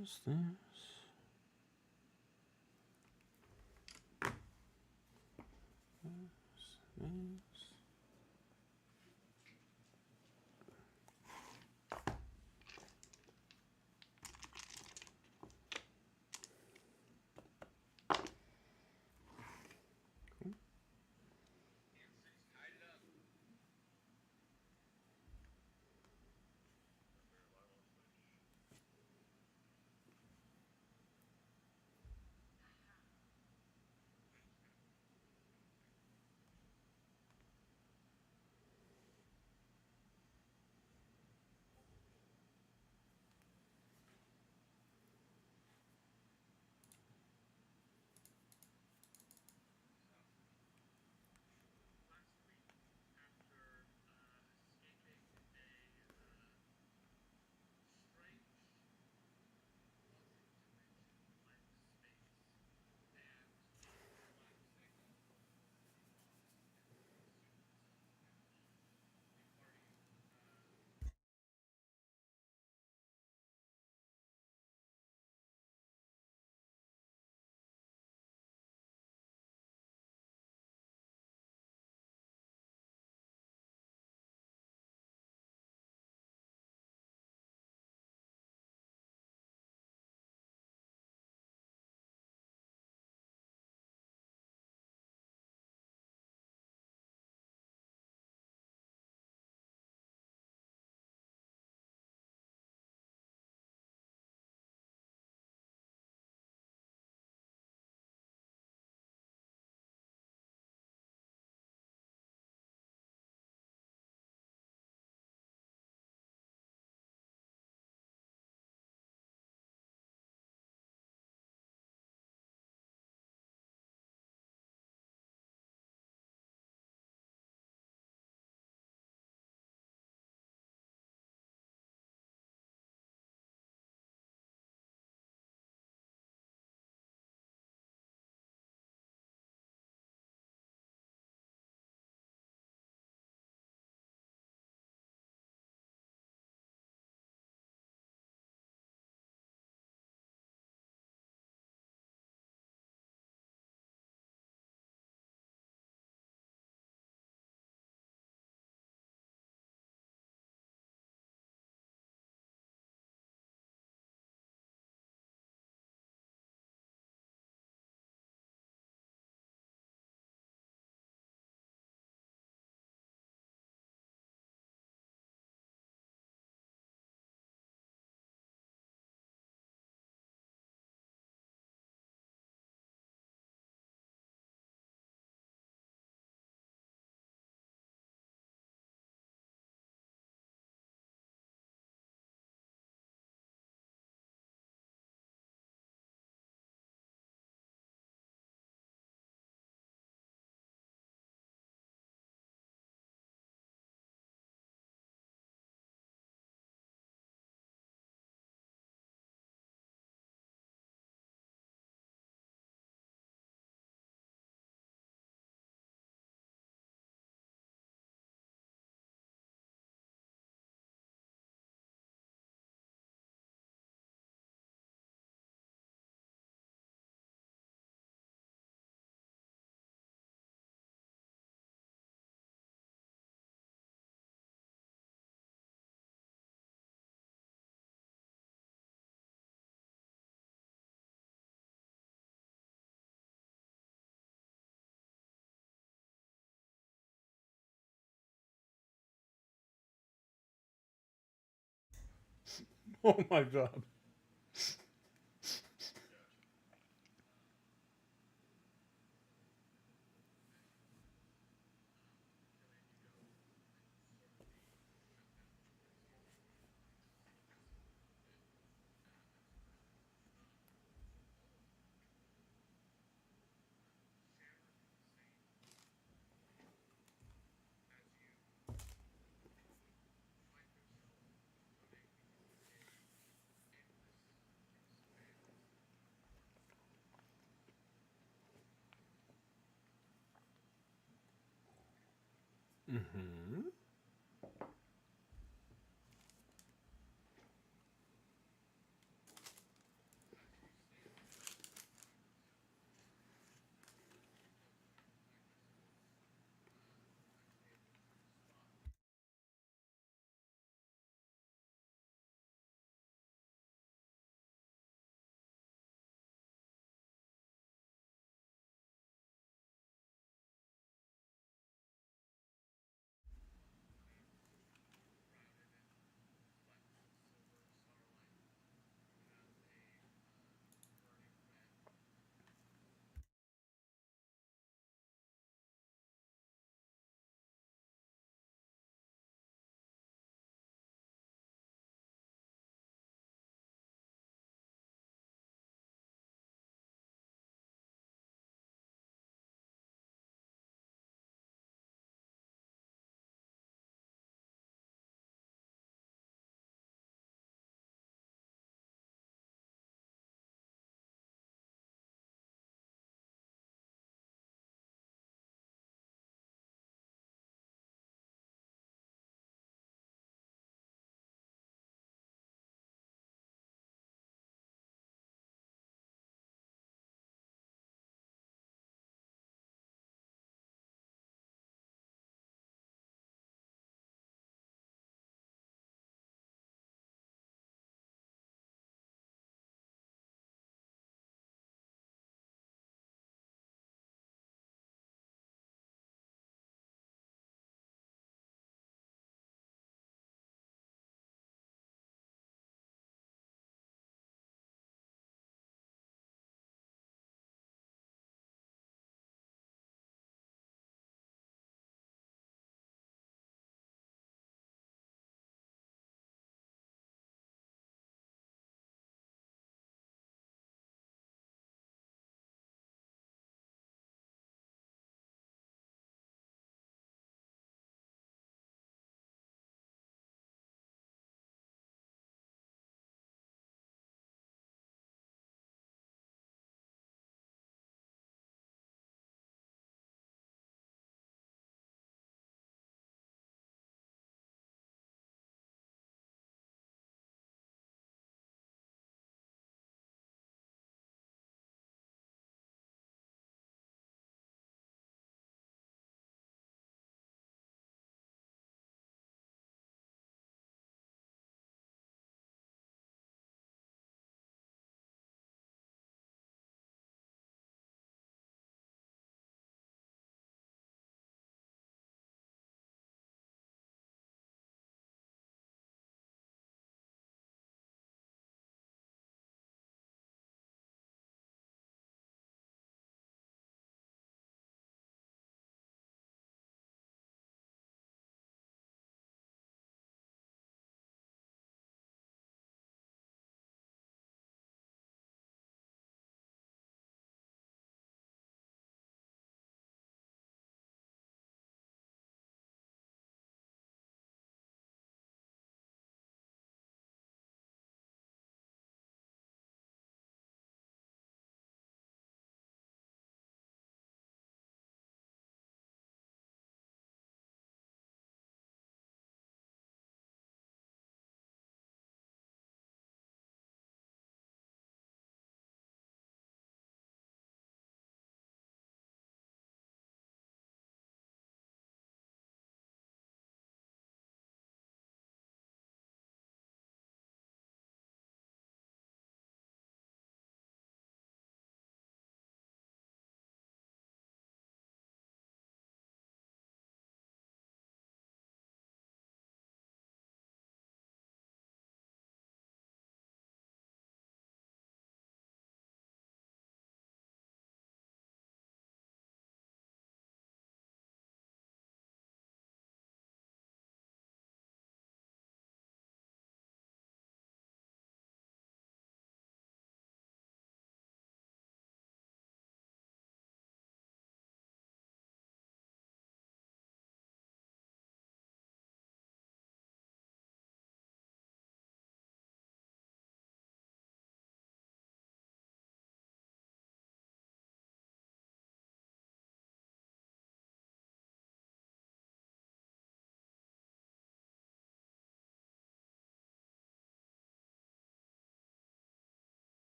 What's this? This. Oh my god. Mm-hmm.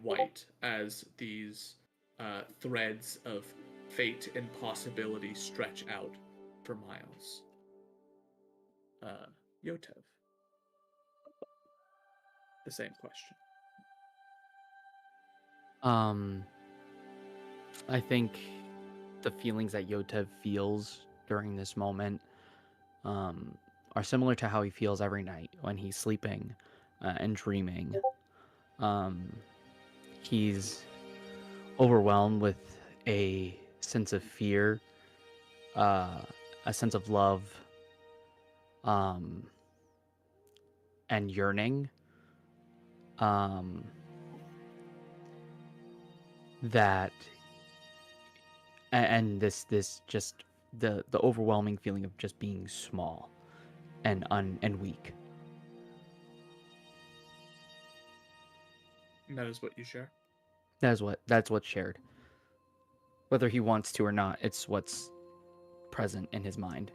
white as these threads of fate and possibility stretch out for miles. Yotev, the same question. I think the feelings that Yotev feels during this moment are similar to how he feels every night when he's sleeping and dreaming. He's overwhelmed with a sense of fear, a sense of love, and yearning. That and this just the overwhelming feeling of just being small and weak. And that is what you share. That's what's shared. Whether he wants to or not, it's what's present in his mind.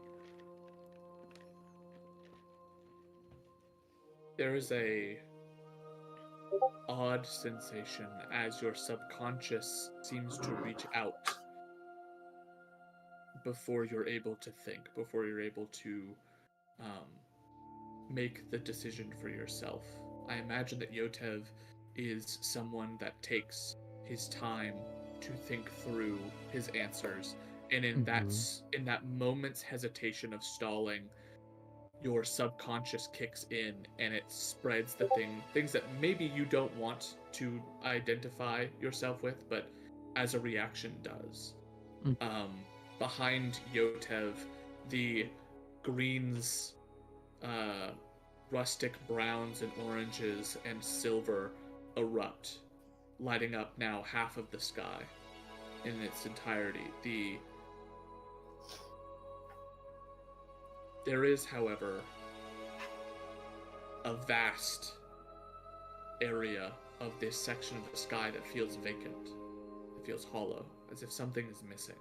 There is a odd sensation as your subconscious seems to reach out before you're able to think, before you're able to make the decision for yourself. I imagine that Yotev is someone that takes his time to think through his answers, and in that moment's hesitation of stalling, your subconscious kicks in and it spreads the things that maybe you don't want to identify yourself with, but as a reaction does. Behind Yotev, the greens, rustic browns and oranges and silver erupt, lighting up now half of the sky in its entirety. There is, however, a vast area of this section of the sky that feels vacant. It feels hollow, as if something is missing.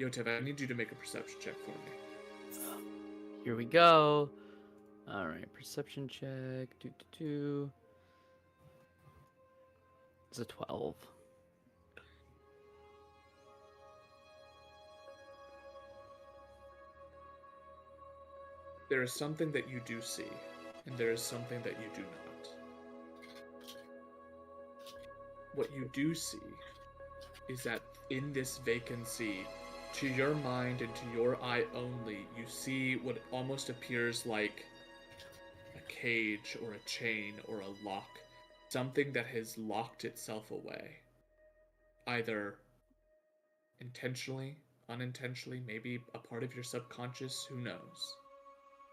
Yotev, I need you to make a perception check for me. Here we go. All right, perception check. It's a 12. There is something that you do see, and there is something that you do not. What you do see is that in this vacancy, to your mind and to your eye only, you see what almost appears like a cage or a chain or a lock, something that has locked itself away. Either intentionally, unintentionally, maybe a part of your subconscious, who knows?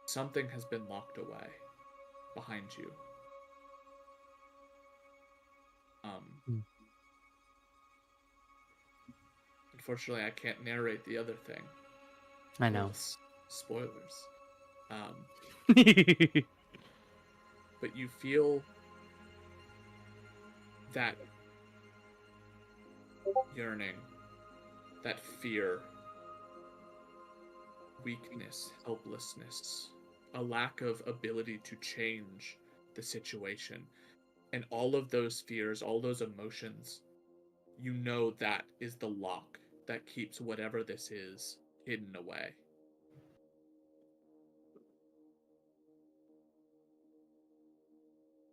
Something has been locked away behind you. Unfortunately, I can't narrate the other thing. I know. Spoilers. But you feel that yearning, that fear, weakness, helplessness, a lack of ability to change the situation. And all of those fears, all those emotions, you know that is the lock that keeps whatever this is hidden away.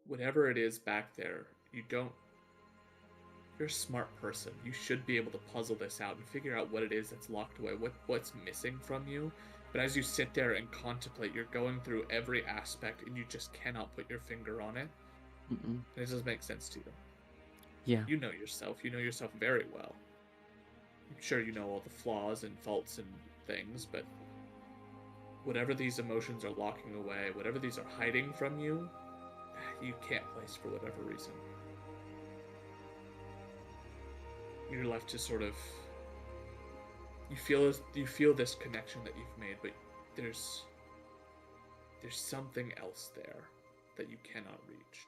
Whatever it is back there, you're a smart person. You should be able to puzzle this out and figure out what it is that's locked away, what's missing from you. But as you sit there and contemplate, you're going through every aspect and you just cannot put your finger on it. And it doesn't make sense to you. Yeah. You know yourself very well. I'm sure you know all the flaws and faults and things, but whatever these emotions are locking away, whatever these are hiding from you, you can't place for whatever reason. You're left to sort of you feel this connection that you've made, but there's something else there that you cannot reach.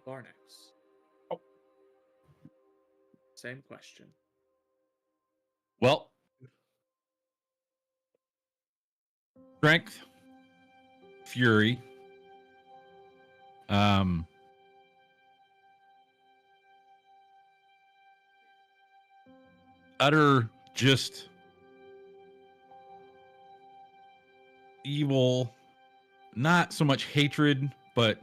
Barnex. Oh. Same question. Well, strength, fury, Um, utter just evil, not so much hatred, but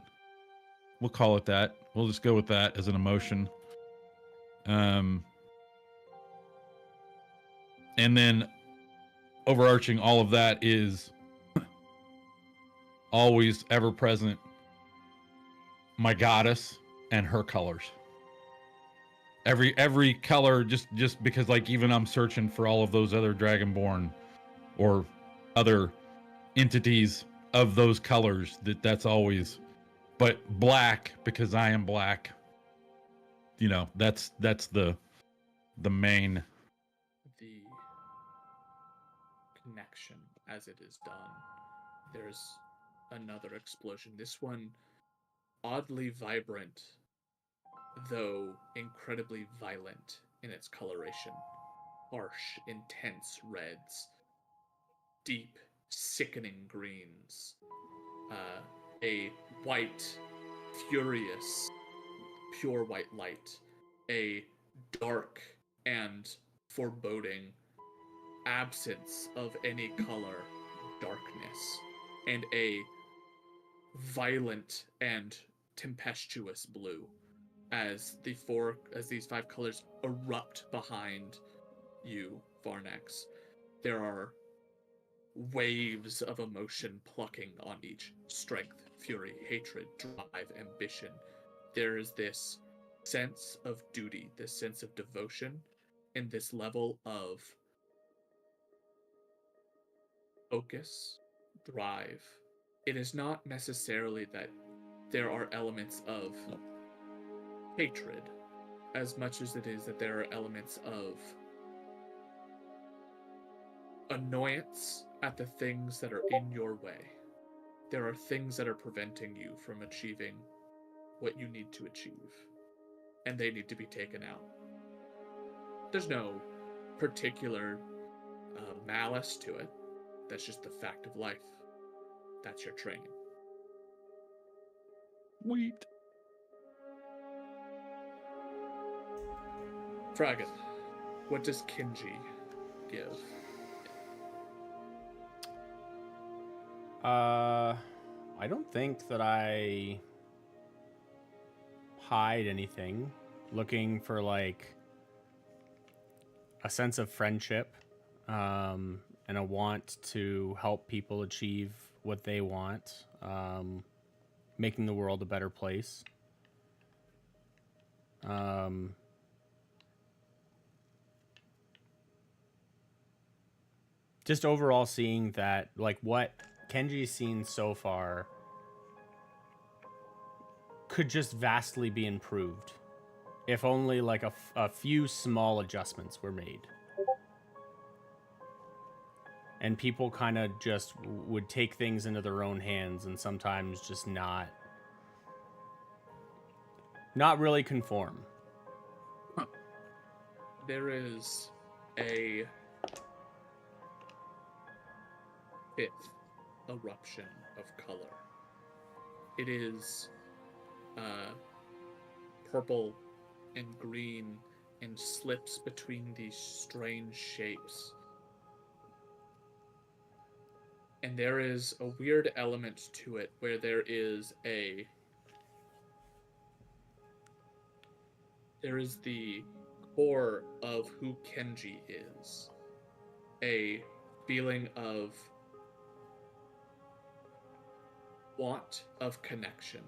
we'll call it that. We'll just go with that as an emotion. And then overarching all of that is always ever present my goddess and her colors. Every color, just because, like, even I'm searching for all of those other Dragonborn or other entities of those colors, that's always, but black, because I am black, you know, that's the main. The connection as it is done. There's another explosion. This one oddly vibrant, though incredibly violent in its coloration. Harsh, intense reds, deep, sickening greens, a white, furious, pure white light, a dark and foreboding absence of any color, darkness, and a violent and tempestuous blue as these five colors erupt behind you, Varnax. There are waves of emotion plucking on each: strength, fury, hatred, drive, ambition. There is this sense of duty, this sense of devotion, and this level of focus, drive. It is not necessarily that there are elements of hatred as much as it is that there are elements of annoyance at the things that are in your way. There are things that are preventing you from achieving what you need to achieve, and they need to be taken out. There's no particular malice to it. That's just the fact of life. That's your training. Sweet. Fragan, what does Kinji give? I don't think that I hide anything. Looking for like a sense of friendship, and a want to help people achieve what they want, making the world a better place. Just overall seeing that, like, what Kenji's seen so far could just vastly be improved if only like a few small adjustments were made. And people kind of just would take things into their own hands and sometimes just not really conform. There is a fifth eruption of color. It is purple and green and slips between these strange shapes. And there is a weird element to it where there is the core of who Kenji is. A feeling of want of connection,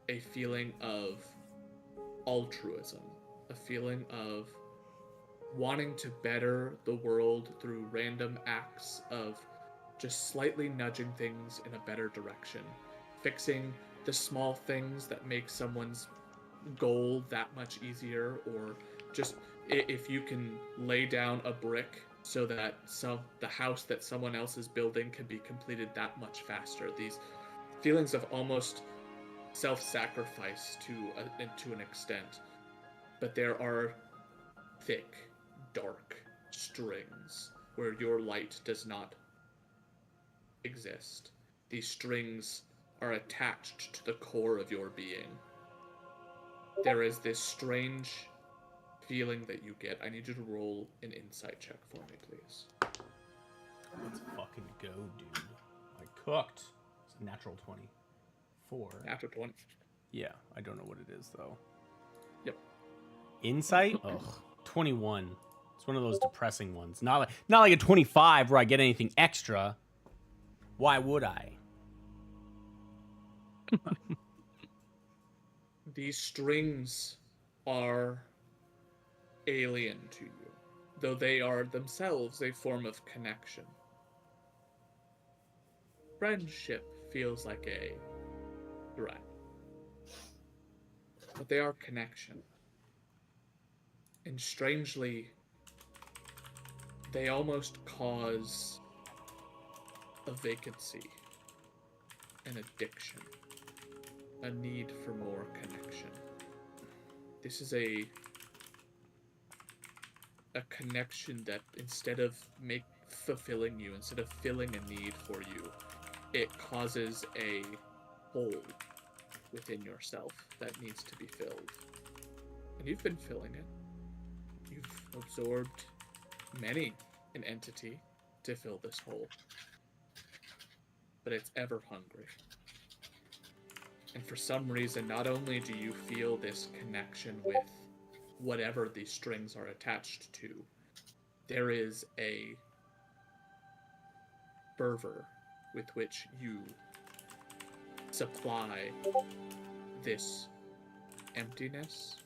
a feeling of altruism, a feeling of wanting to better the world through random acts of just slightly nudging things in a better direction, fixing the small things that make someone's goal that much easier, or just if you can lay down a brick so that the house that someone else is building can be completed that much faster. These feelings of almost self-sacrifice to an extent, but there are thick, dark strings where your light does not exist. These strings are attached to the core of your being. There is this strange feeling that you get. I need you to roll an insight check for me, please. Let's fucking go, dude. I cooked. It's a natural 24. After 20. Yeah, I don't know what it is, though. Yep. Insight? Ugh. 21. It's one of those depressing ones. Not like a 25 where I get anything extra. Why would I? These strings are alien to you, though they are themselves a form of connection. Friendship feels like a threat, but they are connection. And strangely, they almost cause a vacancy, an addiction, a need for more connection. This is a connection that instead of fulfilling you, instead of filling a need for you, it causes a hole within yourself that needs to be filled. And you've been filling it. You've absorbed many an entity to fill this hole. But it's ever hungry. And for some reason, not only do you feel this connection with whatever these strings are attached to, there is a fervor with which you supply this emptiness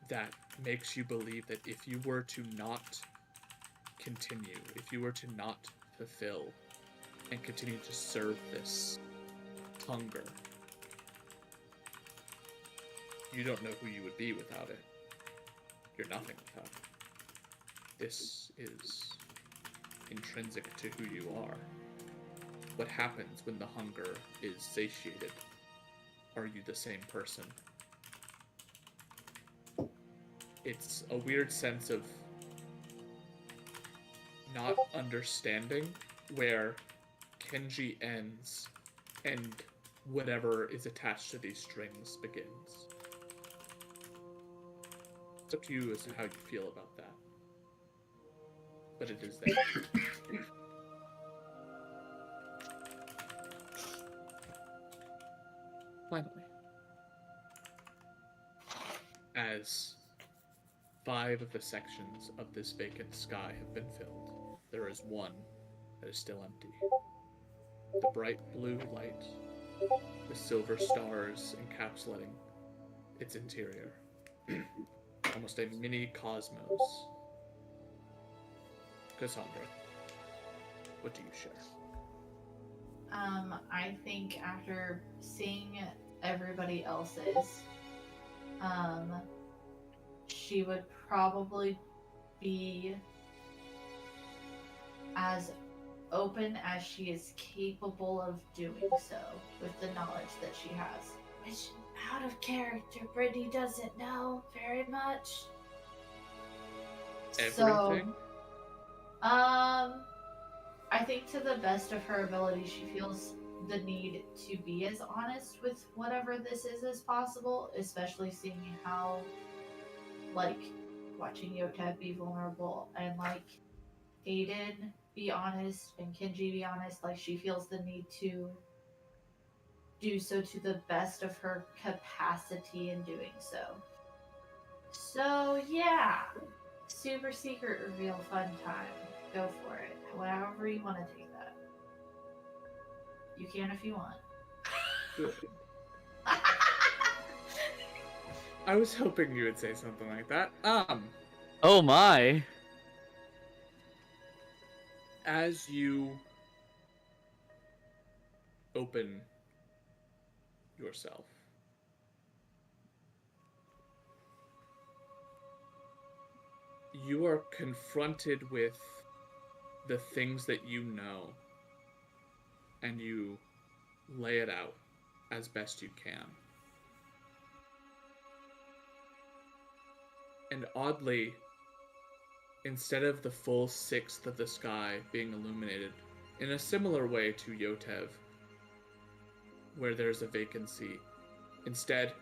that makes you believe that if you were to not continue, if you were to not fulfill and continue to serve this hunger, you don't know who you would be without it. You're nothing without it. This is intrinsic to who you are. What happens when the hunger is satiated? Are you the same person? It's a weird sense of not understanding where Kenji ends and whatever is attached to these strings begins. It's up to you as to how you feel about that. But it is there. Finally, as 5 of the sections of this vacant sky have been filled, there is one that is still empty. The bright blue light with silver stars encapsulating its interior. Almost a mini cosmos. Cassandra, what do you share? I think after seeing everybody else's, she would probably be as open as she is capable of doing so with the knowledge that she has. Which, out of character, Brittany doesn't know very much. Everything? So, I think to the best of her ability, she feels the need to be as honest with whatever this is as possible, especially seeing how, like, watching Yotep be vulnerable and, like, Aiden be honest and Kenji be honest. Like, she feels the need to do so to the best of her capacity in doing so. So, yeah. Super secret reveal fun time. Go for it. However you want to take that. You can if you want. Good. I was hoping you would say something like that. Oh my. As you open yourself, you are confronted with the things that you know, and you lay it out as best you can. And oddly, instead of the full 1/6 of the sky being illuminated, in a similar way to Yotev, where there's a vacancy. Instead,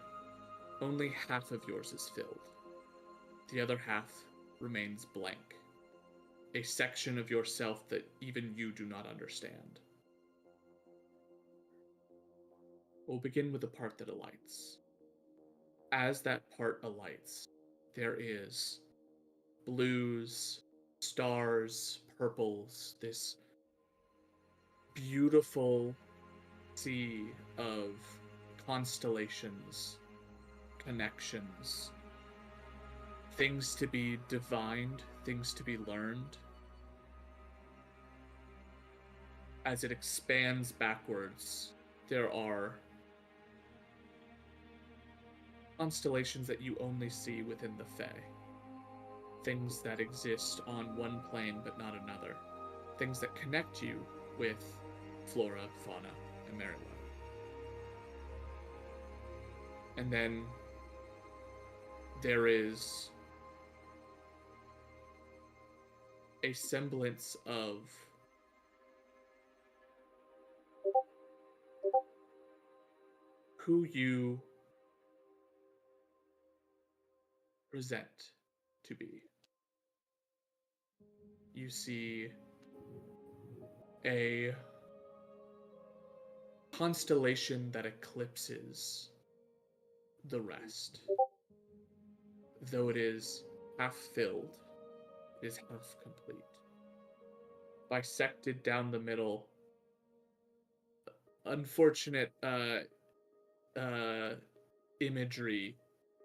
only half of yours is filled. The other half remains blank. A section of yourself that even you do not understand. We'll begin with the part that alights. As that part alights, there is blues, stars, purples, this beautiful sea of constellations, connections, things to be divined, things to be learned. As it expands backwards, there are constellations that you only see within the Fae. Things that exist on one plane but not another. Things that connect you with flora, fauna, and Merriweather. And then there is a semblance of who you present to be. You see a constellation that eclipses the rest. Though it is half filled, it is half complete. Bisected down the middle. Unfortunate imagery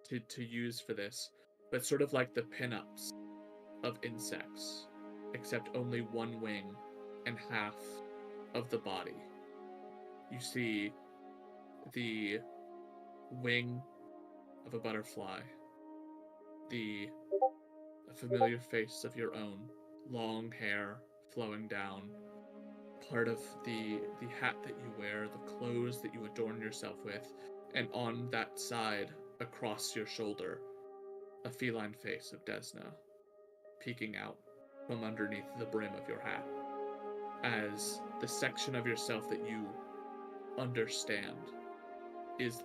to use for this, but sort of like the pinups of insects, except only one wing and half of the body. You see the wing of a butterfly, the familiar face of your own, long hair flowing down, part of the hat that you wear, the clothes that you adorn yourself with, and on that side, across your shoulder, a feline face of Desna, peeking out from underneath the brim of your hat, as the section of yourself that you understand is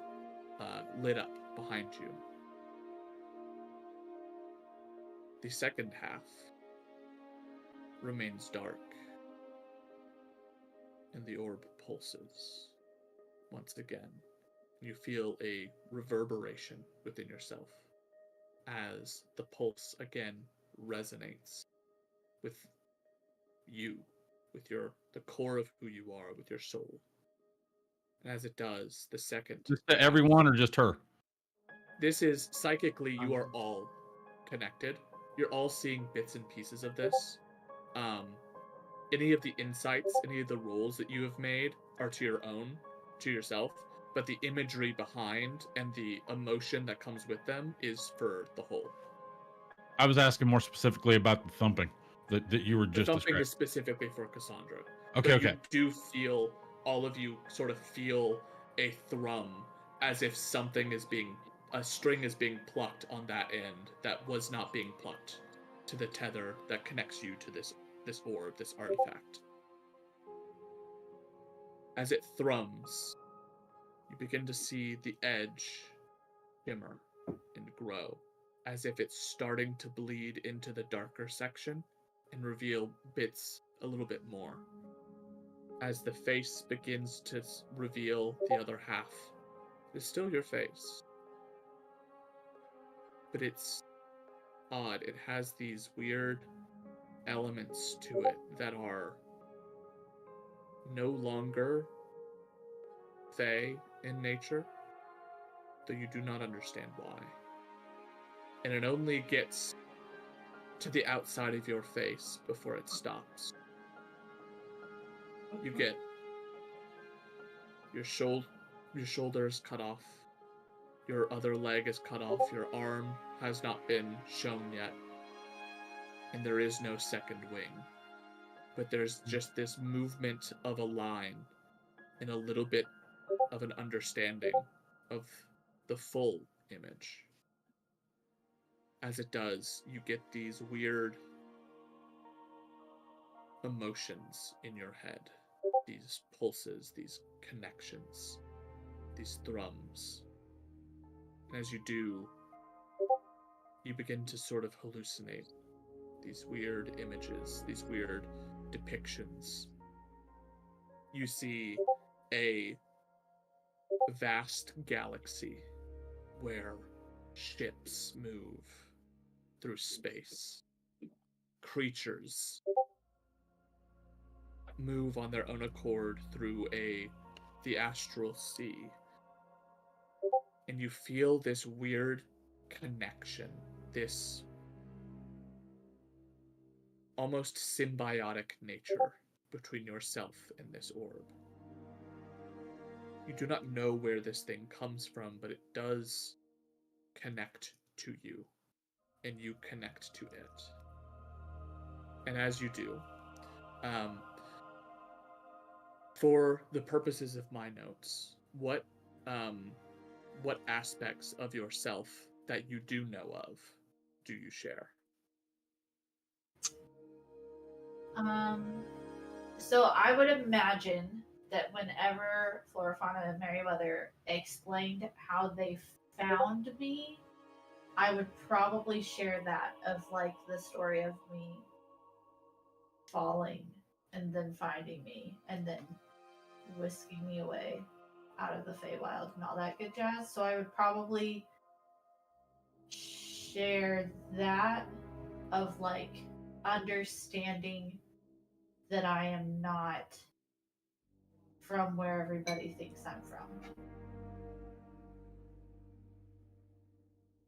lit up behind you. The second half remains dark, and the orb pulses once again. You feel a reverberation within yourself as the pulse again resonates with you, with the core of who you are, with your soul. And as it does, the second. Just to everyone or just her? This is psychically, you are all connected. You're all seeing bits and pieces of this. Any of the insights, any of the roles that you have made are to your own, to yourself, but the imagery behind and the emotion that comes with them is for the whole. I was asking more specifically about the thumping that you were just The thumping describing. is specifically for Cassandra. Okay, But okay. you do feel, all of you sort of feel a thrum as if a string is being plucked on that end that was not being plucked to the tether that connects you to this orb, this artifact. As it thrums, you begin to see the edge shimmer and grow, as if it's starting to bleed into the darker section and reveal bits a little bit more. As the face begins to reveal the other half, it's still your face, but it's odd. It has these weird elements to it that are no longer Fae in nature, though you do not understand why. And it only gets to the outside of your face before it stops. You get your shoulder is cut off, your other leg is cut off, your arm has not been shown yet, and there is no second wing. But there's just this movement of a line and a little bit of an understanding of the full image. As it does, you get these weird emotions in your head, these pulses, these connections. these thrums. And as you do, you begin to sort of hallucinate these weird images, these weird depictions. You see a vast galaxy where ships move through space. Creatures move on their own accord through the astral sea. And you feel this weird connection, this almost symbiotic nature between yourself and this orb. You do not know where this thing comes from, but it does connect to you, and you connect to it. And as you do, for the purposes of my notes, what aspects of yourself that you do know of do you share? So I would imagine that whenever Florifana and Merryweather explained how they found me, I would probably share that of like the story of me falling and then finding me and then whisking me away out of the Feywild and all that good jazz. So I would probably share that of like understanding that I am not from where everybody thinks I'm from.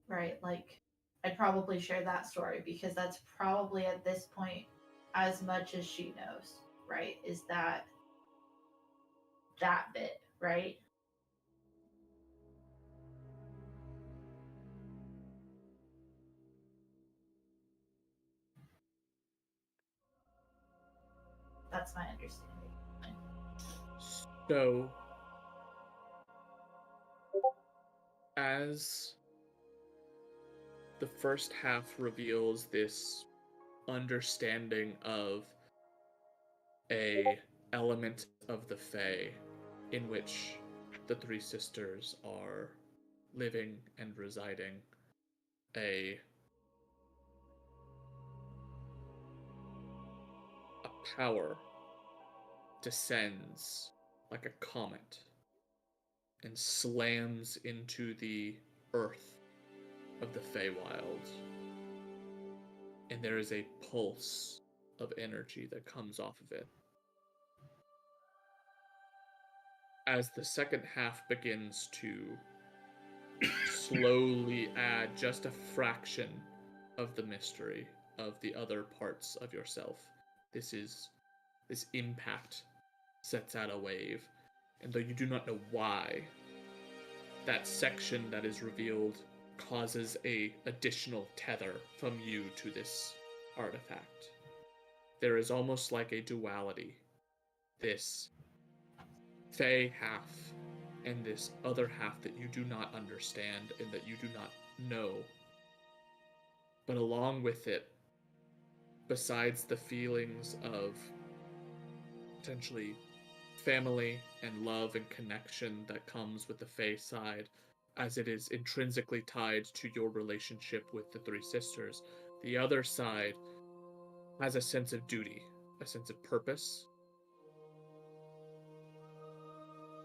Right? Like, I'd probably share that story because that's probably at this point as much as she knows, right? Is that bit, right? That's my understanding. So, as the first half reveals this understanding of a element of the Fae in which the three sisters are living and residing, a power descends like a comet and slams into the earth of the Feywild. And there is a pulse of energy that comes off of it. As the second half begins to slowly add just a fraction of the mystery of the other parts of yourself, this impact sets out a wave. And though you do not know why, that section that is revealed causes a additional tether from you to this artifact. There is almost like a duality. This Fey half and this other half that you do not understand and that you do not know. But along with it, besides the feelings of potentially family and love and connection that comes with the Fae side, as it is intrinsically tied to your relationship with the three sisters, the other side has a sense of duty, a sense of purpose.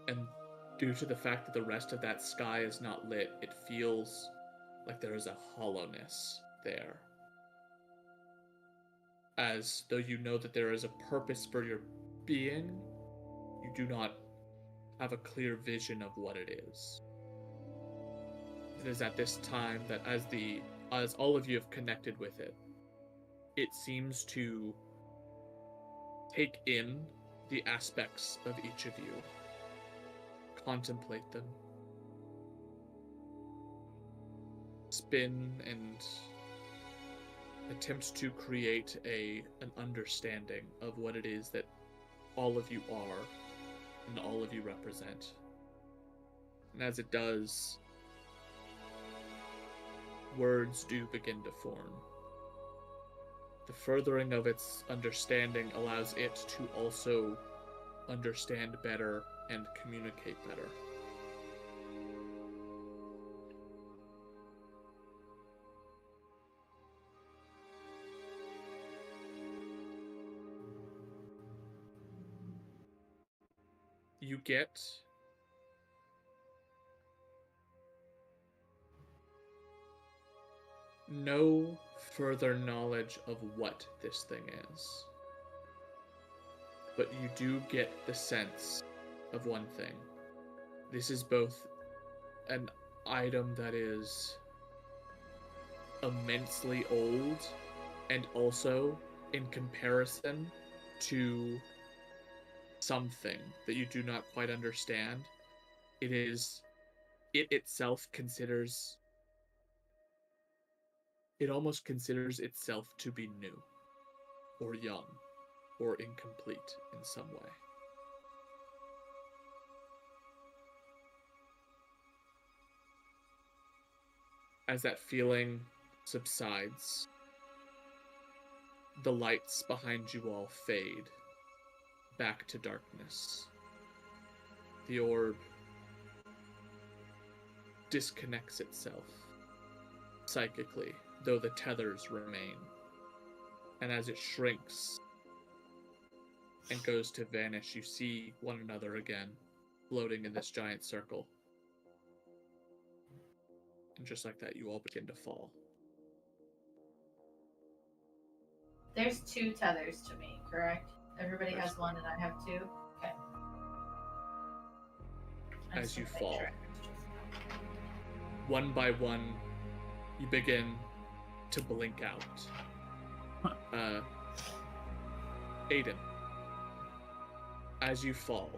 And due to the fact that the rest of that sky is not lit, it feels like there is a hollowness there. As though you know that there is a purpose for your being, you do not have a clear vision of what it is. It is at this time that as all of you have connected with it, it seems to take in the aspects of each of you, contemplate them, spin and attempt to create an understanding of what it is that all of you are and all of you represent. And as it does, words do begin to form. The furthering of its understanding allows it to also understand better and communicate better. you get no further knowledge of what this thing is. But you do get the sense of one thing. This is both an item that is immensely old, and also, in comparison to something that you do not quite understand, it itself considers, it almost considers itself to be new, or young, or incomplete in some way. As that feeling subsides, the lights behind you all fade back to darkness. The orb disconnects itself psychically, though the tethers remain. And as it shrinks and goes to vanish, you see one another again, floating in this giant circle. And just like that, you all begin to fall. There's 2 tethers to me, correct? Everybody There's has 1 and I have 2? Okay. I As just you wanna make fall, sure. one by one, you begin to blink out. Aiden, as you fall,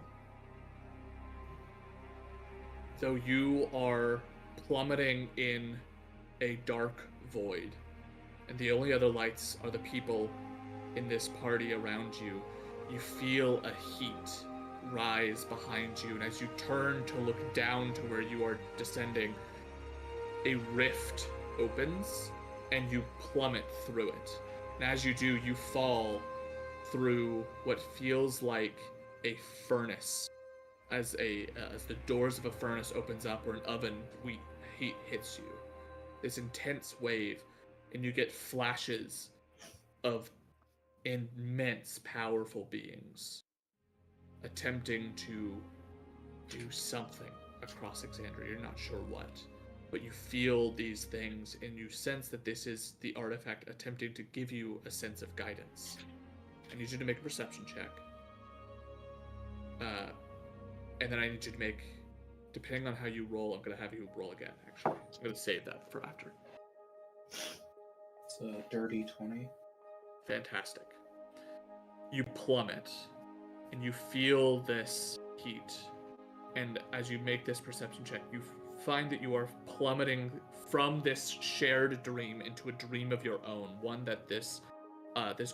though you are plummeting in a dark void, and the only other lights are the people in this party around you, you feel a heat rise behind you, and as you turn to look down to where you are descending, a rift opens, and you plummet through it. And as you do, you fall through what feels like a furnace, as the doors of a furnace opens up, or an oven heat hits you. This intense wave, and you get flashes of immense, powerful beings attempting to do something across Exandria. You're not sure what, but you feel these things, and you sense that this is the artifact attempting to give you a sense of guidance. I need you to make a perception check. And then I need you to make, depending on how you roll, I'm going to have you roll again, actually. I'm going to save that for after. It's a dirty 20. Fantastic. You plummet, and you feel this heat. And as you make this perception check, you find that you are plummeting from this shared dream into a dream of your own, one that this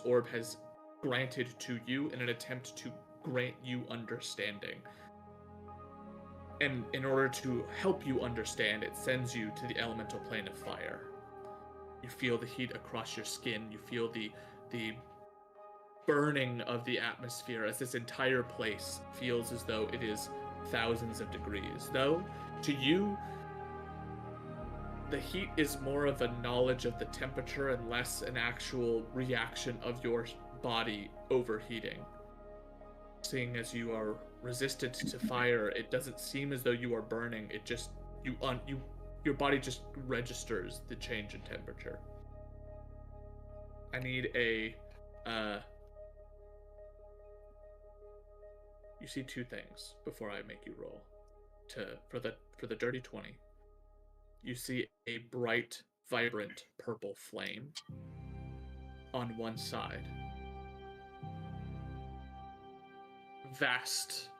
orb has granted to you in an attempt to grant you understanding. And in order to help you understand, it sends you to the elemental plane of fire. You feel the heat across your skin. You feel the burning of the atmosphere as this entire place feels as though it is thousands of degrees. Though, to you, the heat is more of a knowledge of the temperature and less an actual reaction of your body overheating. Seeing as you are resistant to fire, it doesn't seem as though you are burning. It just your body just registers the change in temperature. I need a you see 2 things before I make you roll. For the dirty 20. You see a bright, vibrant purple flame on one side. Vast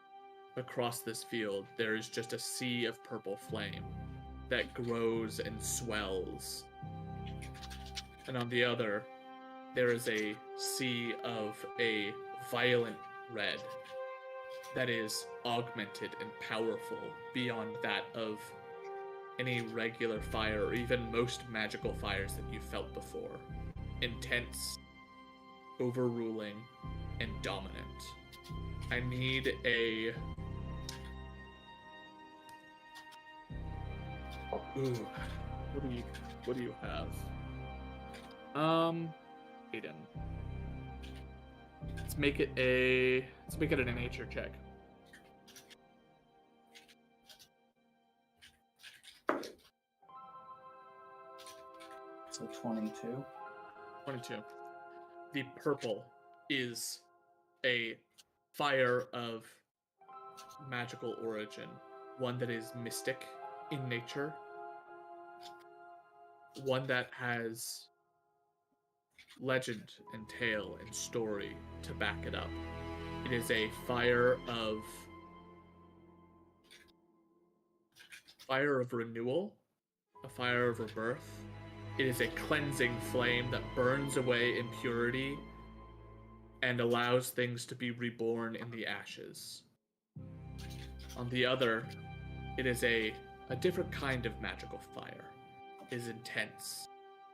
across this field, there is just a sea of purple flame that grows and swells. And on the other, there is a sea of a violent red that is augmented and powerful beyond that of any regular fire or even most magical fires that you felt before. Intense, overruling, and dominant. I need a... Ooh, what do you have? Aiden. Let's make it a nature check. So 22. 22. The purple is a fire of magical origin, one that is mystic in nature, one that has legend and tale and story to back it up. It is a fire of renewal, a fire of rebirth. It is a cleansing flame that burns away impurity and allows things to be reborn in the ashes. On the other, it is a different kind of magical fire. It is intense.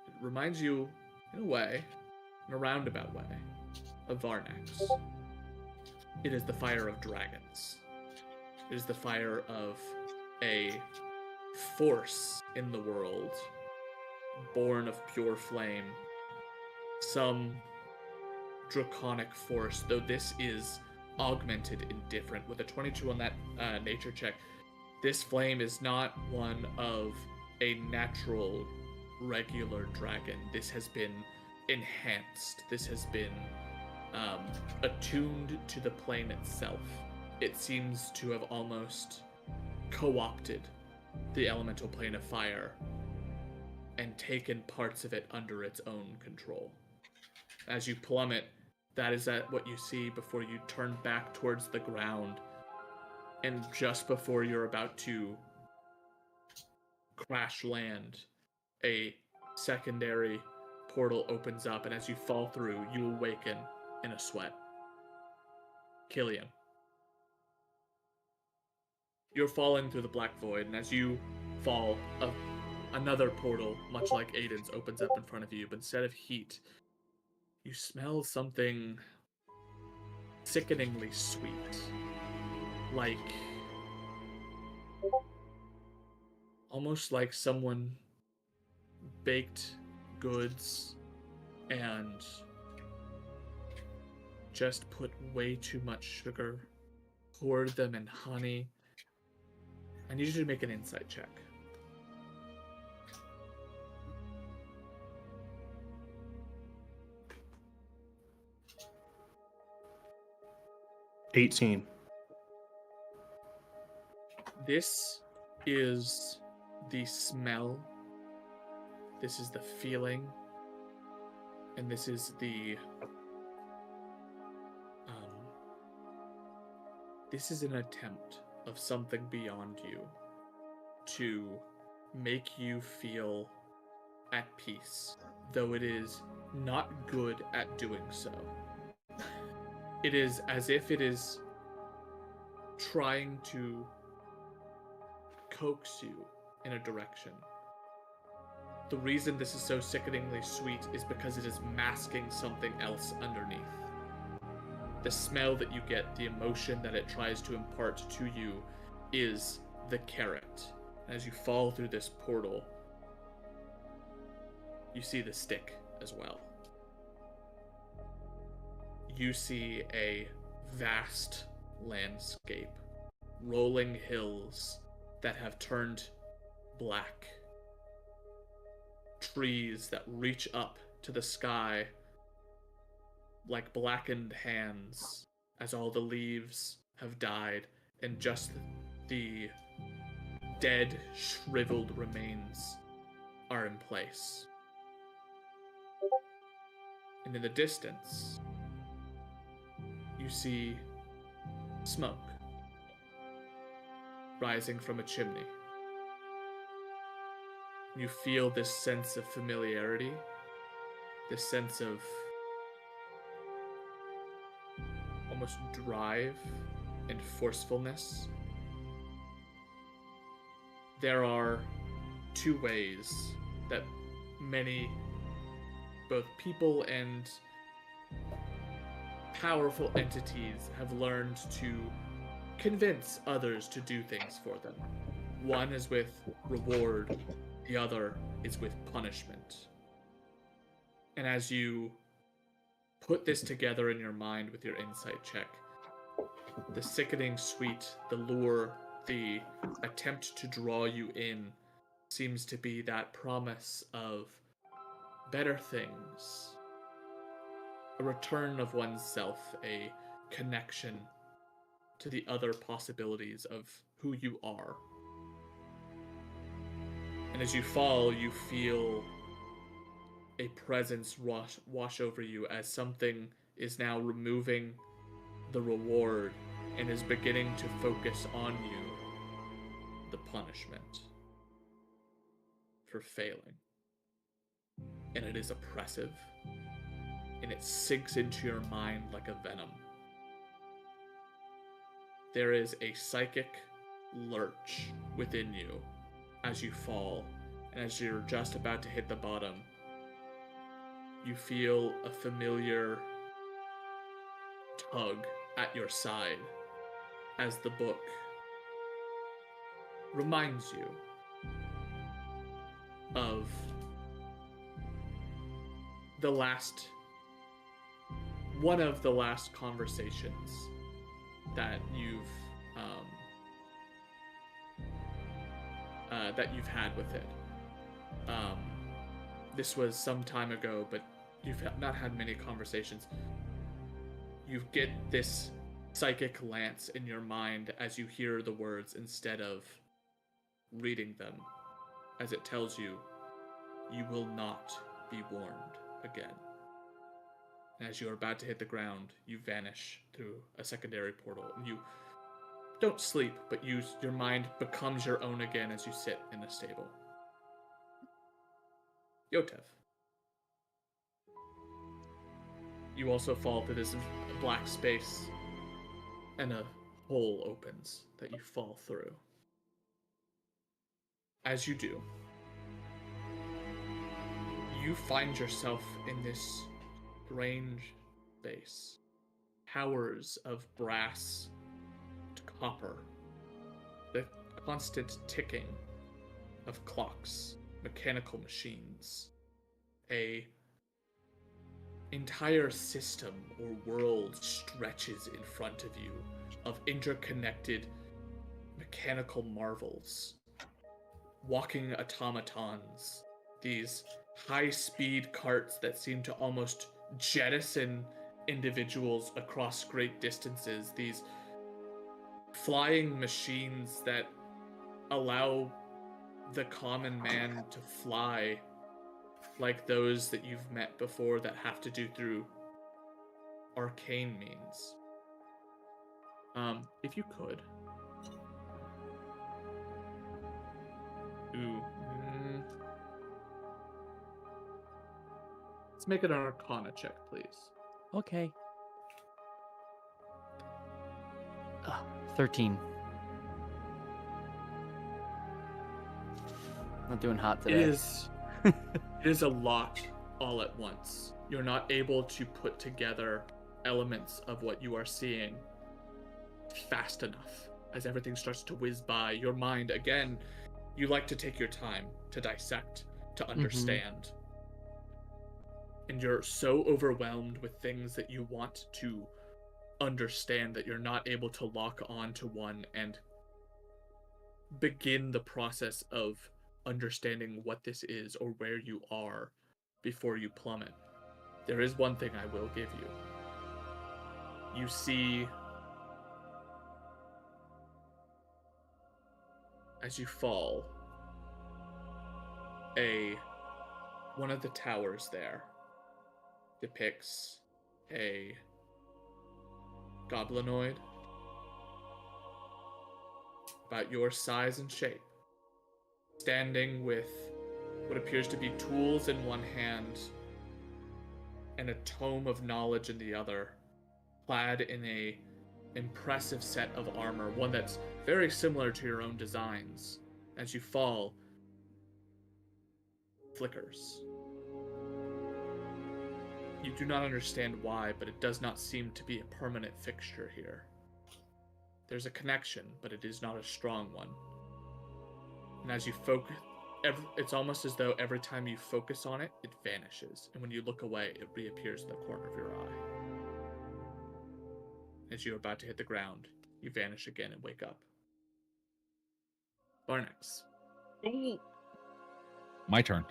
It reminds you, in a way, in a roundabout way, of Varnax. It is the fire of dragons. It is the fire of a force in the world, born of pure flame. Some draconic force, though this is augmented and different. With a 22 on that nature check, this flame is not one of a natural, regular dragon. This has been enhanced. This has been attuned to the plane itself. It seems to have almost co-opted the elemental plane of fire and taken parts of it under its own control. As you plummet, that is what you see before you turn back towards the ground, and just before you're about to crash land, a secondary portal opens up, and as you fall through, you awaken in a sweat. Killian. You're falling through the black void, and as you fall, another portal, much like Aiden's, opens up in front of you, but instead of heat, you smell something sickeningly sweet. Almost like someone baked goods and just put way too much sugar, poured them in honey. I need you to make an insight check. $18. This is the smell, this is the feeling, and this is this is an attempt of something beyond you to make you feel at peace, though it is not good at doing so. It is as if it is trying to coax you in a direction. The reason this is so sickeningly sweet is because it is masking something else underneath. The smell that you get, the emotion that it tries to impart to you, is the carrot. As you fall through this portal, you see the stick as well. You see a vast landscape, rolling hills that have turned black, trees that reach up to the sky like blackened hands as all the leaves have died and just the dead, shriveled remains are in place. And in the distance, you see smoke rising from a chimney. You feel this sense of familiarity, this sense of almost drive and forcefulness. There are two ways that many, both people and powerful entities, have learned to convince others to do things for them. One is with reward, the other is with punishment. And as you put this together in your mind with your insight check, the sickening sweet, the lure, the attempt to draw you in seems to be that promise of better things, a return of oneself, a connection to the other possibilities of who you are. And as you fall, you feel a presence wash over you as something is now removing the reward and is beginning to focus on you, the punishment for failing. And it is oppressive, and it sinks into your mind like a venom. There is a psychic lurch within you as you fall, and as you're just about to hit the bottom, you feel a familiar tug at your side as the book reminds you of one of the last conversations that you've had with it. This was some time ago, but you've not had many conversations. You get this psychic lance in your mind as you hear the words instead of reading them, as it tells you, you will not be warned again. And as you are about to hit the ground, you vanish through a secondary portal. And you don't sleep, but your mind becomes your own again as you sit in the stable. Yotev. You also fall through this black space, and a hole opens that you fall through. As you do, you find yourself in this strange space. Towers of brass to copper, the constant ticking of clocks, mechanical machines, a entire system or world stretches in front of you of interconnected mechanical marvels, walking automatons, these high-speed carts that seem to almost jettison individuals across great distances, these flying machines that allow the common man to fly like those that you've met before that have to do through arcane means. If you could. Let's make it an Arcana check, please. Okay. 13. Not doing hot today. It is a lot all at once. You're not able to put together elements of what you are seeing fast enough as everything starts to whiz by. Your mind, again, you like to take your time to dissect, to understand. And you're so overwhelmed with things that you want to understand that you're not able to lock on to one and begin the process of understanding what this is or where you are before you plummet. There is one thing I will give you. You see, as you fall, one of the towers there depicts a goblinoid about your size and shape, standing with what appears to be tools in one hand and a tome of knowledge in the other, clad in a impressive set of armor, one that's very similar to your own designs. As you fall, flickers. You do not understand why, but it does not seem to be a permanent fixture here. There's a connection, but it is not a strong one. And as you focus, it's almost as though every time you focus on it, it vanishes. And when you look away, it reappears in the corner of your eye. As you're about to hit the ground, you vanish again and wake up. Barnex. My turn.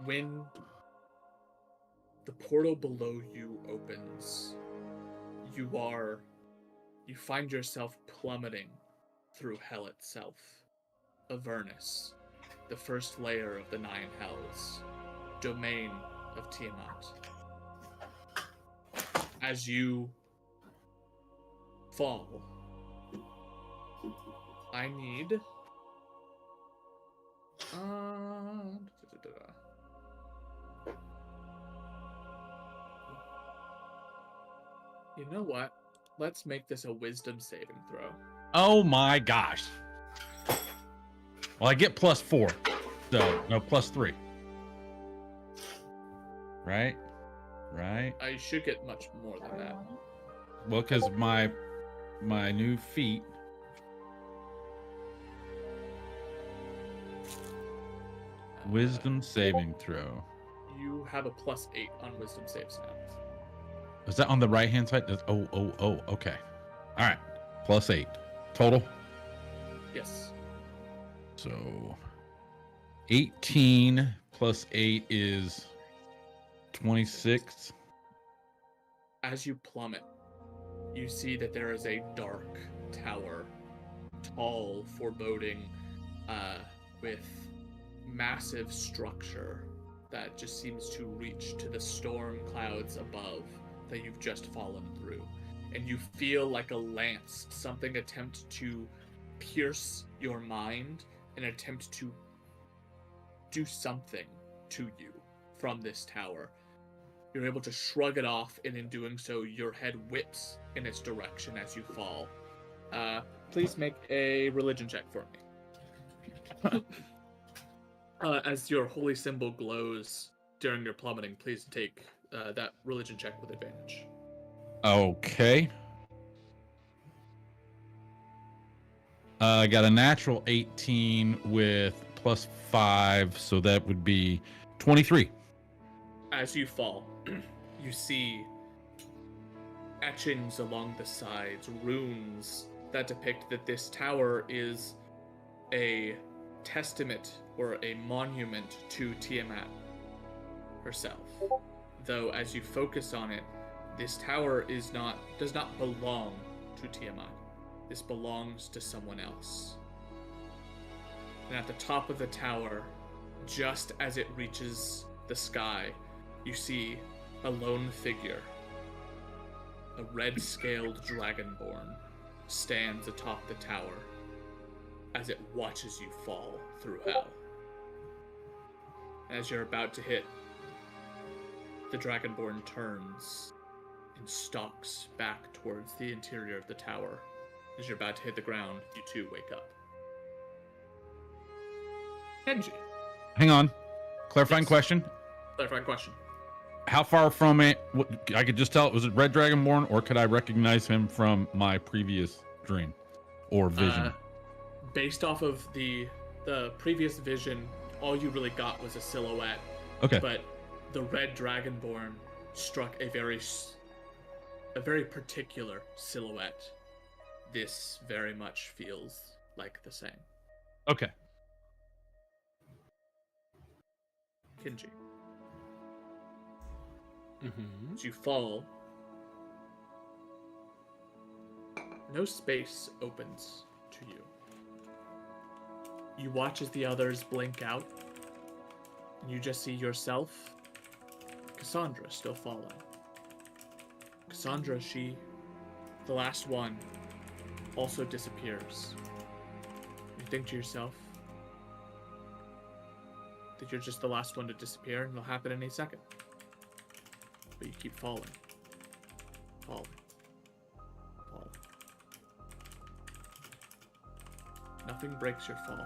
When the portal below you opens, you find yourself plummeting through hell itself. Avernus, the first layer of the Nine Hells, domain of Tiamat. As you fall, I need you know what? Let's make this a wisdom saving throw. Oh my gosh. Well, I get +4. So, no, +3. Right? Right? I should get much more than that. Well, because my new feat. Wisdom saving throw. You have a +8 on wisdom saves now. Is that on the right hand side? Oh, okay. All right. +8. Total? Yes. So 18 plus 8 is 26. As you plummet, you see that there is a dark tower, tall, foreboding, with massive structure that just seems to reach to the storm clouds above that you've just fallen through. And you feel like a lance, something attempt to pierce your mind and attempt to do something to you from this tower. You're able to shrug it off, and in doing so, your head whips in its direction as you fall. Please make a religion check for me. As your holy symbol glows during your plummeting, please take that religion check with advantage. Okay. I got a natural 18 with +5, so that would be 23. As you fall, you see etchings along the sides, runes that depict that this tower is a testament or a monument to Tiamat herself. Though as you focus on it, this tower does not belong to Tiamat. This belongs to someone else. And at the top of the tower, just as it reaches the sky, you see a lone figure. A red-scaled dragonborn stands atop the tower as it watches you fall through hell. As you're about to hit, the dragonborn turns and stalks back towards the interior of the tower. As you're about to hit the ground, you too wake up. Kenji. Hang on. Clarifying Yes. question. Clarifying question. How far from it? I could just tell. Was it Red Dragonborn, or could I recognize him from my previous dream or vision? Based off of the previous vision, all you really got was a silhouette. Okay. But the red dragonborn struck a very particular silhouette. This very much feels like the same. Okay. Kinji. Mm-hmm. As you fall, no space opens to you. You watch as the others blink out, and you just see yourself, Cassandra, still falling. Cassandra, the last one, also disappears. You think to yourself that you're just the last one to disappear, and it'll happen any second. But you keep falling. Falling. Falling. Nothing breaks your fall.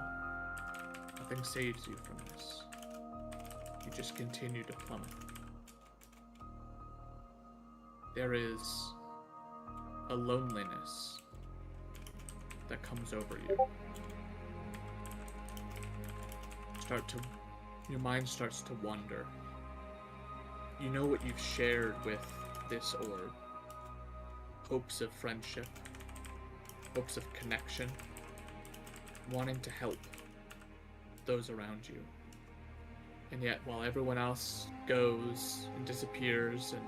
Nothing saves you from this. You just continue to plummet. There is a loneliness that comes over you. Your mind starts to wander. You know what you've shared with this orb. Hopes of friendship. Hopes of connection. Wanting to help those around you. And yet, while everyone else goes and disappears and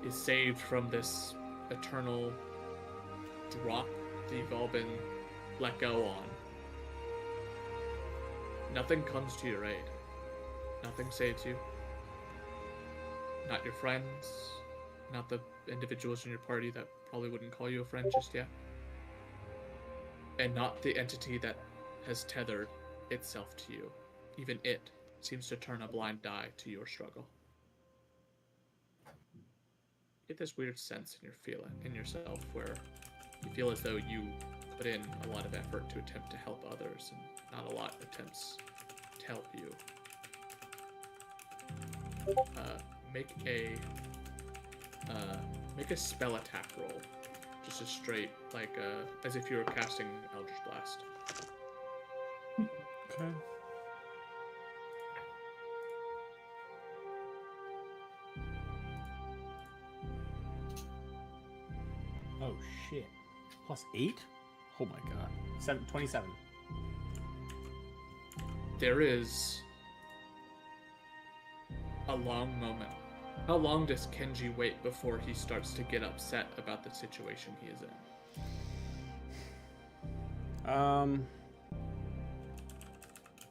is saved from this eternal drop that you've all been let go on, nothing comes to your aid. Nothing saves you. Not your friends, not the individuals in your party that probably wouldn't call you a friend just yet, and not the entity that has tethered itself to you. Even it seems to turn a blind eye to your struggle. You get this weird sense in yourself where you feel as though you put in a lot of effort to attempt to help others, and not a lot of attempts to help you. Make a spell attack roll, just a straight, like as if you were casting Eldritch Blast. Okay. Oh shit. +8? Oh my god. 27. There is a long moment. How long does Kenji wait before he starts to get upset about the situation he is in?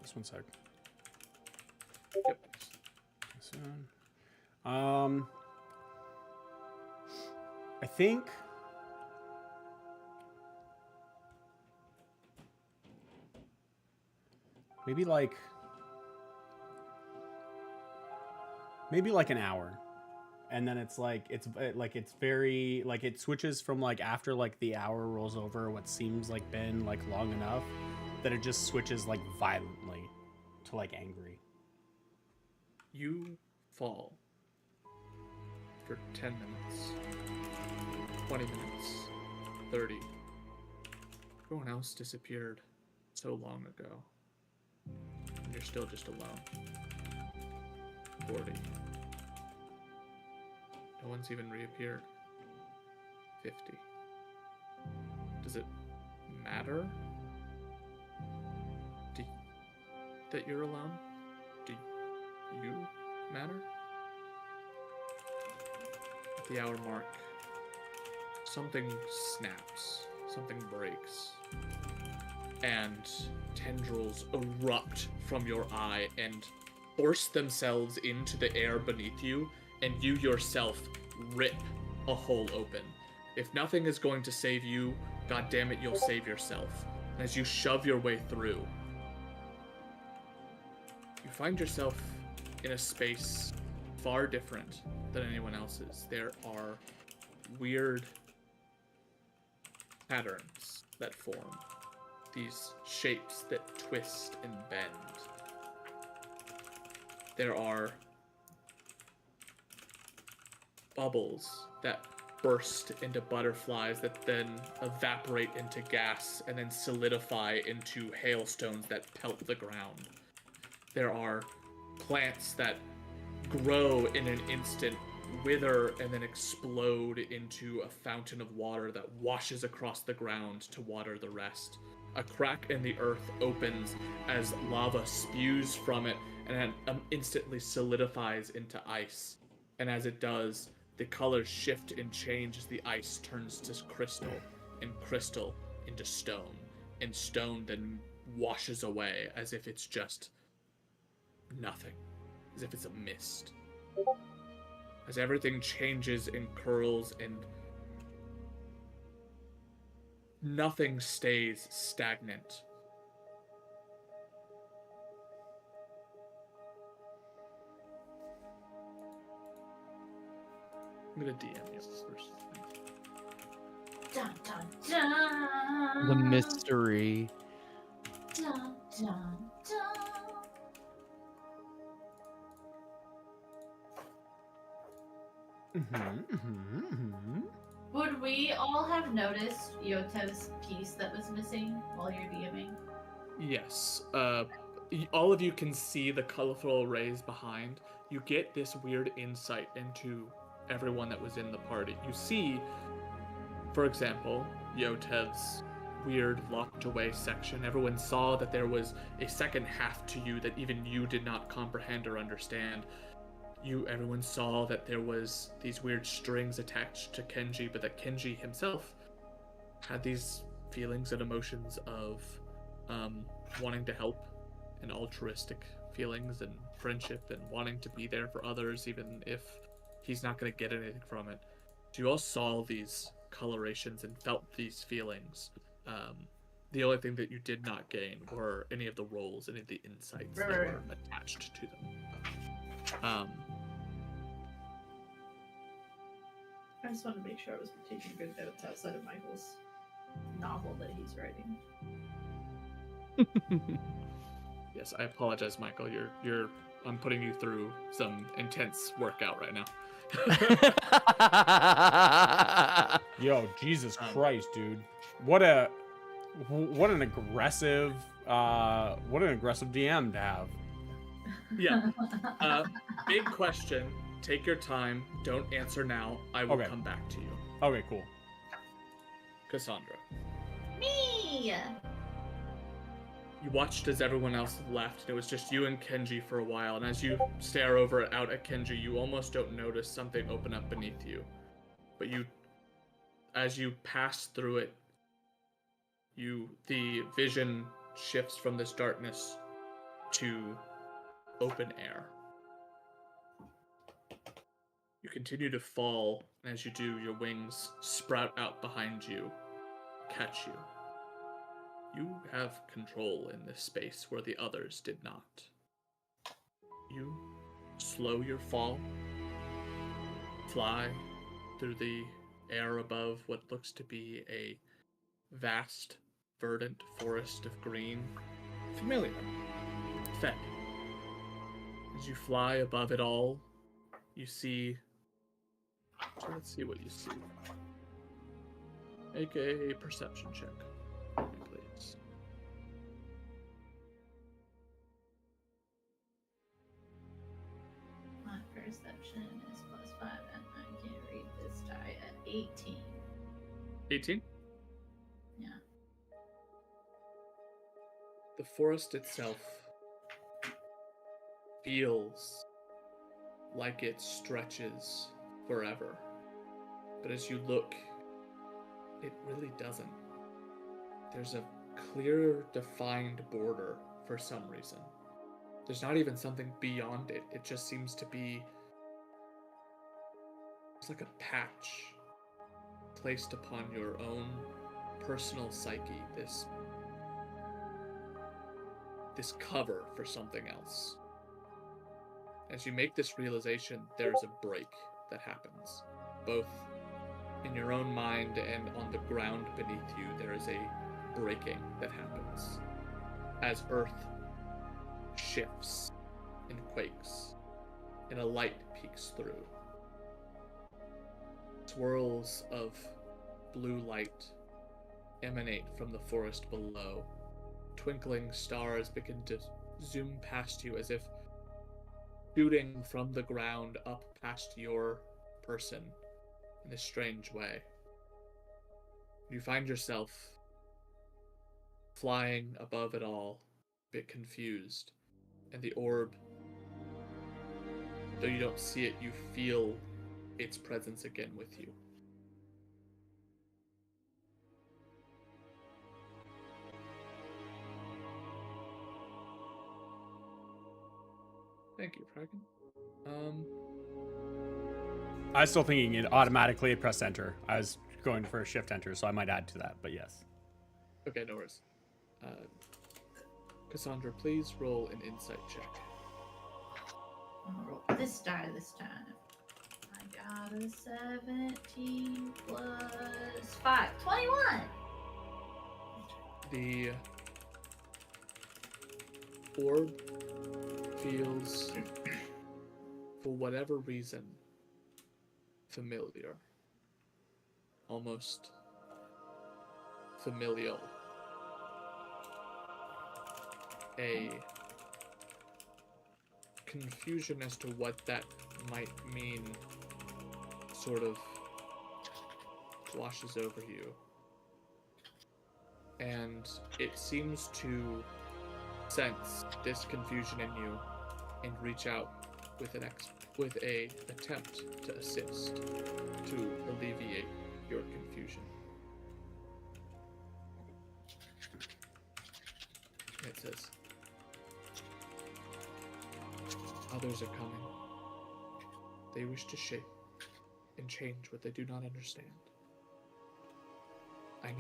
Just one sec. Yep. This one. I think maybe like an hour, and then it's very like it switches from like after like the hour rolls over what seems like been like long enough that it just switches like violently to like angry. You fall for 10 minutes, 20 minutes, 30. Everyone else disappeared so long ago. And you're still just alone. 40. No one's even reappeared. 50. Does it matter that you're alone? Do you matter? At the hour mark, something snaps, something breaks, and tendrils erupt from your eye and force themselves into the air beneath you, and you yourself rip a hole open. If nothing is going to save you, god damn it, you'll save yourself. And as you shove your way through, you find yourself in a space far different than anyone else's. There are weird patterns that form, these shapes that twist and bend. There are bubbles that burst into butterflies that then evaporate into gas and then solidify into hailstones that pelt the ground. There are plants that grow in an instant, wither, and then explode into a fountain of water that washes across the ground to water the rest. A crack in the earth opens as lava spews from it and instantly solidifies into ice. And as it does, the colors shift and change as the ice turns to crystal, and crystal into stone, and stone then washes away as if it's just nothing, as if it's a mist. As everything changes and curls and nothing stays stagnant. I'm gonna DM you first. Dun, dun, dun. The mystery. Dun, dun, dun. Would we all have noticed Yotev's piece that was missing while you're DMing? Yes. All of you can see the colorful rays behind. You get this weird insight into everyone that was in the party. You see, for example, Yotev's weird locked away section. Everyone saw that there was a second half to you that even you did not comprehend or understand. Everyone saw that there was these weird strings attached to Kenji, but that Kenji himself had these feelings and emotions of wanting to help and altruistic feelings and friendship and wanting to be there for others even if he's not going to get anything from it. So you all saw these colorations and felt these feelings. The only thing that you did not gain were any of the roles, any of the insights that were attached to them. I just wanted to make sure I was taking good notes outside of Michael's novel that he's writing. Yes, I apologize, Michael. I'm putting you through some intense workout right now. Yo, Jesus Christ, dude! What an aggressive DM to have. Yeah. Big question. Take your time. Don't answer now. I will come back to you. Okay, cool. Cassandra. Me! You watched as everyone else left, and it was just you and Kenji for a while, and as you stare out at Kenji, you almost don't notice something open up beneath you. But as you pass through it, the vision shifts from this darkness to open air. You continue to fall, and as you do, your wings sprout out behind you, catch you. You have control in this space where the others did not. You slow your fall, fly through the air above what looks to be a vast, verdant forest of green. Familiar. Fed. As you fly above it all, you see... So let's see what you see. Make a perception check, please. My perception is +5, and I can read this die at 18. 18? Yeah. The forest itself feels like it stretches forever. But as you look, it really doesn't. There's a clear, defined border for some reason. There's not even something beyond it. It just seems to be... It's like a patch placed upon your own personal psyche. This cover for something else. As you make this realization, there's a break that happens, both in your own mind and on the ground beneath you. There is a breaking that happens as Earth shifts and quakes, and a light peeks through. Swirls of blue light emanate from the forest below. Twinkling stars begin to zoom past you as if shooting from the ground up past your person in a strange way. You find yourself flying above it all, a bit confused, and the orb, though you don't see it, you feel its presence again with you. Thank you, Kraken. I was still thinking it automatically press enter. I was going for a shift enter, so I might add to that, but yes. Okay, no worries. Cassandra, please roll an insight check. I'm gonna roll this die this time. I got a 17 plus 5. 21! The orb feels, for whatever reason, familiar. Almost familial. A confusion as to what that might mean sort of washes over you. and it seems to sense this confusion in you and reach out with with a attempt to assist to alleviate your confusion. It says, "Others are coming. They wish to shape and change what they do not understand. I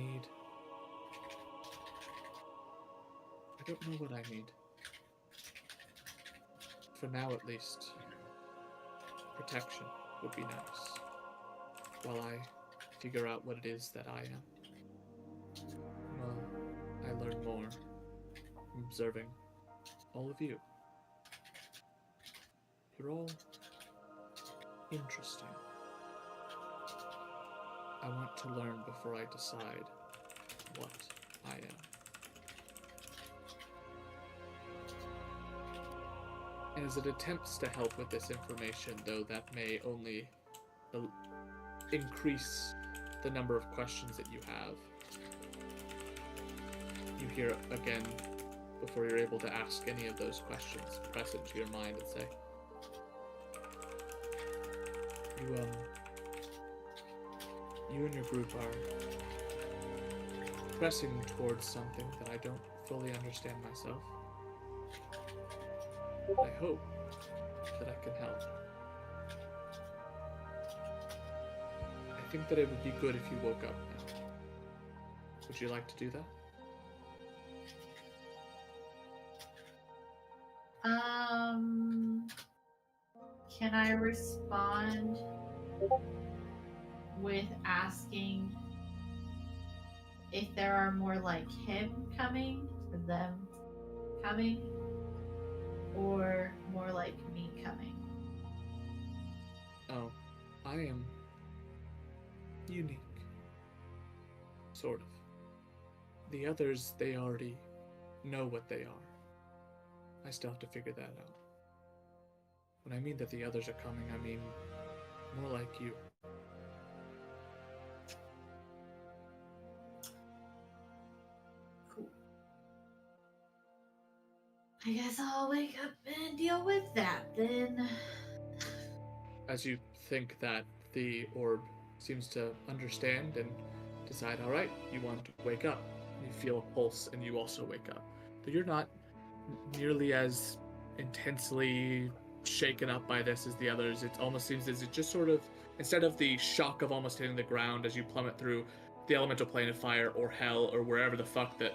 don't know what I need. For now, at least, protection would be nice, while I figure out what it is that I am. Well, I learn more from observing all of you. You're all interesting. I want to learn before I decide what I am." As it attempts to help with this information, though that may only increase the number of questions that you have, you hear again, before you're able to ask any of those questions, press into your mind and say, You and your group are pressing towards something that I don't fully understand myself. I hope that I can help. I think that it would be good if you woke up now. Would you like to do that? Can I respond with asking if there are more like him coming, or them coming, or more like me coming? Oh, I am unique. Sort of. The others, they already know what they are. I still have to figure that out. When I mean that the others are coming, I mean more like you. Cool. I guess I'll wake up and deal with that then. As you think that, the orb seems to understand and decide, all right, you want to wake up. You feel a pulse and you also wake up. Though you're not nearly as intensely shaken up by this as the others. It almost seems as it just sort of, instead of the shock of almost hitting the ground as you plummet through the elemental plane of fire or hell or wherever the fuck that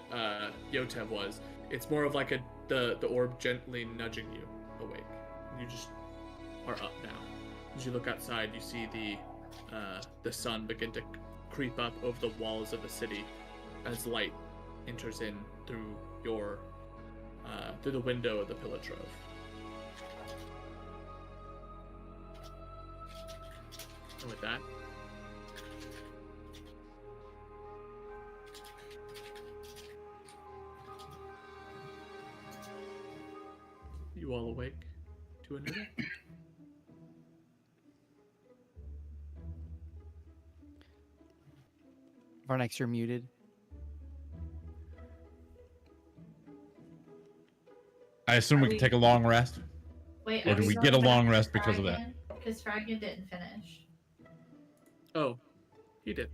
Yotev was, it's more of like the orb gently nudging you awake. You just are up now. As you look outside, you see the sun begin to creep up over the walls of the city as light enters in through your through the window of the Pillar Trove. And with that, you all awake to a new day. Varnex, you're muted. I assume we can take a long rest. Wait, Or are do we going get a back long to rest because of that? Fragan? Because Fragan didn't finish. Oh, he did.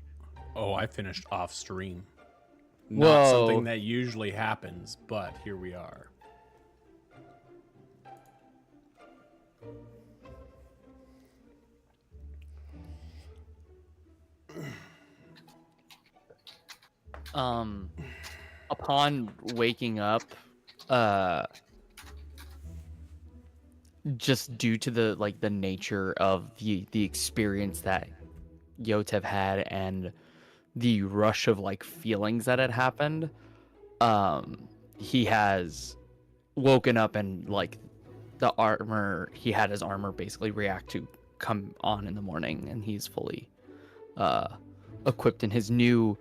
Oh, I finished off stream. Whoa. Not something that usually happens, but here we are. Upon waking up, just due to the nature of the experience that Yotev had and the rush of feelings that had happened, he has woken up and the armor, he had his armor basically react to come on in the morning, and he's fully equipped in his new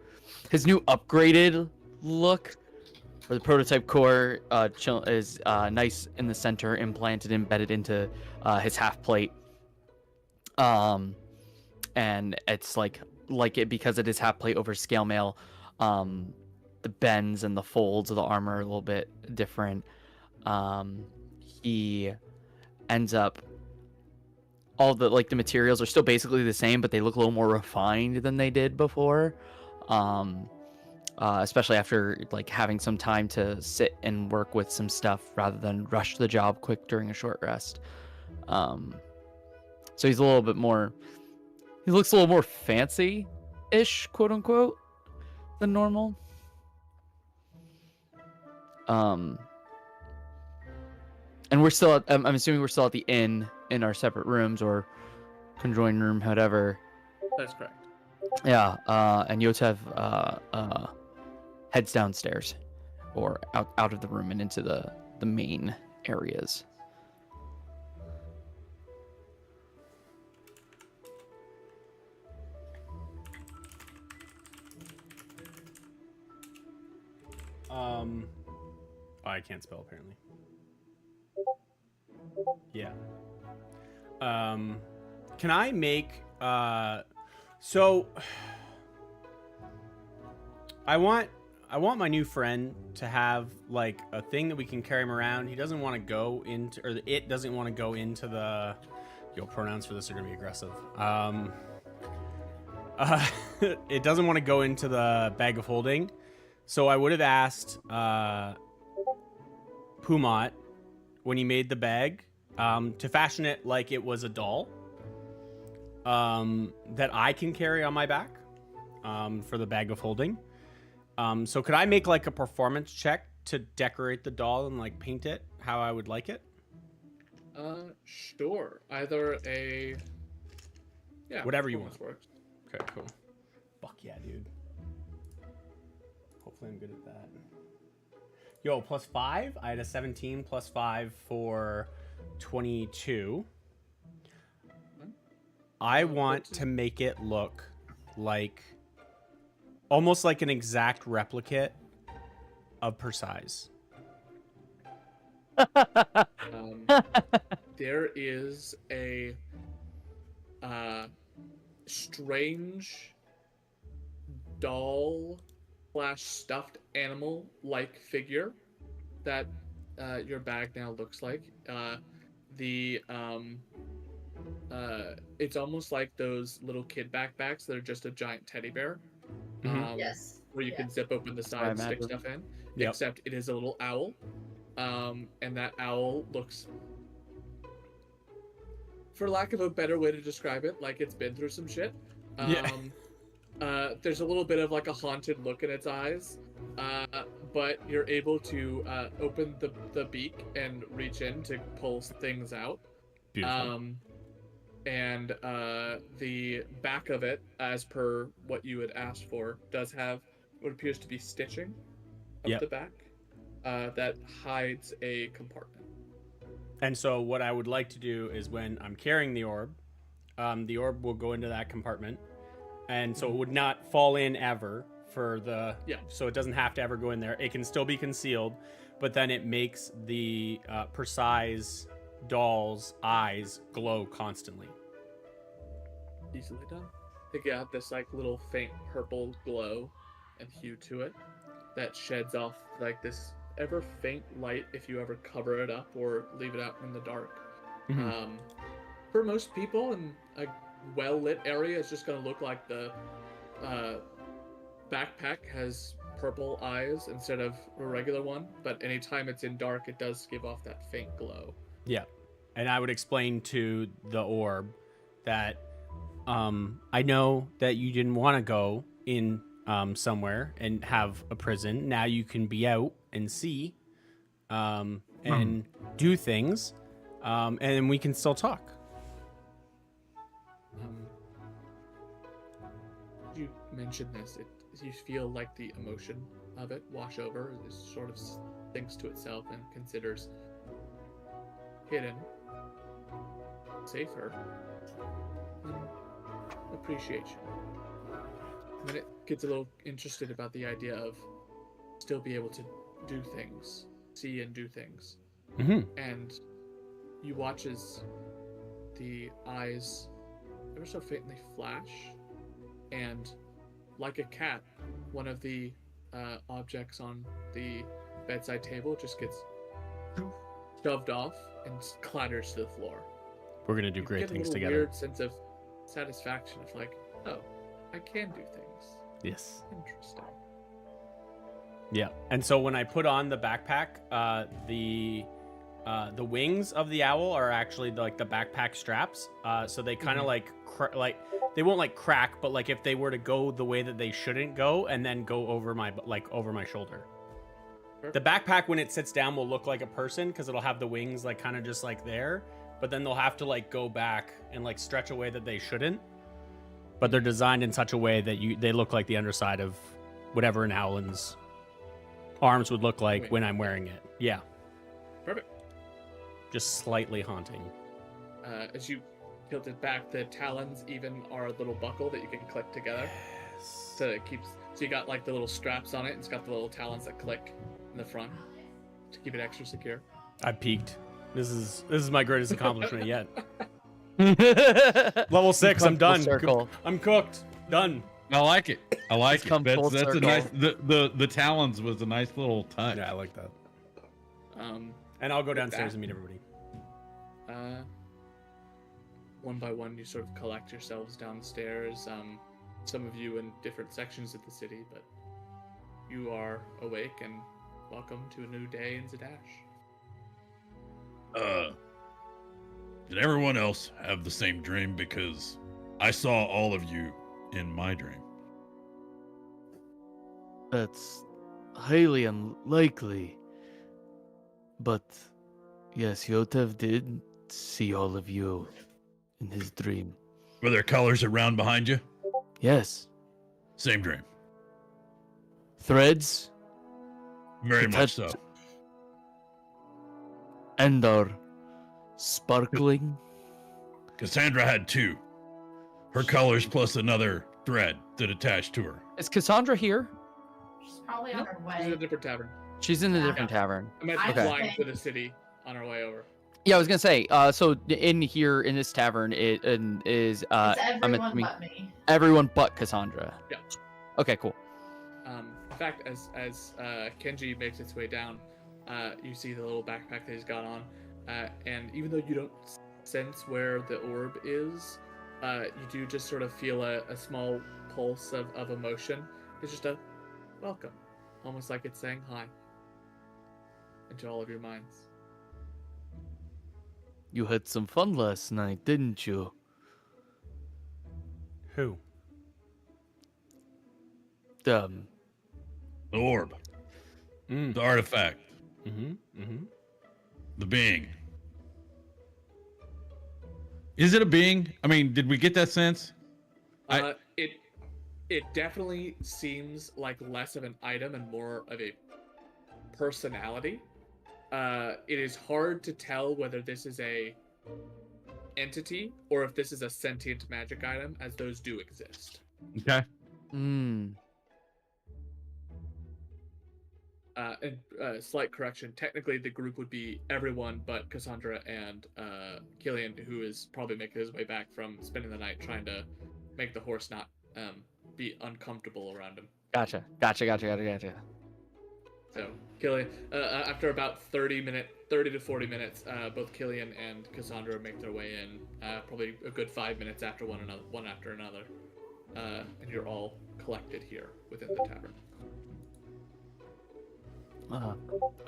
upgraded look, where the prototype core is nice in the center, implanted, embedded into his half plate. And it's like it, because it is half plate over scale mail. The the bends and the folds of the armor a little bit different. He ends up all the the materials are still basically the same, but they look a little more refined than they did before. Especially after like having some time to sit and work with some stuff rather than rush the job quick during a short rest. So he's a little bit more. He looks a little more fancy-ish, quote unquote, than normal. And we're still at, I'm assuming we're still at the inn in our separate rooms or conjoined room, whatever. That's correct. Yeah, and Yotev heads downstairs or out of the room and into the main areas. I can't spell apparently. Yeah. Can I make so I want my new friend to have like a thing that we can carry him around. He doesn't want to go into, or it doesn't want to go into the pronouns for this are gonna be aggressive. It doesn't want to go into the bag of holding. So I would have asked Pumat when he made the bag to fashion it like it was a doll that I can carry on my back for the bag of holding. So could I make like a performance check to decorate the doll and like paint it how I would like it? Sure. Either a Whatever you want. Works. Okay, cool. Fuck yeah, dude. Hopefully I'm good at that. Yo, +5. I had a 17 +5 for 22. I want to make it look like almost like an exact replicate of per size. There is a strange doll / stuffed animal like figure that your bag now looks like. It's almost like those little kid backpacks that are just a giant teddy bear. Yes. Where you can zip open the side and stick stuff in. Yep. Except it is a little owl. And that owl looks, for lack of a better way to describe it, like it's been through some shit. There's a little bit of like a haunted look in its eyes, but you're able to open the beak and reach in to pull things out. Beautiful. And the back of it, as per what you had asked for, does have what appears to be stitching up the back that hides a compartment. And so what I would like to do is when I'm carrying the orb will go into that compartment. And so it would not fall in ever for the... Yeah. So it doesn't have to ever go in there. It can still be concealed, but then it makes the precise doll's eyes glow constantly. Easily done. They got this like little faint purple glow and hue to it that sheds off like this ever faint light if you ever cover it up or leave it out in the dark. For most people in a well-lit area, it's just going to look like the backpack has purple eyes instead of a regular one, but anytime it's in dark, it does give off that faint glow. Yeah. And I would explain to the orb that I know that you didn't want to go in somewhere and have a prison. Now you can be out and see and do things, and we can still talk. You mentioned this. You feel like the emotion of it wash over. It sort of thinks to itself and considers hidden, safer, and appreciation. And then it gets a little interested about the idea of still be able to do things, see and do things. And you watch as the eyes ever so faintly flash, and like a cat, one of the objects on the bedside table just gets shoved off and clatters to the floor. We're gonna do You great get things a little together. weird sense of satisfaction of like, oh, I can do things. Yes. Interesting. Yeah. And so when I put on the backpack, the wings of the owl are actually like the backpack straps. So they kind of Mhm. like they won't like crack, but like if they were to go the way that they shouldn't go and then go over my over my shoulder. The backpack when it sits down will look like a person because it'll have the wings like kind of just like there, but then they'll have to like go back and like stretch away that they shouldn't. But they're designed in such a way that they look like the underside of whatever an owlin's arms would look like Wait. when I'm wearing it. Yeah. Perfect. Just slightly haunting. As you tilt it back, the talons even are a little buckle that you can click together. So it keeps. So you got like the little straps on it, and it's got the little talons that click in the front to keep it extra secure. I peaked. This is my greatest accomplishment yet. Level Level 6, I'm done. Circle. I'm cooked. Done. I like it. I like It's come it. full That's a circle. nice. The talons was a nice little touch. Yeah, I like that. Um, And I'll go With downstairs that- and meet everybody. One by one, you sort of collect yourselves downstairs. Some of you in different sections of the city, but you are awake and welcome to a new day in Zadash. Did everyone else have the same dream? Because I saw all of you in my dream. That's highly unlikely. But yes, Yotev did see all of you in his dream. Were there colors around behind you? Yes. Same dream. Threads Very much so. Protect- and are sparkling. Cassandra had two. Her colors plus another thread that attached to her. Is Cassandra here? She's probably on her She's in a way. different tavern. She's in a Yeah. different tavern. I meant Okay. flying to the city on our way over. Yeah, I was gonna say. So in here in this tavern, it is It's I'm everyone assuming but me. everyone but Cassandra. Yeah. Okay, cool. In fact, as Kenji makes its way down, you see the little backpack that he's got on, and even though you don't sense where the orb is, you do just sort of feel a small pulse of emotion. It's just a welcome, almost like it's saying hi into all of your minds. You had some fun last night, didn't you? Who? The orb, Mm. the artifact, Mm-hmm. Mm-hmm. the being. Is it a being? I mean, did we get that sense? It definitely seems like less of an item and more of a personality. It is hard to tell whether this is a entity or if this is a sentient magic item, as those do exist. Okay. Hmm. And slight correction. Technically, the group would be everyone but Cassandra and Killian, who is probably making his way back from spending the night trying to make the horse not be uncomfortable around him. Gotcha. So, Killian, after about 30 to 40 minutes, both Killian and Cassandra make their way in. Probably a good 5 minutes after one after another, and you're all collected here within the tavern.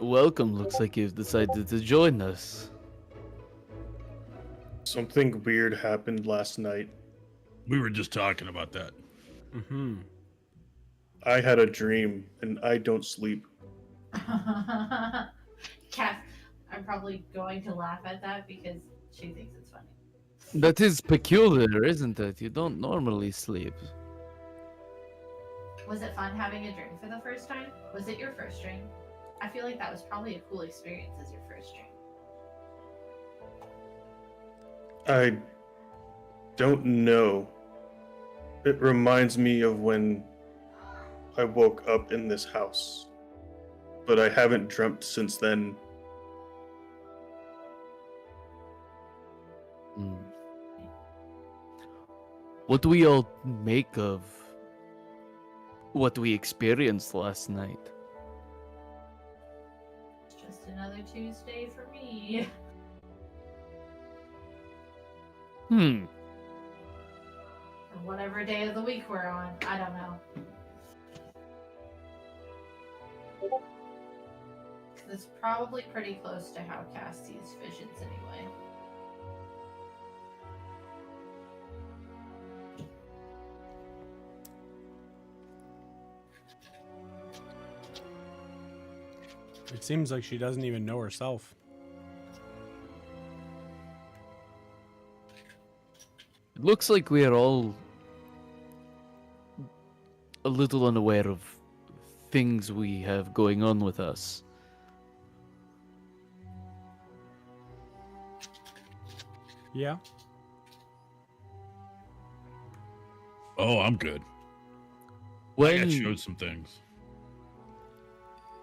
Welcome. Looks like you've decided to join us. Something weird happened last night. We were just talking about that. Mm-hmm. I had a dream, and I don't sleep. Kath, I'm probably going to laugh at that because she thinks it's funny. That is peculiar, isn't it? You don't normally sleep. Was it fun having a dream for the first time? Was it your first dream? I feel like that was probably a cool experience as your first dream. I don't know. It reminds me of when I woke up in this house. But I haven't dreamt since then. Hmm. What do we all make of what we experienced last night. It's just another Tuesday for me. Hmm. Or whatever day of the week we're on. I don't know. It's probably pretty close to how Cass sees visions anyway. It seems like she doesn't even know herself. It looks like we are all a little unaware of things we have going on with us. Yeah. Oh, I'm good. I When got showed some things.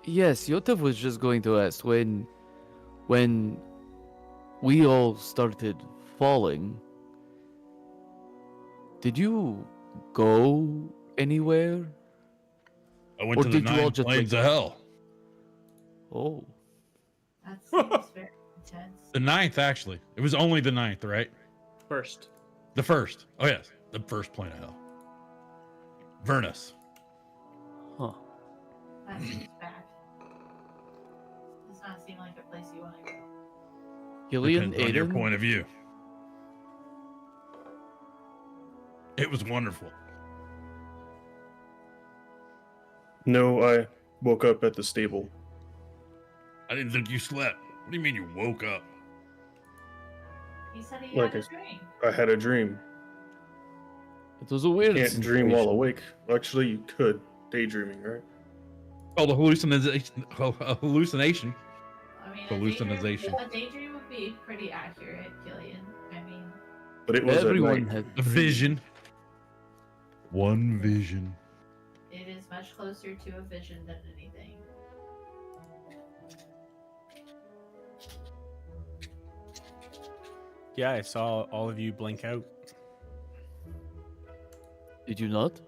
Yes, Yotav was just going to ask when we all started falling, did you go anywhere? I went Or to the did you all nine just planes wake of hell. Oh, That seems very intense. The 9th, actually. It was only the 9th, right? First. The first. Oh, yes. The first plane of hell. Vernus. huh. That seems bad. Does not seem like a place you want to go. Gillian, Depends on your Aiden, point of view. It was wonderful. No, I woke up at the stable. I didn't think you slept. What do you mean you woke up? He said he Like had a I- dream. I had a dream. it was a weird Can't dream while situation. awake. Actually, you could. Daydreaming, right? Oh, the hallucination. Hallucination. I mean, Hallucination. A daydream would be pretty accurate, Gillian. I mean, But it was at Everyone night. had A vision. One vision. it is much closer to a vision than anything. Yeah, I saw all of you blink out. Did you not?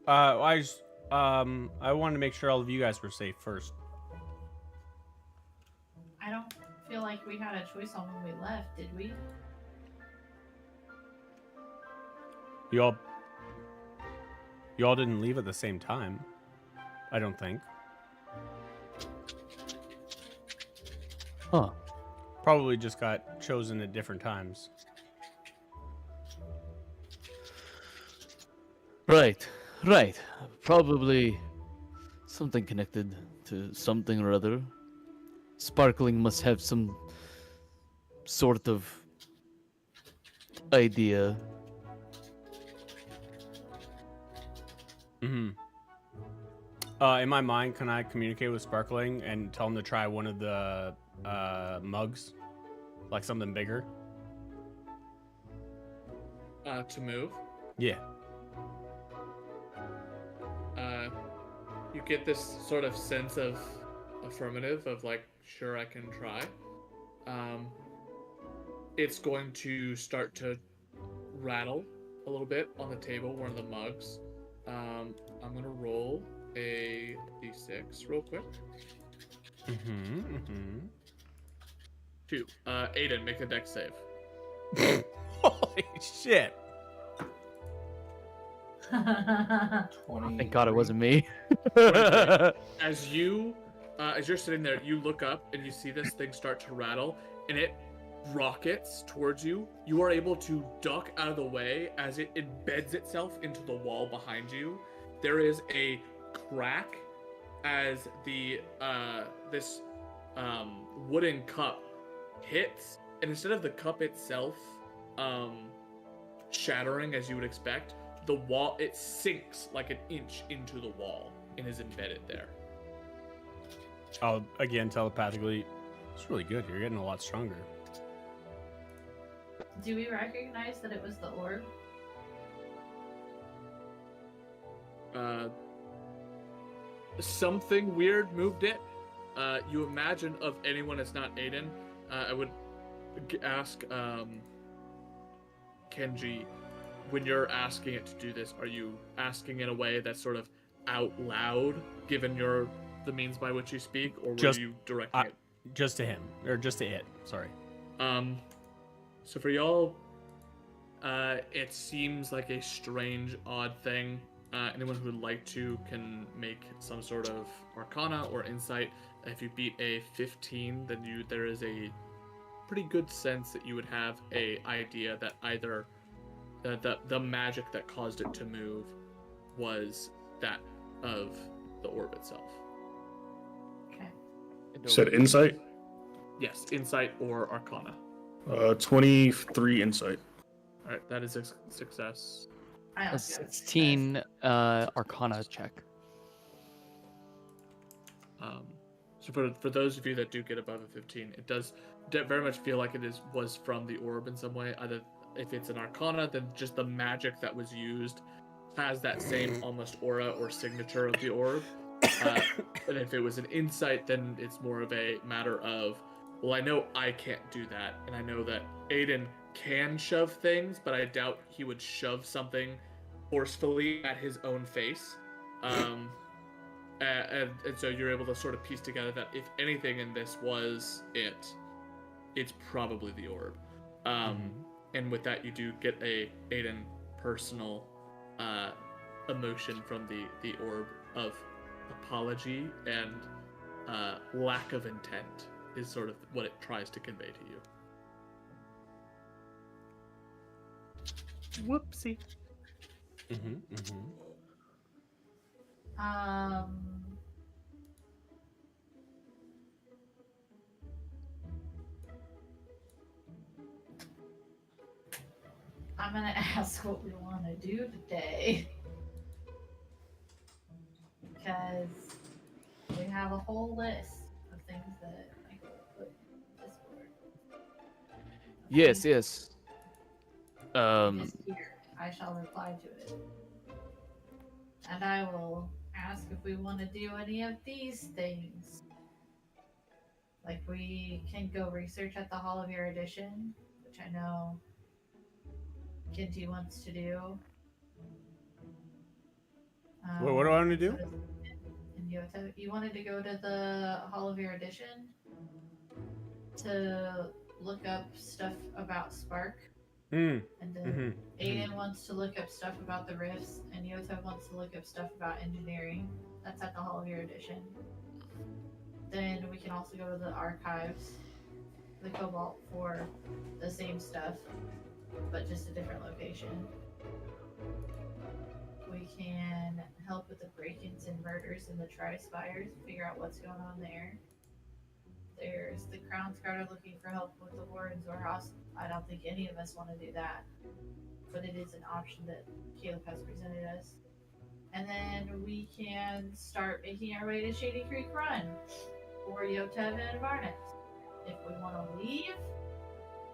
I wanted to make sure all of you guys were safe first. I don't feel like we had a choice on when we left, did we? You all didn't leave at the same time. I don't think. Huh. Probably just got chosen at different times. Right. Right. Probably something connected to something or other. Sparkling must have some sort of idea. Mm-hmm. In my mind, can I communicate with Sparkling and tell him to try one of the mugs? Like something bigger? To move. Yeah. You get this sort of sense of affirmative of like, sure, I can try. It's going to start to rattle a little bit on the table, one of the mugs. I'm gonna roll a d6 real quick. Mm-hmm. Mm-hmm. 2. Aiden, make a dex save. Holy shit. Thank God it wasn't me. As you, as you're sitting there, you look up and you see this thing start to rattle, and it rockets towards you. You are able to duck out of the way as it embeds itself into the wall behind you. There is a crack as the this wooden cup hits, and instead of the cup itself shattering as you would expect, the wall, it sinks like an inch into the wall and is embedded there. I'll again telepathically. It's really good. You're getting a lot stronger. Do we recognize that it was the orb? Something weird moved it. You imagine of anyone that's not Aiden, I would ask Kenji, when you're asking it to do this, are you asking in a way that's sort of out loud, given the means by which you speak, or were Just- you directing it? Just to him, or just to it. Sorry. So for y'all, it seems like a strange, odd thing. Anyone who would like to can make some sort of Arcana or Insight. If you beat a 15, then there is a pretty good sense that you would have a idea that either the magic that caused it to move was that of the orb itself. Okay. You said insight? Yes, Insight or Arcana. 23 insight. All right, that is a success. I A also got a 16 Arcana check. So for those of you that do get above a 15, it does very much feel like it was from the orb in some way. Either if it's an Arcana, then just the magic that was used has that same almost aura or signature of the orb. And if it was an Insight, then it's more of a matter of, well, I know I can't do that, and I know that Aiden can shove things, but I doubt he would shove something forcefully at his own face. And so you're able to sort of piece together that if anything in this was it's probably the orb. And with that, you do get a Aiden personal emotion from the orb of apology and lack of intent is sort of what it tries to convey to you. Whoopsie. I'm gonna ask what we want to do today. Because we have a whole list of things that I could put in Discord. Yes, yes. It is here. I shall reply to it. And I will ask if we want to do any of these things. Like we can go research at the Hall of Erudition, which I know Kinty wants to do. Wait, what do I want to do? And you wanted to go to the Hall of Erudition to look up stuff about Spark. And then Aiden wants to look up stuff about the rifts, and Yota wants to look up stuff about engineering. That's at the Hall of Erudition. Then we can also go to the archives, the Cobalt, for the same stuff, but just a different location. We can help with the break-ins and murders in the Tri-Spires, figure out what's going on there. There's the Crown's Guard are looking for help with the war in Zorhas. I don't think any of us want to do that, but it is an option that Caleb has presented us. And then we can start making our way to Shady Creek Run for Yotev and Varnex if we want to leave,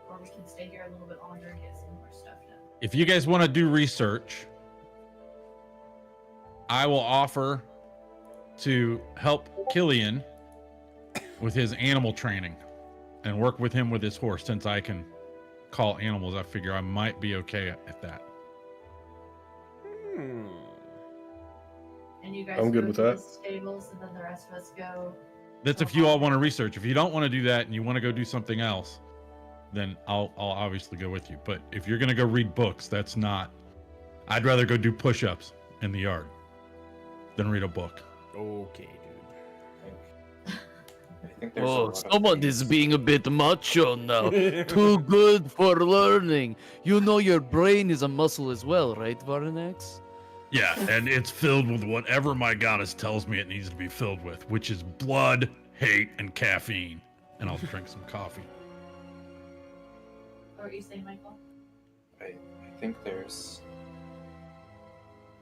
or we can stay here a little bit longer and get some more stuff done. If you guys want to do research, I will offer to help Killian with his animal training and work with him with his horse. Since I can call animals, I figure I might be okay at that. And you guys I'm good go with to that. the stables, and then the rest of us go. That's if you all want to research. If you don't want to do that and you want to go do something else, then I'll obviously go with you. But if you're going to go read books, that's not. I'd rather go do push-ups in the yard than read a book. Okay, dude. I think there's a Oh, lot of someone things- is being a bit macho now. Too good for learning. You know your brain is a muscle as well, right, Varnex? Yeah, and it's filled with whatever my goddess tells me it needs to be filled with, which is blood, hate, and caffeine. And I'll drink some coffee. What were you saying, Michael? I think there's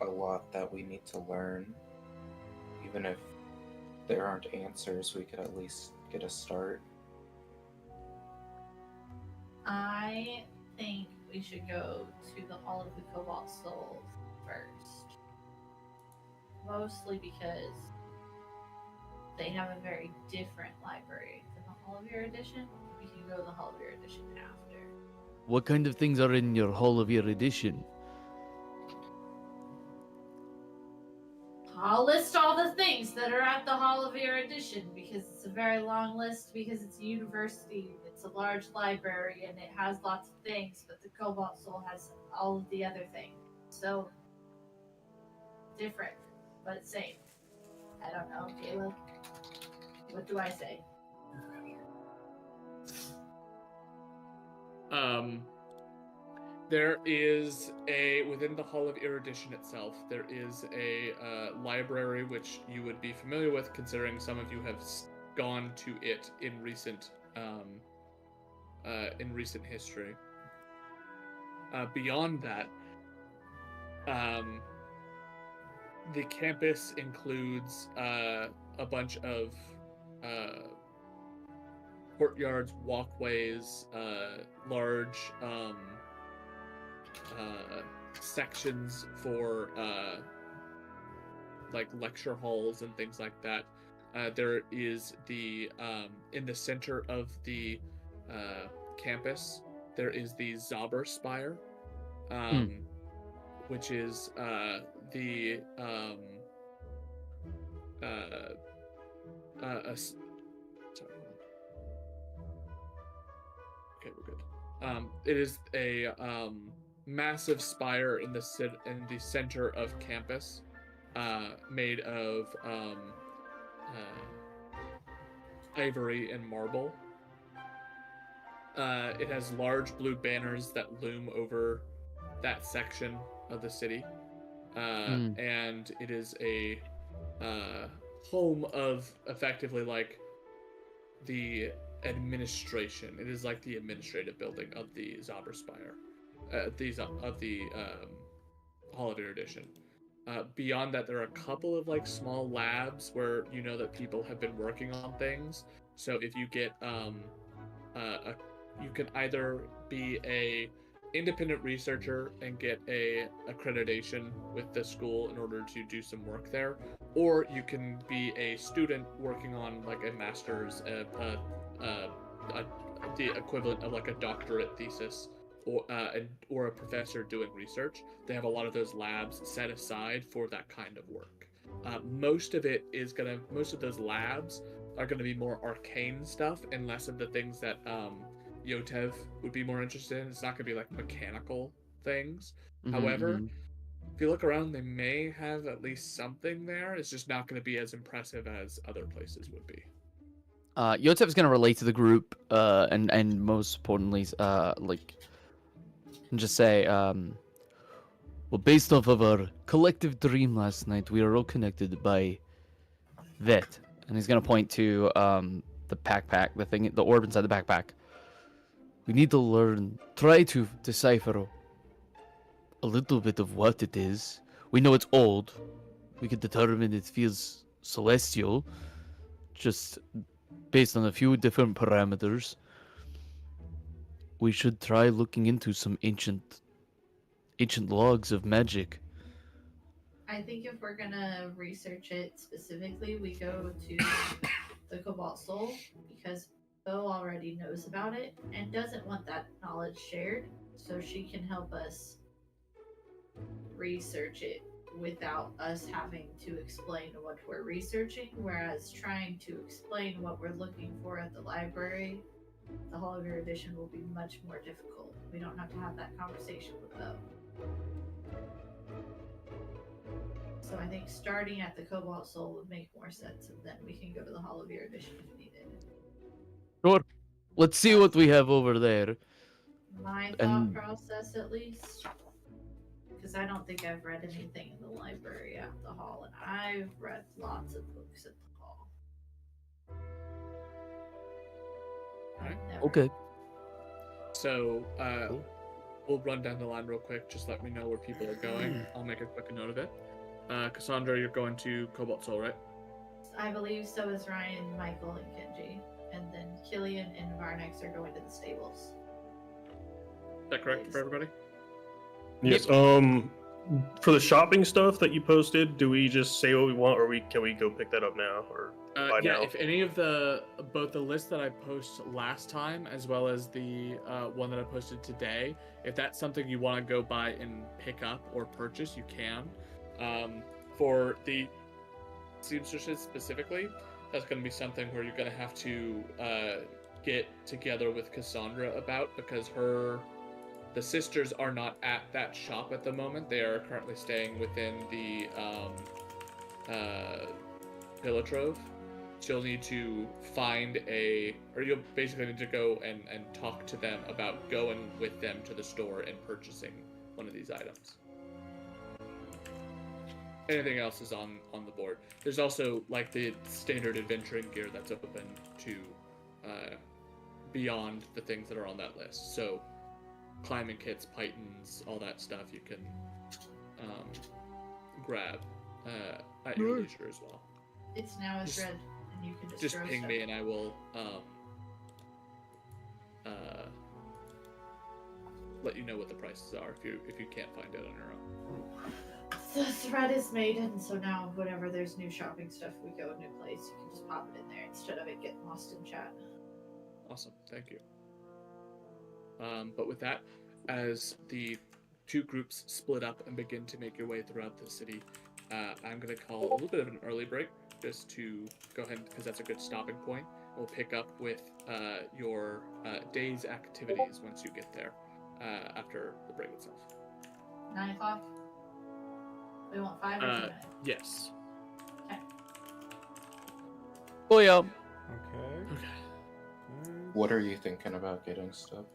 a lot that we need to learn. Even if there aren't answers, we could at least get a start. I think we should go to the Hall of the Cobalt Souls first. Mostly because they have a very different library than the Hall of Erudition. We can go to the Hall of Erudition after. What kind of things are in your Hall of Erudition? I'll list all the things that are at the Hall of Erudition because it's a very long list because it's a university, it's a large library, and it has lots of things, but the Cobalt Soul has all of the other things. So, different, but same. I don't know, Caleb. What do I say? There is within the Hall of Erudition itself, there is a library which you would be familiar with, considering some of you have gone to it in recent history. Beyond that, the campus includes a bunch of courtyards, walkways, large sections for like lecture halls and things like that. There is the in the center of the campus, there is the Zauber Spire, which is the sorry. Okay, we're good. It is a massive spire in the center of campus, made of ivory and marble. It has large blue banners that loom over that section of the city, and it is a home of effectively like the administration. It is like the administrative building of the Zauber Spire, of the Hall of Erudition. Beyond that, there are a couple of like small labs where you know that people have been working on things. So if you get you can either be a independent researcher and get a accreditation with the school in order to do some work there, or you can be a student working on like a master's, the equivalent of like a doctorate thesis, or a professor doing research. They have a lot of those labs set aside for that kind of work. Most of those labs are gonna be more arcane stuff and less of the things that Yotev would be more interested in. It's not gonna be like mechanical things. However, if you look around, they may have at least something there. It's just not gonna be as impressive as other places would be. Yotev is going to relate to the group, and most importantly, just say, well, based off of our collective dream last night, we are all connected by that. And he's going to point to the backpack, the orb inside the backpack. We need to try to decipher a little bit of what it is. We know it's old. We can determine it feels celestial, just based on a few different parameters. We should try looking into some ancient logs of magic. I think if we're gonna research it specifically, we go to the Cobalt Soul because Bo already knows about it and doesn't want that knowledge shared, so she can help us research it without us having to explain what we're researching, whereas trying to explain what we're looking for at the library, the Hall of Erudition, will be much more difficult. We don't have to have that conversation with Bo. So I think starting at the Cobalt Soul would make more sense, and then we can go to the Hall of Erudition if needed. Sure. Let's see what we have over there. My thought process, at least. Because I don't think I've read anything in the library at the hall, and I've read lots of books at the hall. Alright. Okay. So, we'll run down the line real quick. Just let me know where people are going. I'll make a quick note of it. Cassandra, you're going to Cobalt Soul, right? I believe so is Ryan, Michael, and Kenji. And then Killian and Varnex are going to the stables. Is that correct for everybody? Yes. For the shopping stuff that you posted, do we just say what we want, or can we go pick that up now, or buy Yeah, now? if any of both the list that I posted last time as well as the one that I posted today, if that's something you want to go buy and pick up or purchase, you can. For the seamstresses specifically, that's going to be something where you're going to have to get together with Cassandra about, because the sisters are not at that shop at the moment. They are currently staying within the Pilatrove. So you'll need to you'll basically need to go and talk to them about going with them to the store and purchasing one of these items. Anything else is on the board. There's also like the standard adventuring gear that's open to beyond the things that are on that list. So climbing kits, pythons, all that stuff you can grab at your leisure as well. It's now a Just- thread, and you can just Just throw ping stuff. me and I will let you know what the prices are if you can't find it on your own. The thread is made, and so now whenever there's new shopping stuff, we go a new place. You can just pop it in there instead of it getting lost in chat. Awesome, thank you. But with that, as the two groups split up and begin to make your way throughout the city, I'm going to call a little bit of an early break just to go ahead, because that's a good stopping point. We'll pick up with your day's activities once you get there after the break itself. 9 o'clock? We want 5 or 10 minutes? Yes. Julio. Okay. Okay. What are you thinking about getting stuff?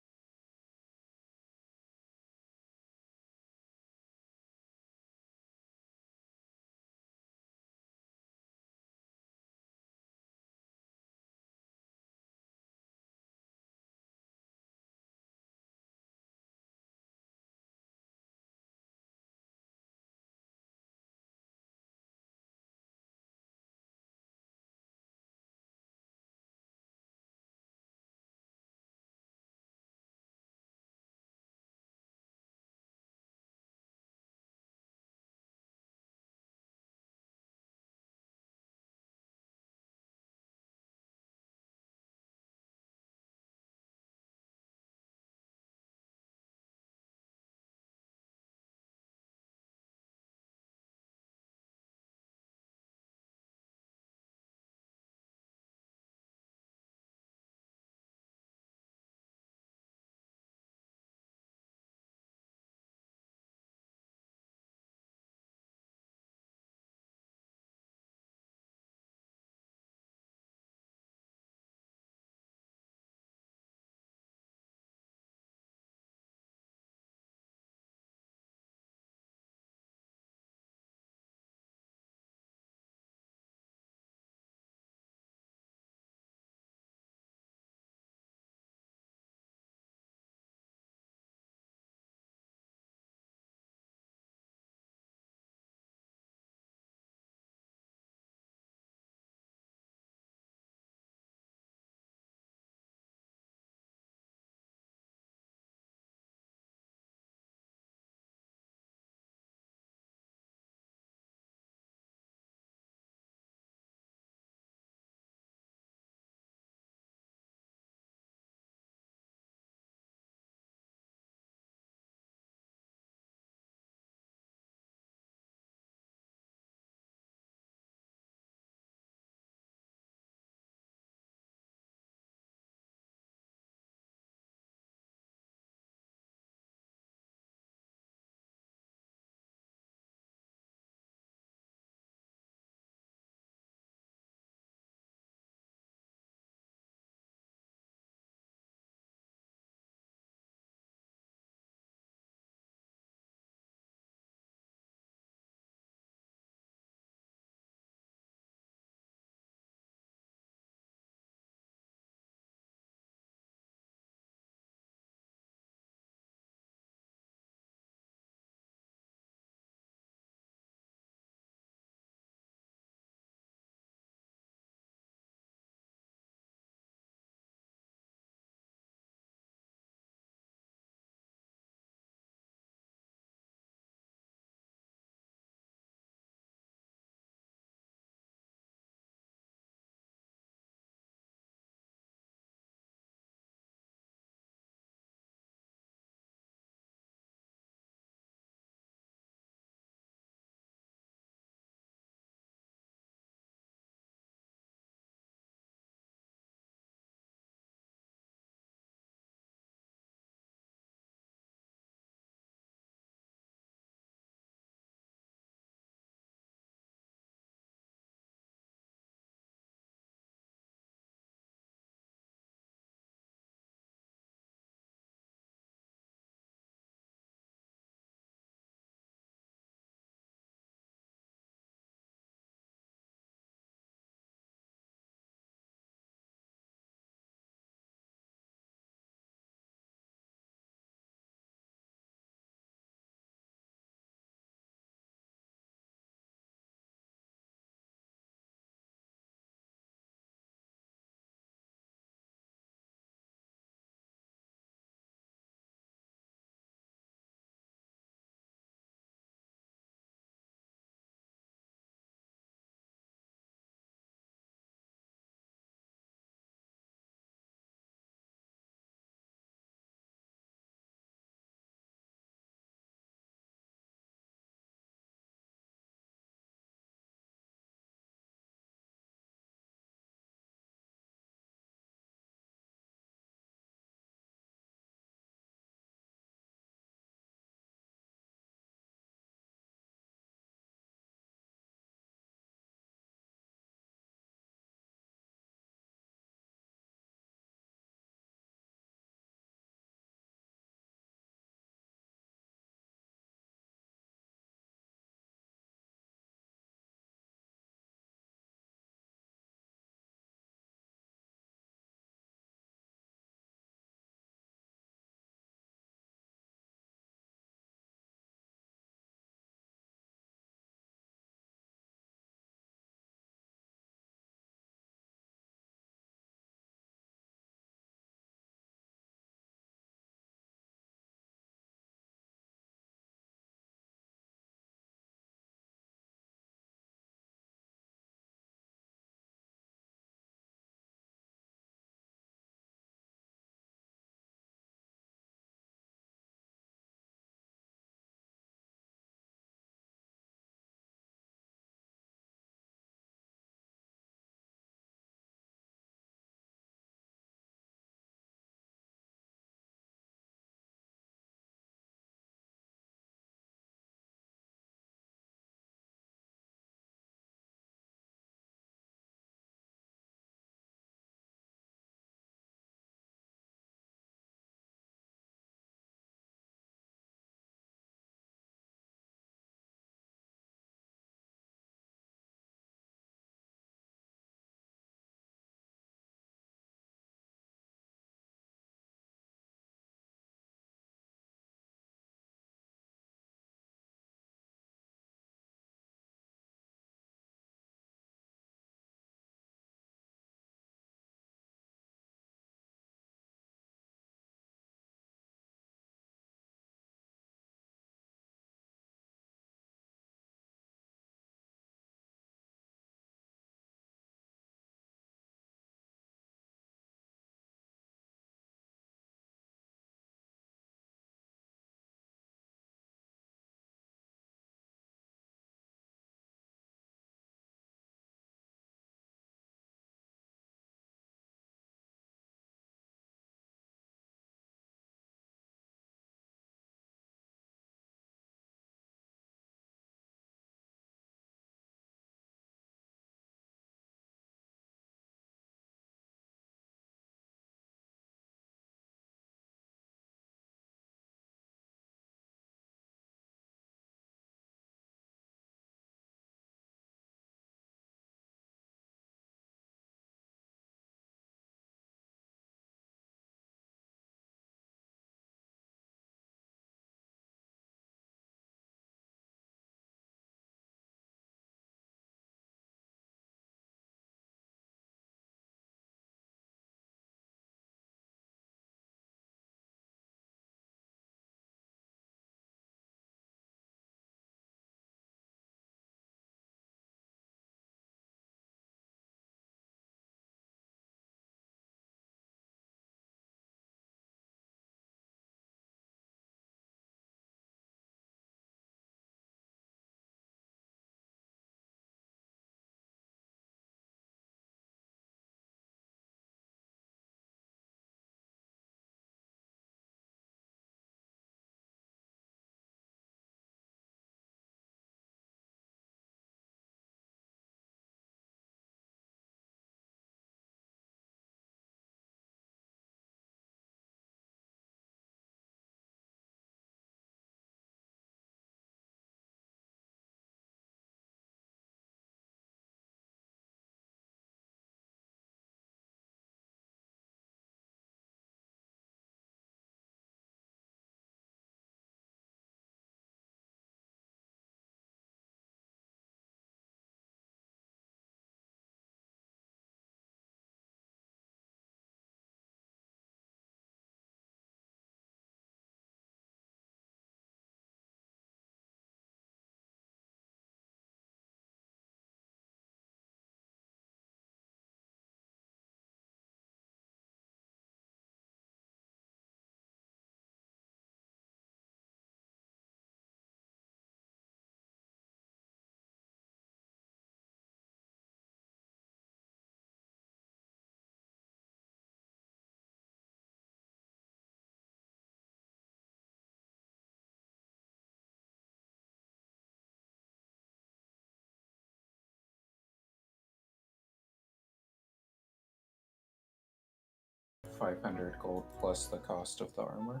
500 gold plus the cost of the armor.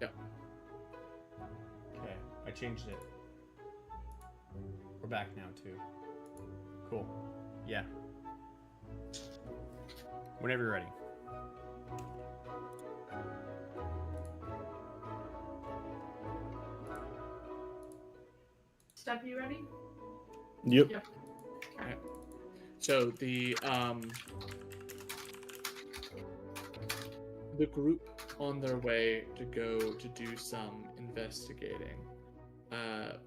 Okay, I changed it. We're back now too. Cool. Yeah. Whenever you're ready. Step, you ready? Yep. Yep. So the group on their way to go to do some investigating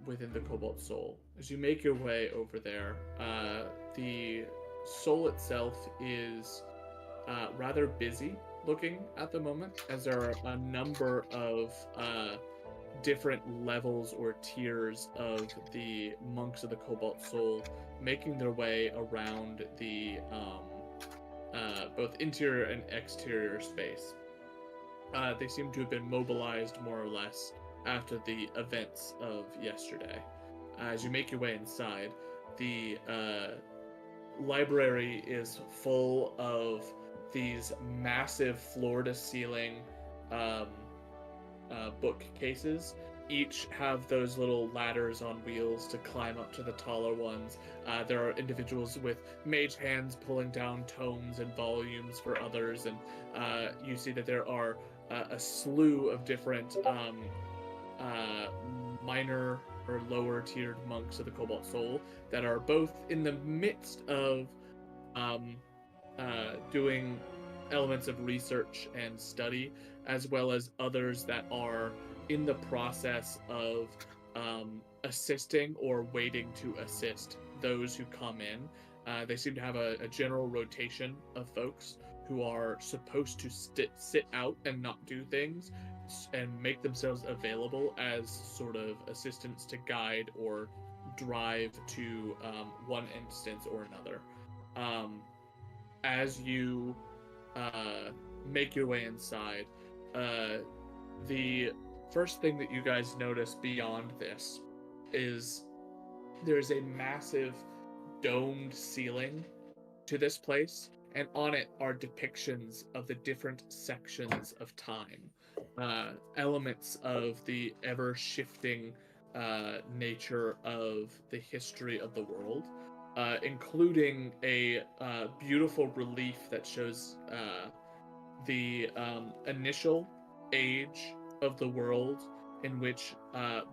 within the Cobalt Soul. As you make your way over there, the soul itself is rather busy looking at the moment, as there are a number of different levels or tiers of the monks of the Cobalt Soul making their way around the both interior and exterior space. They seem to have been mobilized more or less after the events of yesterday. As you make your way inside, the library is full of these massive floor-to-ceiling bookcases. Each have those little ladders on wheels to climb up to the taller ones. There are individuals with mage hands pulling down tomes and volumes for others, and you see that there are a slew of different minor or lower tiered monks of the Cobalt Soul that are both in the midst of doing elements of research and study, as well as others that are in the process of assisting or waiting to assist those who come in. They seem to have a general rotation of folks who are supposed to sit out and not do things and make themselves available as sort of assistants to guide or drive to one instance or another. As you make your way inside, the first thing that you guys notice beyond this is there's a massive domed ceiling to this place, and on it are depictions of the different sections of time, elements of the ever-shifting nature of the history of the world, including a beautiful relief that shows the initial age of the world, in which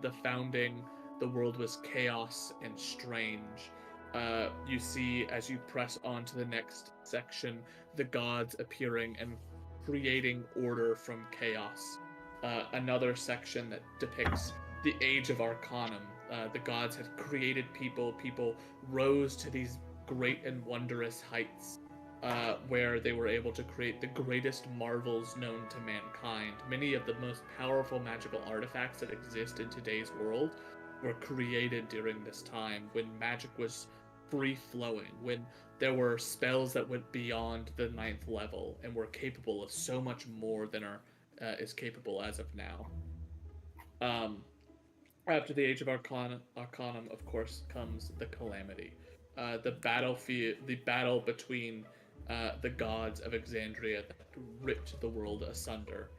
the founding, the world was chaos and strange. You see, as you press on to the next section, the gods appearing and creating order from chaos. Another section that depicts the age of Arcanum. The gods had created people rose to these great and wondrous heights, where they were able to create the greatest marvels known to mankind. Many of the most powerful magical artifacts that exist in today's world were created during this time, when magic was free-flowing, when there were spells that went beyond the 9th level and were capable of so much more than is capable as of now. After the Age of Arcanum, of course, comes the Calamity. The battle between the gods of Exandria that ripped the world asunder.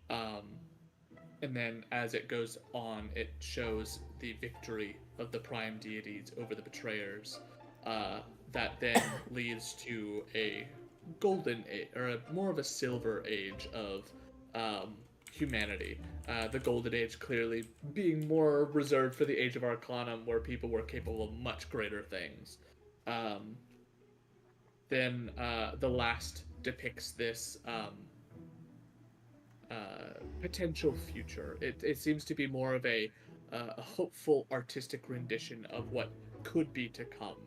And then as it goes on, it shows the victory of the prime deities over the betrayers. That then leads to a golden age, or more of a silver age of humanity. The golden age clearly being more reserved for the Age of Arcanum, where people were capable of much greater things. Then the last depicts this potential future. It seems to be more of a hopeful artistic rendition of what could be to come,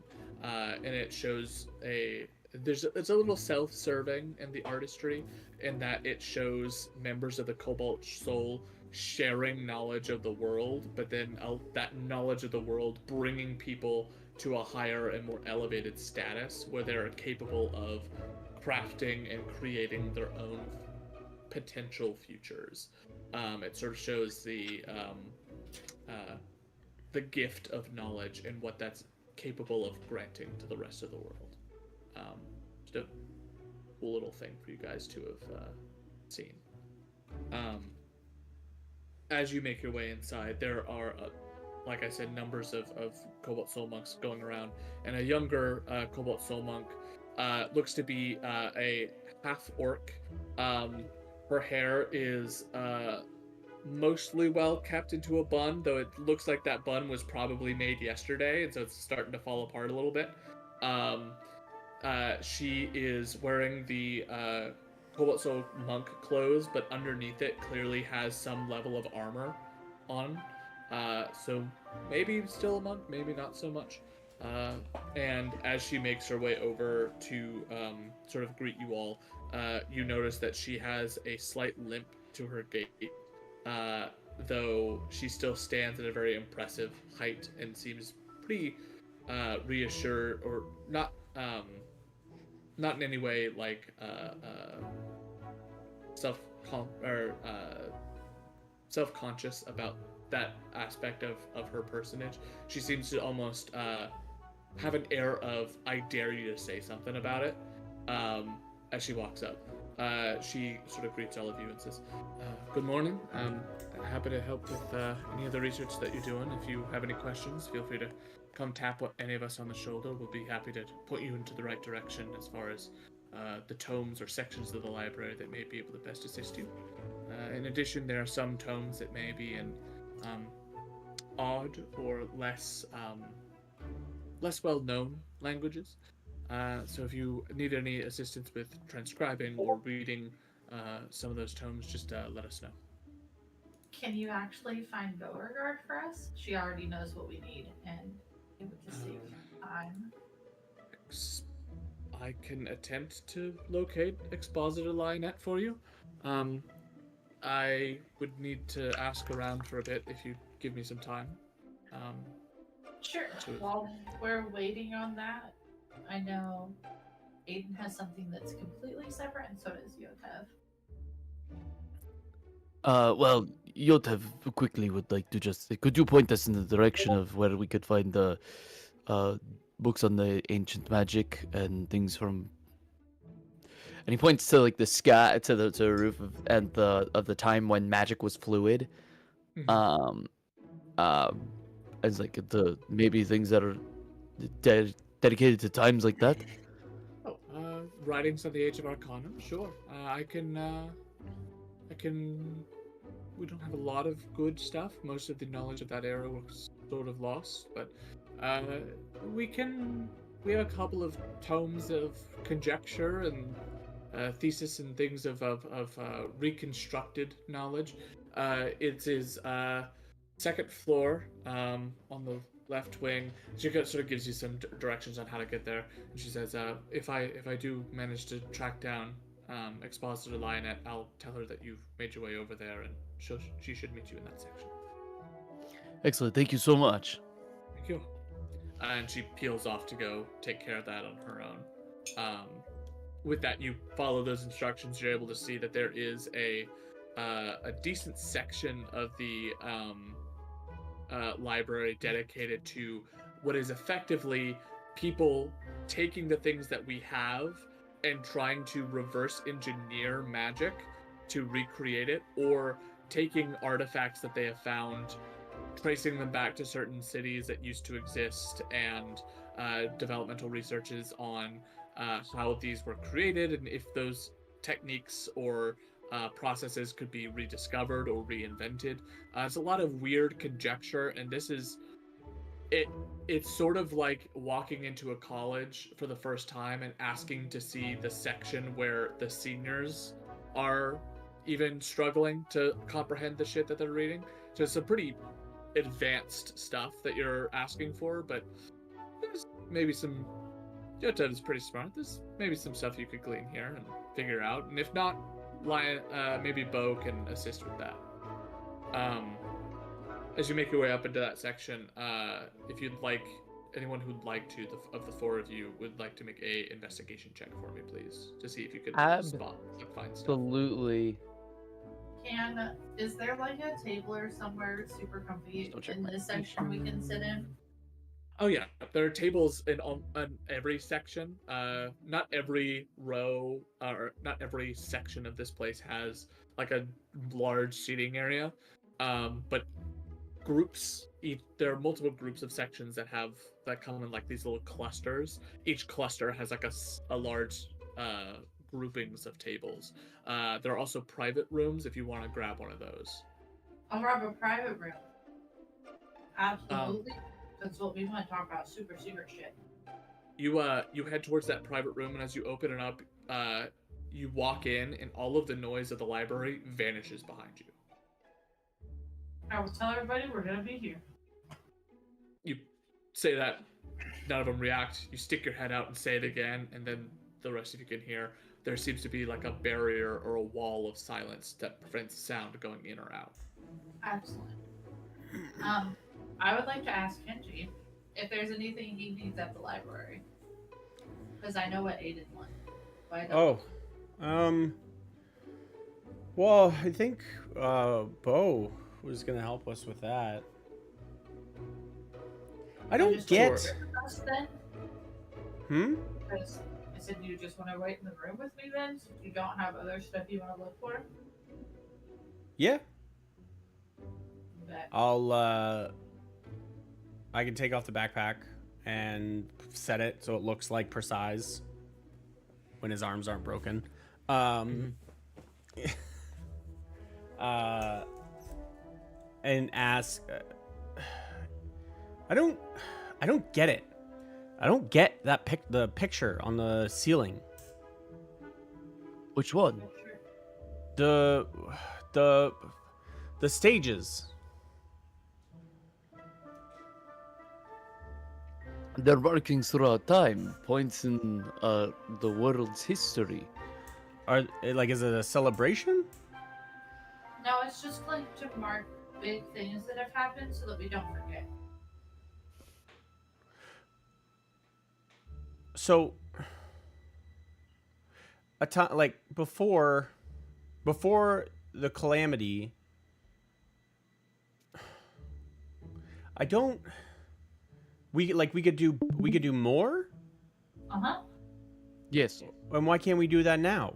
and it shows it's a little self-serving in the artistry, in that it shows members of the Cobalt Soul sharing knowledge of the world, but then that knowledge of the world bringing people to a higher and more elevated status where they're capable of crafting and creating their own potential futures. It sort of shows the gift of knowledge and what that's capable of granting to the rest of the world. cool little thing for you guys to have seen. As you make your way inside, there are, like I said, numbers of Cobalt Soul Monks going around, and a younger Cobalt Soul Monk looks to be a half-orc. Her hair is mostly well kept into a bun, though it looks like that bun was probably made yesterday, and so it's starting to fall apart a little bit. She is wearing the Cobalt Soul Monk clothes, but underneath it clearly has some level of armor on. So maybe still a monk, maybe not so much. And as she makes her way over to sort of greet you all, you notice that she has a slight limp to her gait, though she still stands at a very impressive height and seems pretty reassured, or not in any way like self-conscious about that aspect of her personage. She seems to almost have an air of "I dare you to say something about it" as she walks up. She sort of greets all of you and says, "Good morning. I'm happy to help with any of the research that you're doing. If you have any questions, feel free to come tap any of us on the shoulder. We'll be happy to point you into the right direction as far as the tomes or sections of the library that may be able to best assist you. In addition, there are some tomes that may be in odd or less well-known languages. So if you need any assistance with transcribing or reading some of those tomes, just let us know." Can you actually find Beauregard for us? She already knows what we need and able to save time. I can attempt to locate Expositor Lionette for you. I would need to ask around for a bit if you give me some time. Sure. While we're waiting on that, I know Aiden has something that's completely separate, and so does Yotev. Well, Yotev quickly would like to just. Could you point us in the direction of where we could find the books on the ancient magic and things from? And he points to like the sky, to the roof of the time when magic was fluid. As like maybe things that are dedicated to times like that. Writings of the Age of Arcanum. Sure. I can. We don't have a lot of good stuff. Most of the knowledge of that era was sort of lost, but we have a couple of tomes of conjecture and thesis and things of reconstructed knowledge. It is second floor on the left wing. She sort of gives you some directions on how to get there, and she says, if I do manage to track down Expositor Lionette, I'll tell her that you've made your way over there, and she should meet you in that section. Excellent, thank you so much. Thank you. And she peels off to go take care of that on her own. With that, you follow those instructions. You're able to see that there is a decent section of the library dedicated to what is effectively people taking the things that we have and trying to reverse engineer magic to recreate it, or taking artifacts that they have found, tracing them back to certain cities that used to exist, and developmental researches on how these were created and if those techniques or processes could be rediscovered or reinvented. It's a lot of weird conjecture, and this is it's sort of like walking into a college for the first time and asking to see the section where the seniors are even struggling to comprehend the shit that they're reading. So it's some pretty advanced stuff that you're asking for, but there's maybe some... Yotev is pretty smart. There's maybe some stuff you could glean here and figure out, and if not, maybe Bo can assist with that. As you make your way up into that section, if you'd like, anyone who'd like to, of the four of you, would like to make a investigation check for me, please, to see if you could spot and find stuff. Absolutely. Is there like a table or somewhere super comfy in this section we can sit in? Oh yeah, there are tables in every section. Not every row or not every section of this place has like a large seating area, but groups. There are multiple groups of sections that come in like these little clusters. Each cluster has like a large groupings of tables. There are also private rooms if you want to grab one of those. I'll grab a private room. Um, Absolutely. That's what we want to talk about. Super secret shit. you head towards that private room, and as you open it up, you walk in, and all of the noise of the library vanishes behind you. I will tell everybody we're gonna be here. You say that, none of them react. You stick your head out and say it again, and then the rest of you can hear. There seems to be like a barrier or a wall of silence that prevents sound going in or out. Excellent. I would like to ask Kenji if there's anything he needs at the library, because I know what Aiden wants. But I don't. Well, I think Bo was gonna help us with that. I don't Just get. wait with us then? Because I said you just want to wait in the room with me then, since you don't have other stuff you want to look for. Yeah, But I can take off the backpack and set it so it looks like precise when his arms aren't broken. And ask. I don't get it. I don't get that the picture on the ceiling. Which one? The stages. They're marking throughout time, points in the world's history. Is it a celebration? no, it's just like to mark big things that have happened so that we don't forget. So a time like before the calamity, I don't. We could do more. Yes. And why can't we do that now?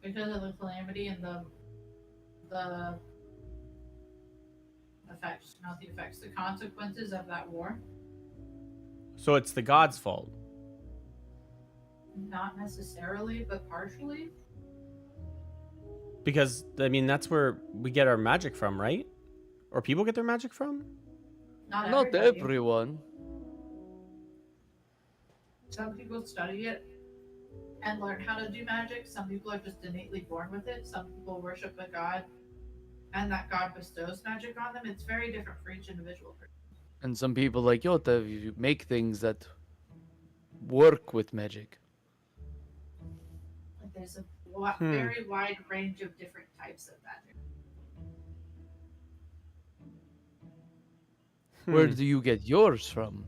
Because of the calamity and the effects, not the effects, the consequences of that war. So it's the gods' fault. Not necessarily, but partially. Because I mean that's where we get our magic from, right? Or people get their magic from? Not Not everybody. everyone. Some people study it and learn how to do magic. Some people are just innately born with it. Some people worship a god, and that god bestows magic on them. It's very different for each individual person. And some people like Yota, you make things that work with magic. Like there's a very wide range of different types of magic. Where do you get yours from?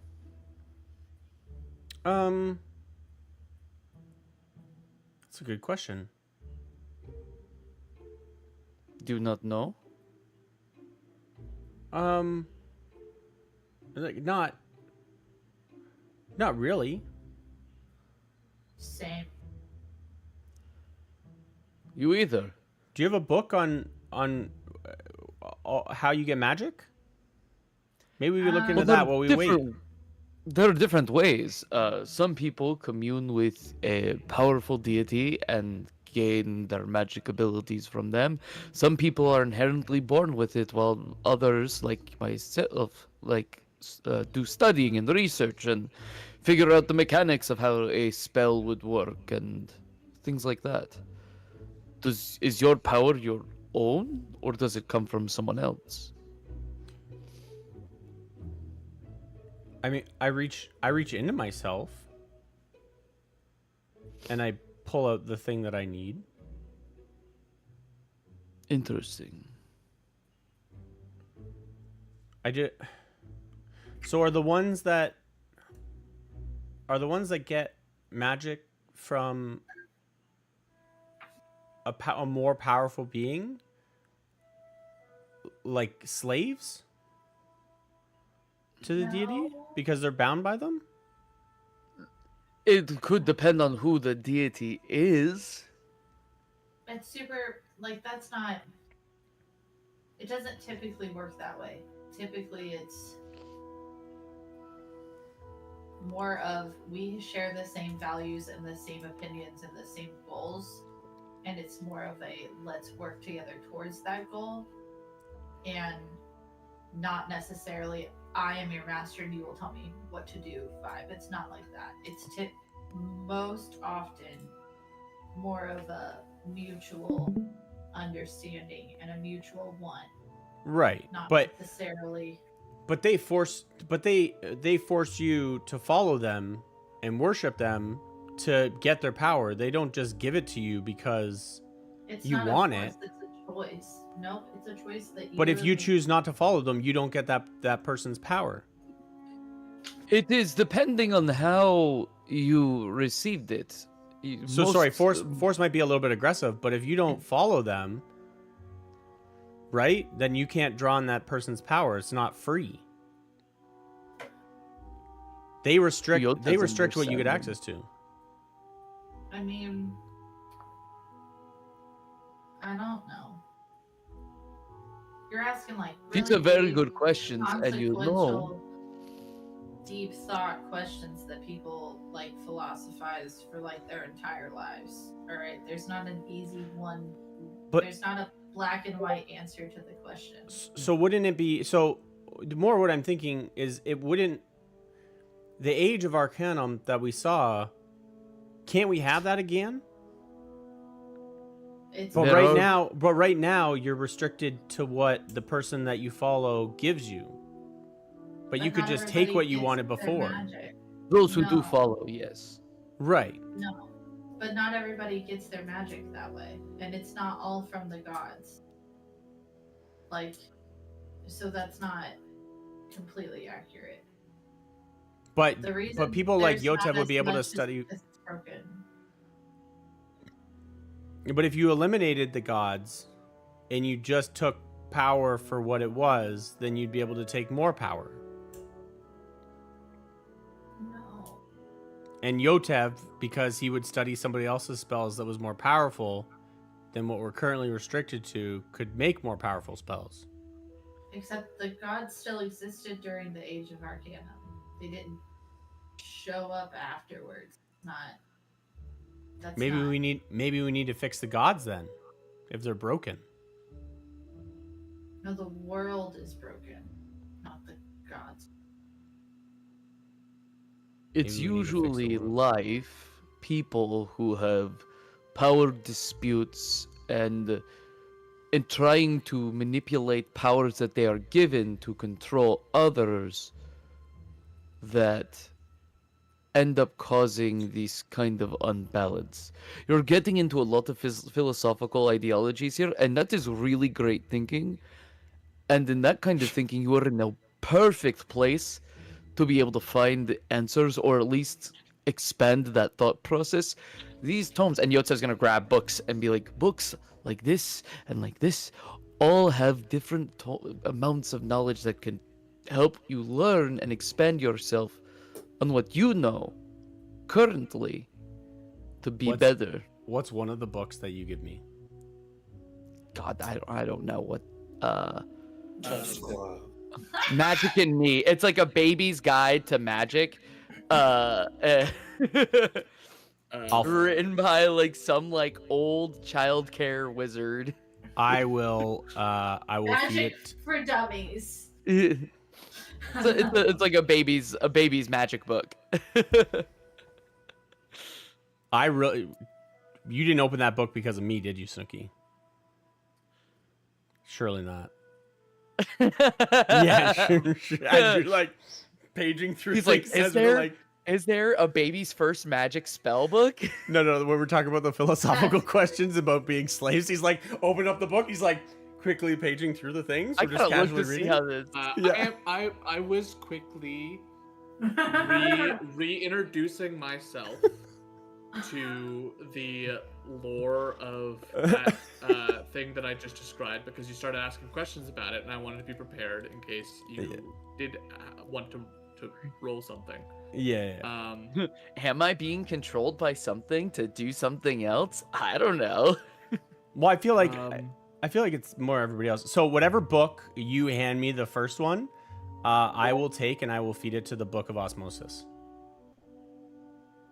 That's a good question. Do you not know? Like not really. Same. You either. Do you have a book on how you get magic? Maybe we could look into Well, that while we wait. There are different ways. Some people commune with a powerful deity and gain their magic abilities from them. Some people are inherently born with it, while others, like myself, do studying and research and figure out the mechanics of how a spell would work and things like that. Is your power your own, or does it come from someone else? I mean, I reach into myself and I pull out the thing that I need. Interesting. So are the ones that get magic from a more powerful being, like slaves? to the deity No. because they're bound by them? It could depend on who the deity is. It's super, like, that's not. It doesn't typically work that way. Typically, it's more of we share the same values and the same opinions and the same goals, and it's more of a let's work together towards that goal, and not necessarily I am your master and you will tell me what to do vibe. It's not like that. It's most often more of a mutual understanding and a mutual want, Right. not But necessarily. they force you to follow them and worship them to get their power. They don't just give it to you because It's you not a want force, it. It's a choice. Nope, it's a choice that you. But if you make. choose not to follow them, you don't get that person's power. It is depending on how you received it. So sorry, force might be a little bit aggressive, but if you don't follow them, right, then you can't draw on that person's power. It's not free. They restrict Yoda's what you get understanding. access to. I mean, I don't know. You're asking like These really are very deep, good questions, and you know. consequential, deep thought questions that people like philosophize for like their entire lives. All right, there's not an easy one. But- there's not a black and white answer to the question. So wouldn't it be so? More what I'm thinking is it wouldn't. The Age of Arcanum that we saw, can't we have that again? It's But No. right now you're restricted to what the person that you follow gives you. But you could not just take everybody what you gets wanted their before. magic. Those who do No. follow, yes. Right. No, but not everybody gets their magic that way, and it's not all from the gods. Like, so that's not completely accurate. But The reason but people like there's not Yotev would as be able to much is study. because it's broken. But if you eliminated the gods and you just took power for what it was, then you'd be able to take more power. No, And Yotev, because he would study somebody else's spells that was more powerful than what we're currently restricted to, could make more powerful spells. except the gods still existed during the Age of Arcanum. They didn't show up afterwards. Not. That's Maybe not, we need to fix the gods then, if they're broken. No, the world is broken, not the gods. It's Maybe we need to fix the usually world. life, people who have power disputes and in trying to manipulate powers that they are given to control others that end up causing this kind of unbalance. You're getting into a lot of philosophical ideologies here, and that is really great thinking. And in that kind of thinking, you are in a perfect place to be able to find answers or at least expand that thought process. These tomes, and Yotze's gonna grab books and be like, books like this and like this all have different amounts of knowledge that can help you learn and expand yourself on what you know currently to be What's- better. What's one of the books that you give me? God, I don't know what Just Magic in Me. It's like a baby's guide to magic. Written by like some like old childcare wizard. I will feed Magic it. for dummies. It's like a baby's magic book. You didn't open that book because of me, did you, Snooki? Surely not. Yeah, sure. As you're like paging through He's like, things as is we're there like, is there a baby's first magic spell book? no, when we're talking about the philosophical questions about being slaves, he's like, open up the book. He's like quickly paging through the things. I We're just gotta look casually to see reading. how this. Yeah. I was quickly reintroducing myself to the lore of that thing that I just described because you started asking questions about it, and I wanted to be prepared in case you did want to roll something. Yeah. Am I being controlled by something to do something else? I don't know. Well, I feel like Um, I feel like it's more everybody else. So whatever book you hand me, the first one, I will take and I will feed it to the Book of Osmosis.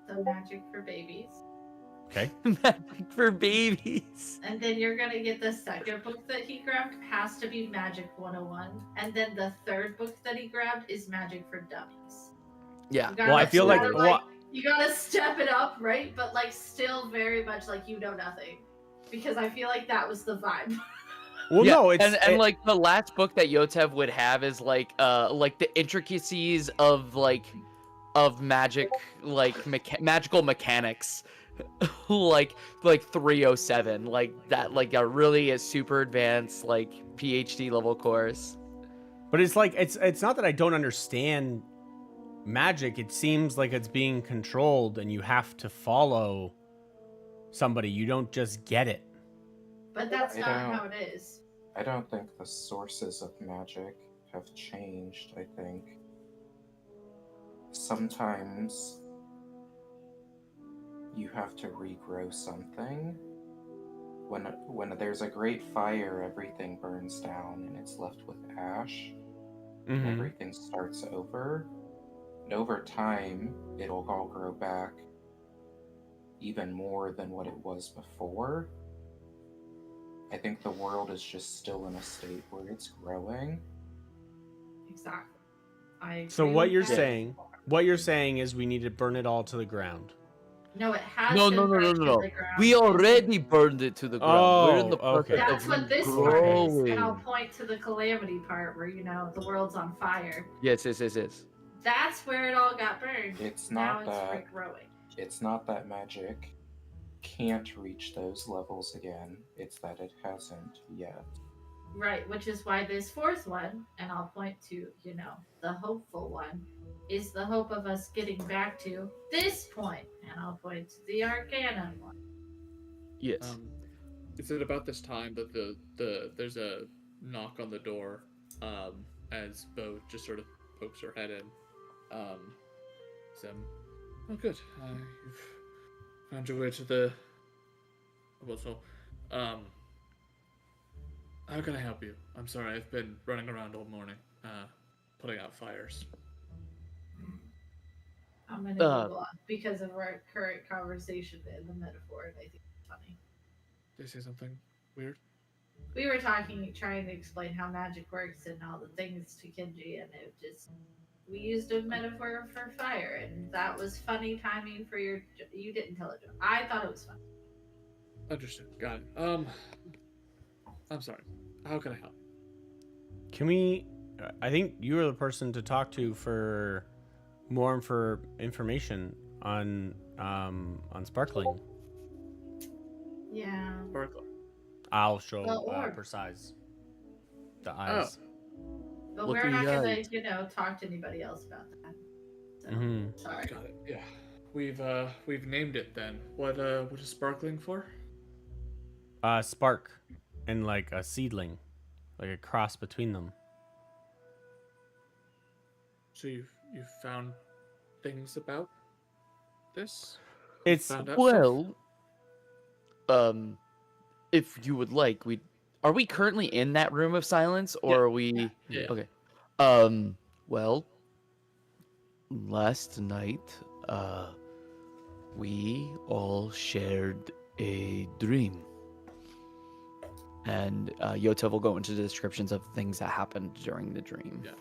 The magic for babies. Okay. Magic for babies. And then you're gonna get the second book that he grabbed has to be Magic 101. And then the third book that he grabbed is Magic for Dummies. Yeah. You gotta, Well, I feel like you gotta step it up, right? But like still very much like you know nothing. Because I feel like that was the vibe. Well, Yeah, no, it's and like the last book that Yotev would have is like the intricacies of magic, like magical mechanics, like 307, like that, like a really super advanced like PhD level course. But it's like it's not that I don't understand magic. It seems like it's being controlled and you have to follow somebody. You don't just get it. But that's I not don't- how it is. I don't think the sources of magic have changed. I think sometimes you have to regrow something. When there's a great fire, everything burns down and it's left with ash. And Mhm. everything starts over. And over time, it'll all grow back even more than what it was before. I think the world is just still in a state where it's growing. Exactly. I So agree what with you're that. saying is we need to burn it all to the ground. No, it has No, been no, no, no, burned no, to no. the ground. We already burned it to the ground. We're in the Oh, okay. process That's of what this part is. And I'll regrowing. point to the calamity part where, you know, the world's on fire. Yes. That's where it all got burned. It's Now not it's that regrowing. it's not that magic can't reach those levels again. It's that it hasn't yet. Right, which is why this fourth one, and I'll point to, you know, the hopeful one, is the hope of us getting back to this point. And I'll point to the Arcanon one. Yes. Is it about this time that there's a knock on the door as Bo just sort of pokes her head in? Oh, good. You've found your way to the. Well, so, how can I help you? I'm sorry, I've been running around all morning, putting out fires. I'm going to Google on because of our current conversation and the metaphor, and I think it's funny. Did I say something weird? We were trying to explain how magic works and all the things to Kenji, and we used a metaphor for fire, and that was funny timing for you didn't tell it. I thought it was funny. Understood. Got it. I'm sorry. How can I help? Can we? I think you are the person to talk to for more information on sparkling. Yeah. Sparkler. I'll show Well, or- precise the eyes. But Look we're at not your gonna, eyes. talk to anybody else about that. So, Mhm. sorry. Got it. Yeah. We've named it then. What is sparkling for? Spark and like a seedling, like a cross between them. So you've found things about this? It's Found out Well, if you would like, are we currently in that room of silence, or Yeah. are we? Yeah. Okay. Well, last night, we all shared a dream, and Yotev will go into the descriptions of things that happened during the dream. Yeah.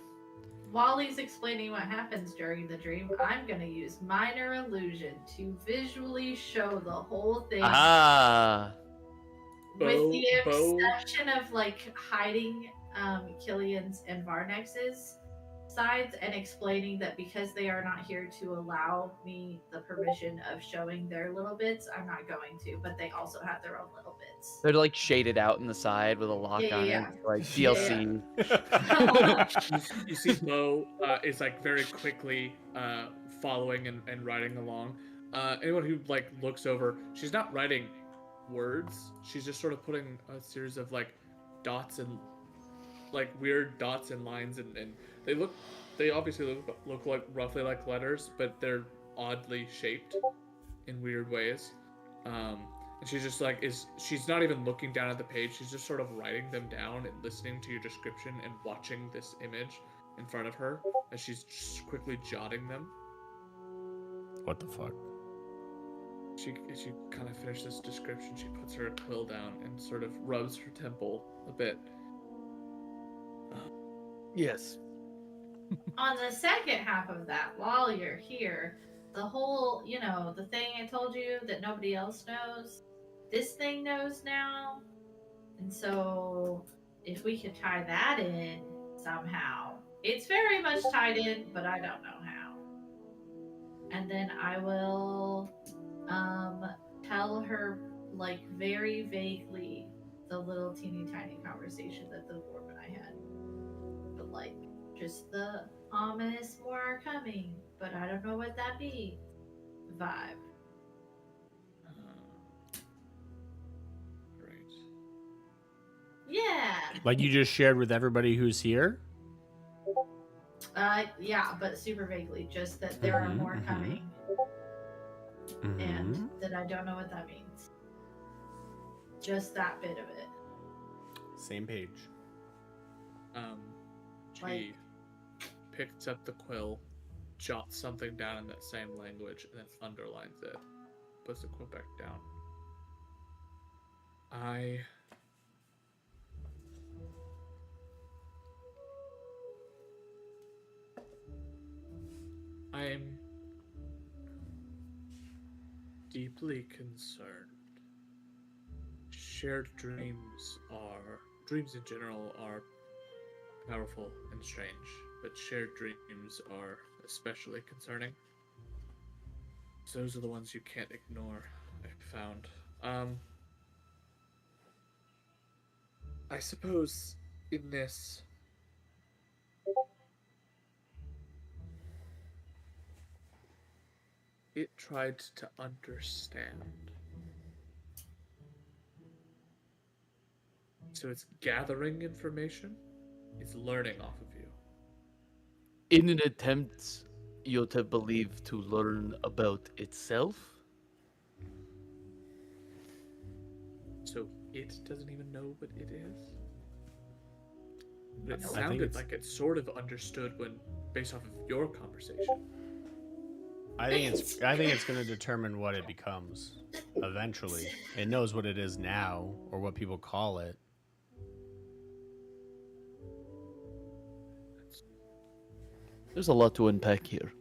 While he's explaining what happens during the dream, I'm gonna use minor illusion to visually show the whole thing. Ah. With the Bo- exception of like hiding Killian's and Varnex's sides and explaining that because they are not here to allow me the permission of showing their little bits, I'm not going to, but they also have their own little bits. They're like shaded out in the side with a lock Yeah, on yeah, it, like yeah. DLC. You see Bo is like very quickly following and riding along. anyone who like looks over, she's not writing words. She's just sort of putting a series of like dots and like weird dots and lines, and they obviously look like roughly like letters, but they're oddly shaped in weird ways. And she's just like she's not even looking down at the page. She's just sort of writing them down and listening to your description and watching this image in front of her as she's just quickly jotting them. What the fuck? As you kind of finish this description, she puts her quill down and sort of rubs her temple a bit. Yes. On the second half of that, while you're here, the whole, the thing I told you that nobody else knows, this thing knows now. And so, if we could tie that in somehow, it's very much tied in, but I don't know how. And then I will tell her, like, very vaguely the little teeny tiny conversation that the dwarf and I had. But, like, just the ominous more are coming, but I don't know what that means vibe. Great. Yeah. Like you just shared with everybody who's here? Yeah, but super vaguely. Just that there are more coming, and that I don't know what that means. Just that bit of it. Same page. She Like- picks up the quill, jots something down in that same language, and then underlines it. Puts the quill back down. I'm deeply concerned. Shared dreams in general are powerful and strange, but shared dreams are especially concerning. So those are the ones you can't ignore, I've found. I suppose in this, it tried to understand. So it's gathering information, it's learning off of you. In an attempt, Yota believed to learn about itself. So it doesn't even know what it is? But it I think sounded it's- like it sort of understood when, based off of your conversation. I think it's going to determine what it becomes eventually. It knows what it is now, or what people call it. There's a lot to unpack here.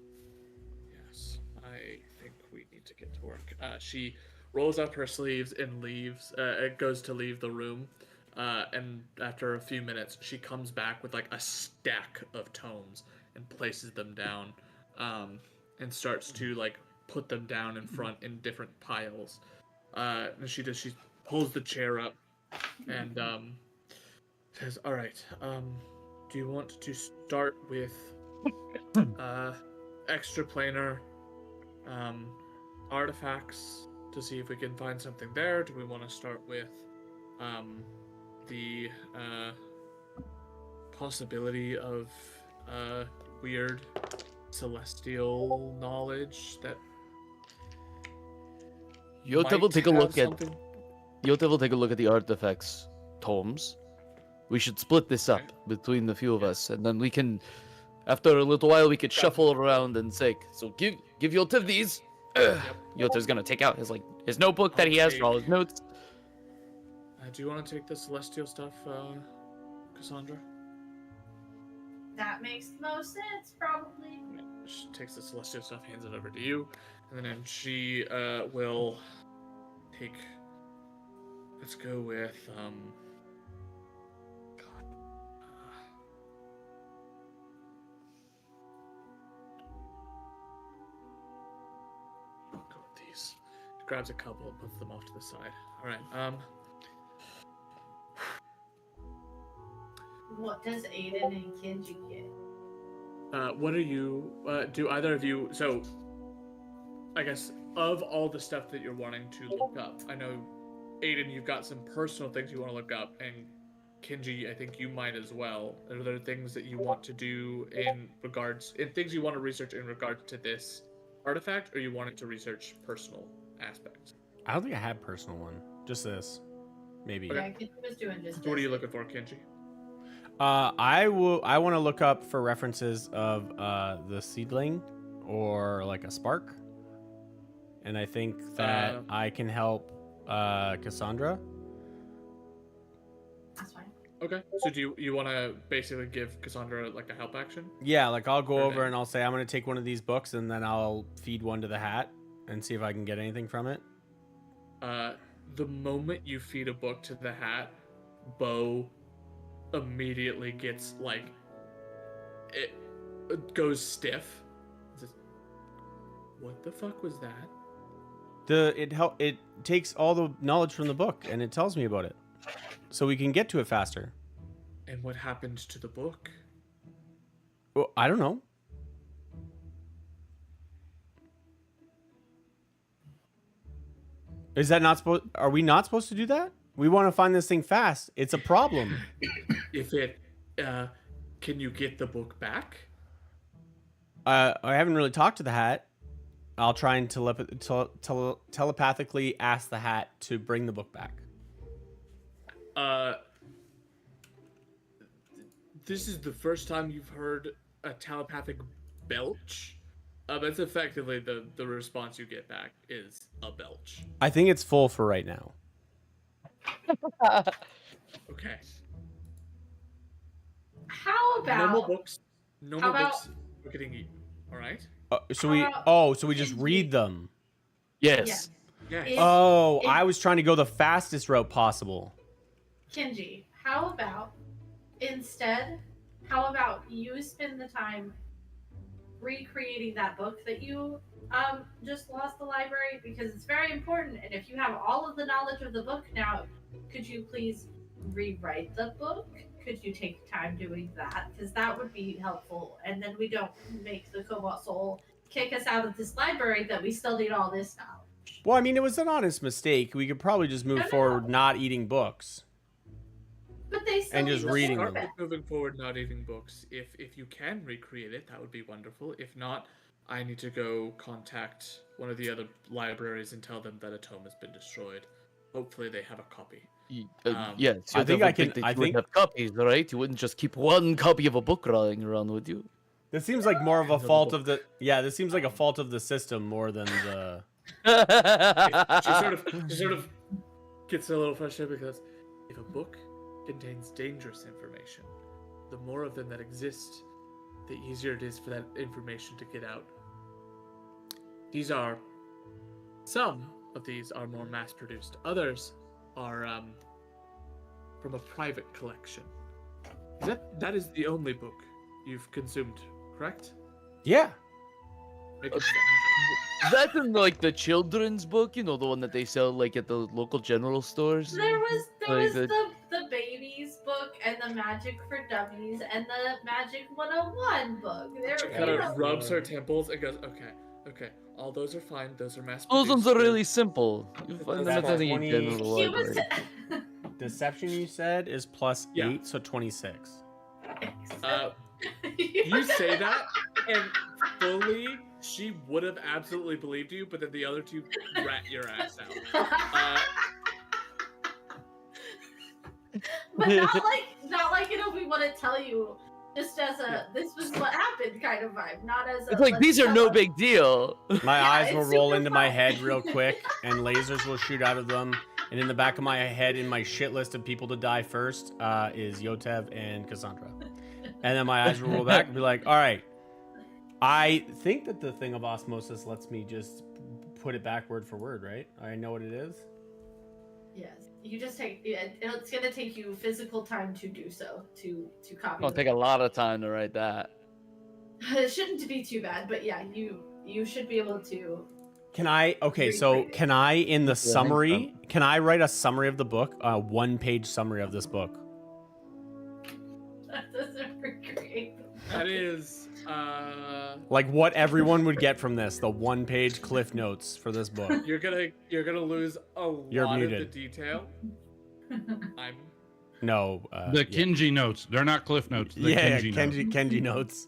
Yes, I think we need to get to work. She rolls up her sleeves and leaves. Goes to leave the room, and after a few minutes, she comes back with like a stack of tomes and places them down, and starts to like put them down in front in different piles. And she pulls the chair up and says, "All right. Do you want to start with extraplanar artifacts to see if we can find something there? Do we want to start with the possibility of weird celestial knowledge that Yota will might take a have look at something? Yota will take a look at the artifacts tomes. We should split this up Okay. between the few of us, and then we can, after a little while, we could shuffle around and say, "So give Yota these." Yota's gonna take out his notebook that he has for all his notes. Do you want to take the celestial stuff, Cassandra? That makes the most sense, probably. She takes the celestial stuff, hands it over to you, and then she will take. Let's go with God. I'll go with these. Grabs a couple and puts them off to the side. All right. What does Aiden and Kenji get? What are you? Do either of you? So, I guess of all the stuff that you're wanting to look up, I know, Aiden, you've got some personal things you want to look up, and Kenji, I think you might as well. Are there things that you want to do in things you want to research in regards to this artifact, or you wanted to research personal aspects? I don't think I had personal one. Just this, maybe. Yeah, Kenji was doing just So what are you this. looking for, Kenji? I want to look up for references of the seedling or like a spark, and I think that I can help Cassandra. That's fine. Okay. So do you want to basically give Cassandra like a help action? Yeah, like I'll go Okay. over and I'll say I'm gonna take one of these books and then I'll feed one to the hat and see if I can get anything from it. The moment you feed a book to the hat, Bo immediately gets like it goes stiff. Says, what the fuck was that? It takes all the knowledge from the book and it tells me about it, so we can get to it faster. And what happened to the book? Well, I don't know. Is that not supposed? Are we not supposed to do that? We want to find this thing fast. It's a problem. If it, can you get the book back? I haven't really talked to the hat. I'll try and telepathically ask the hat to bring the book back. This is the first time you've heard a telepathic belch. That's effectively the response you get back is a belch. I think it's full for right now. Okay. How Normal about books are getting eaten. All right. So How we just read them. Yes. Yeah. If- Oh, if- I was trying to go the fastest route possible. Kenji, how about how about you spend the time recreating that book that you just lost the library, because it's very important, and if you have all of the knowledge of the book now, could you please rewrite the book? Could you take time doing that? Because that would be helpful, and then we don't make the Cobalt Soul kick us out of this library that we still need all this knowledge. Well, I mean, it was an honest mistake. We could probably just move No. forward not eating books. But they still And need just the reading book them. back. Moving forward, not eating books. If you can recreate it, that would be wonderful. If not, I need to go contact one of the other libraries and tell them that a tome has been destroyed. Hopefully, they have a copy. Yes. I think I can- That I you would think- have copies, right? You wouldn't just keep one copy of a book lying around, would you? This seems like more of a Another fault book. of the This seems like a fault of the system more than the. She sort of gets a little frustrated because if a book contains dangerous information, the more of them that exist, the easier it is for that information to get out. Some of these are more mass-produced. Others are from a private collection. That is the only book you've consumed, correct? Yeah. Making sense. That's in like the children's book, you know, the one that they sell like at the local general stores. There was Like the babies book and the Magic for Dummies and the Magic 101 book. She kind of rubs her temples and goes, okay, all those are fine. Those are mass-produced. Those ones are really simple. You find them at That's any 20 general He was. library. Deception, you said, is plus Yeah. 8, so 26. You say that, and fully, she would have absolutely believed you, but then the other two rat your ass out. But not like we want to tell you, just as a this was what happened kind of vibe, not as a, It's like let's these are tell no us. big deal. My Yeah, eyes will it's roll super into my fun. head real quick, and lasers will shoot out of them. And in the back of my head, in my shit list of people to die first, is Yotev and Cassandra. And then my eyes will roll back and be like, all right, I think that the thing of osmosis lets me just put it back word for word, right? I know what it is. Yes, you just take. It's gonna take you physical time to do so to copy. It'll the take a lot of time to write that. It shouldn't be too bad, but yeah, you should be able to. Can I? Okay, so can I, in the summary, can I write a summary of the book, a one-page summary of this book? That doesn't recreate. That is Like what everyone would get from this, the one-page cliff notes for this book. You're gonna lose a You're lot of the muted. detail. I'm No, The yeah. Kenji notes. They're not cliff notes. The Yeah, Kenji notes. Kenji notes.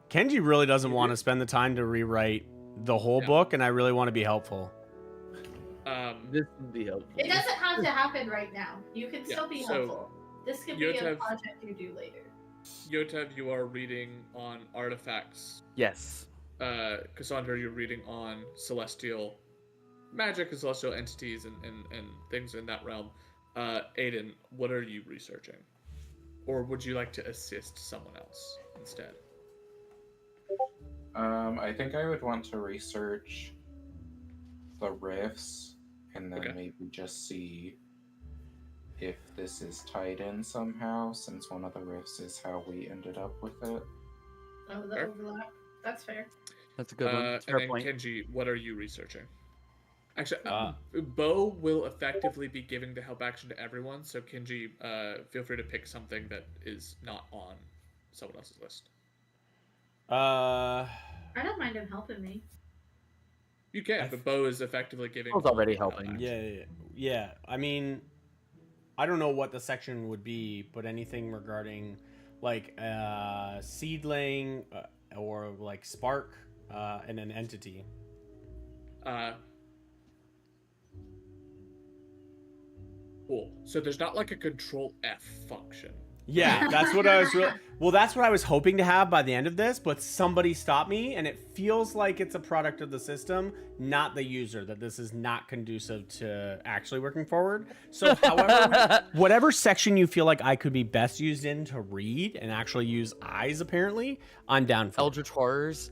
Kenji really doesn't want to spend the time to rewrite the whole Yeah. book, and I really want to be helpful. This would be helpful. It doesn't have to happen right now. You can still be so helpful. This could be a Yotev- project you do later. Yotev, you are reading on artifacts. Yes. Cassandra, you're reading on celestial magic and celestial entities and things in that realm. Aiden, what are you researching? Or would you like to assist someone else instead? I think I would want to research the rifts and then Okay. maybe just see if this is tied in somehow, since one of the rifts is how we ended up with it. Oh, the Fair. overlap. That's fair. That's a good one. And Fair then point. Kenji, what are you researching? Actually, Uh, Bo will effectively be giving the help action to everyone, so Kenji, feel free to pick something that is not on someone else's list. I don't mind him helping me. You can, but Bo is effectively giving. Bo's all already the help helping. action. yeah. I mean, I don't know what the section would be, but anything regarding like seedling or like spark and an entity. Cool. So there's not like a Control F function. Yeah, that's what I was really. Well, that's what I was hoping to have by the end of this, but somebody stopped me, and it feels like it's a product of the system, not the user. That this is not conducive to actually working forward. So, however, whatever section you feel like I could be best used in to read and actually use eyes, apparently, I'm down for. Eldritch Horrors.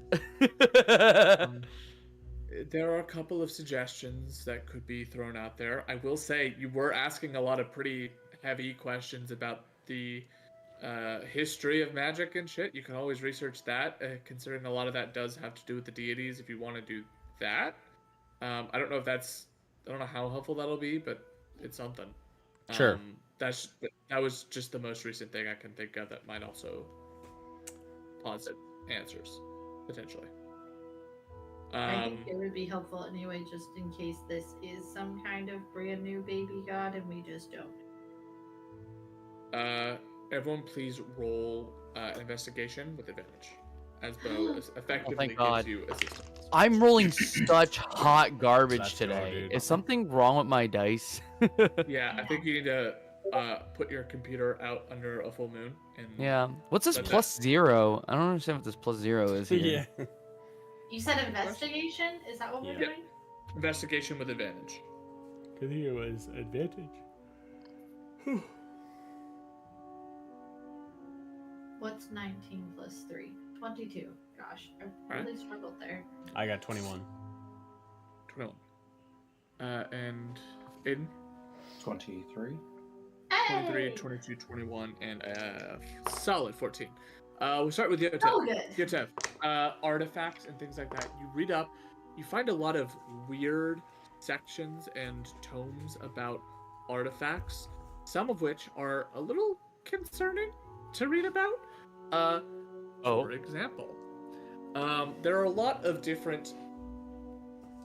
There are a couple of suggestions that could be thrown out there. I will say you were asking a lot of pretty heavy questions about the history of magic and shit. You can always research that, considering a lot of that does have to do with the deities if you want to do that. I don't know if that's... I don't know how helpful that'll be, but it's something. Sure. That was just the most recent thing I can think of that might also posit answers, potentially. I think it would be helpful anyway, just in case this is some kind of brand new baby god and we just don't. Everyone please roll an investigation with advantage, as Bo effectively thank gives God. you assistance. I'm rolling such hot garbage Let's go, today. dude. Is something wrong with my dice? Yeah, I think you need to put your computer out under a full moon. And Yeah. What's this But that- +0? I don't understand what this +0 is here. Yeah. You said investigation? Is that what we're Yeah. doing? investigation with advantage. I think it was advantage. What's 19 plus 3? 22. Gosh, I Alright. really struggled there. I got 21. 21. And Aiden? 23. 23, Hey! 22, 21, and solid 14. We'll start with Yotev. Oh, good. Yotev, artifacts and things like that. You read up, you find a lot of weird sections and tomes about artifacts, some of which are a little concerning to read about. For example, there are a lot of different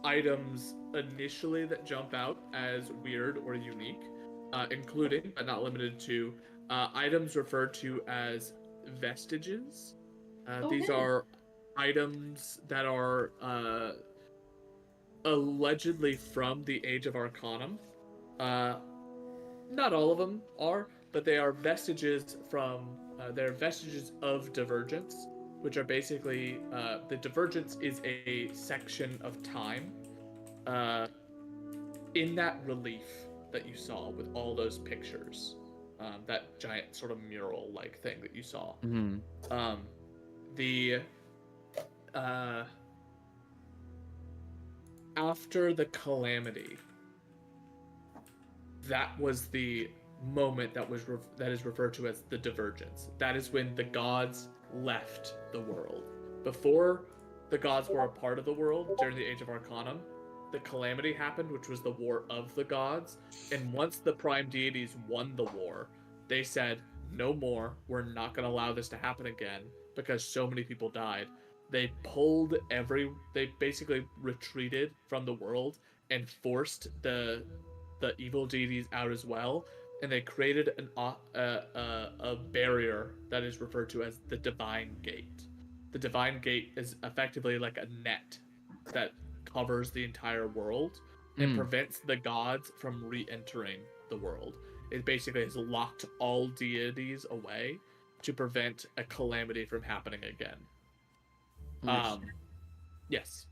items initially that jump out as weird or unique, including, but not limited to, items referred to as vestiges. These Okay. are items that are allegedly from the Age of Arcanum. Not all of them are, but they are vestiges from. They're vestiges of Divergence, which are basically the Divergence is a section of time. In that relief that you saw with all those pictures, that giant sort of mural-like thing that you saw. Hmm. After the calamity, that was the moment that is referred to as the Divergence. That is when the gods left the world. Before the gods were a part of the world during the Age of Arcanum, the calamity happened, which was the War of the Gods. And once the prime deities won the war, they said, no more. We're not going to allow this to happen again because so many people died. They basically retreated from the world and forced the evil deities out as well. And they created a barrier that is referred to as the Divine Gate. The Divine Gate is effectively like a net that covers the entire world and prevents the gods from re-entering the world. It basically has locked all deities away to prevent a calamity from happening again. Yes.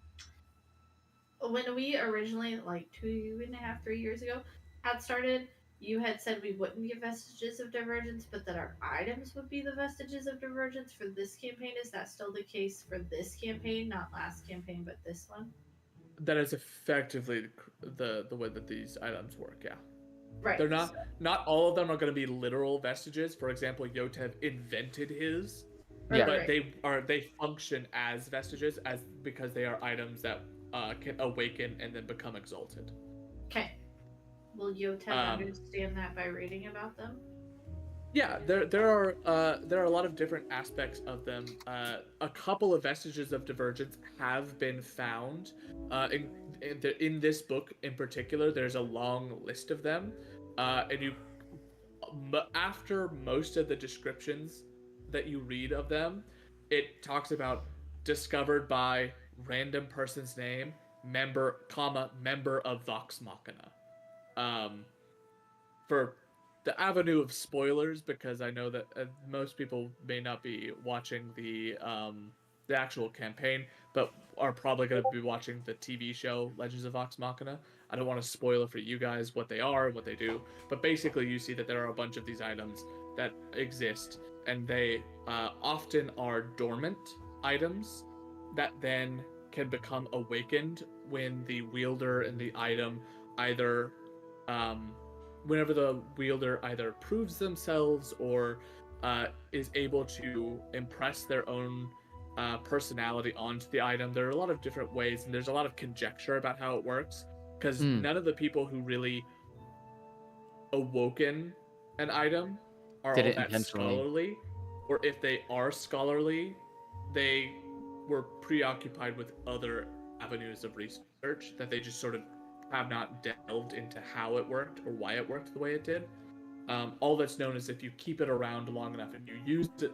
When we originally, like 2.5, 3 years ago, had started, you had said we wouldn't get vestiges of divergence, but that our items would be the vestiges of divergence for this campaign. Is that still the case for this campaign? Not last campaign, but this one? That is effectively the way that these items work, yeah. Right. They're not all of them are going to be literal vestiges. For example, Yotev invented his, Yeah. but they function as vestiges because they are items that can awaken and then become exalted. Okay. Will Yotev understand that by reading about them? Yeah, there are a lot of different aspects of them. A couple of vestiges of divergence have been found. In this book in particular, there's a long list of them, and after most of the descriptions that you read of them, it talks about discovered by random person's name, member of Vox Machina. For the avenue of spoilers, because I know that most people may not be watching the actual campaign, but are probably going to be watching the TV show Legends of Vox Machina. I don't want to spoil it for you guys what they are and what they do, but basically you see that there are a bunch of these items that exist, and they often are dormant items that then can become awakened when the wielder and the item either whenever the wielder either proves themselves or is able to impress their own personality onto the item. There are a lot of different ways, and there's a lot of conjecture about how it works, because none of the people who really awoken an item are Did all it that intentionally. scholarly, or if they are scholarly, they were preoccupied with other avenues of research that they just sort of have not delved into how it worked or why it worked the way it did. All that's known is if you keep it around long enough and you use it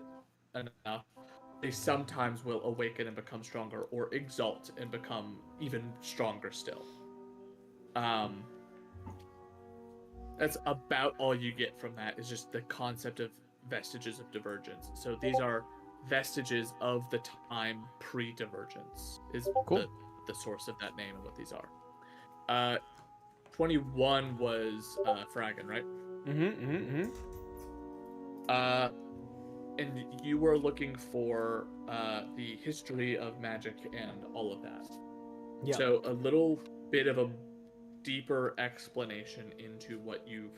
enough, they sometimes will awaken and become stronger, or exalt and become even stronger still. That's about all you get from that, is just the concept of vestiges of divergence. So these are vestiges of the time pre-divergence, is Cool. the source of that name and what these are. 21 was Fragan, right? And you were looking for the history of magic and all of that. Yeah. So a little bit of a deeper explanation into what you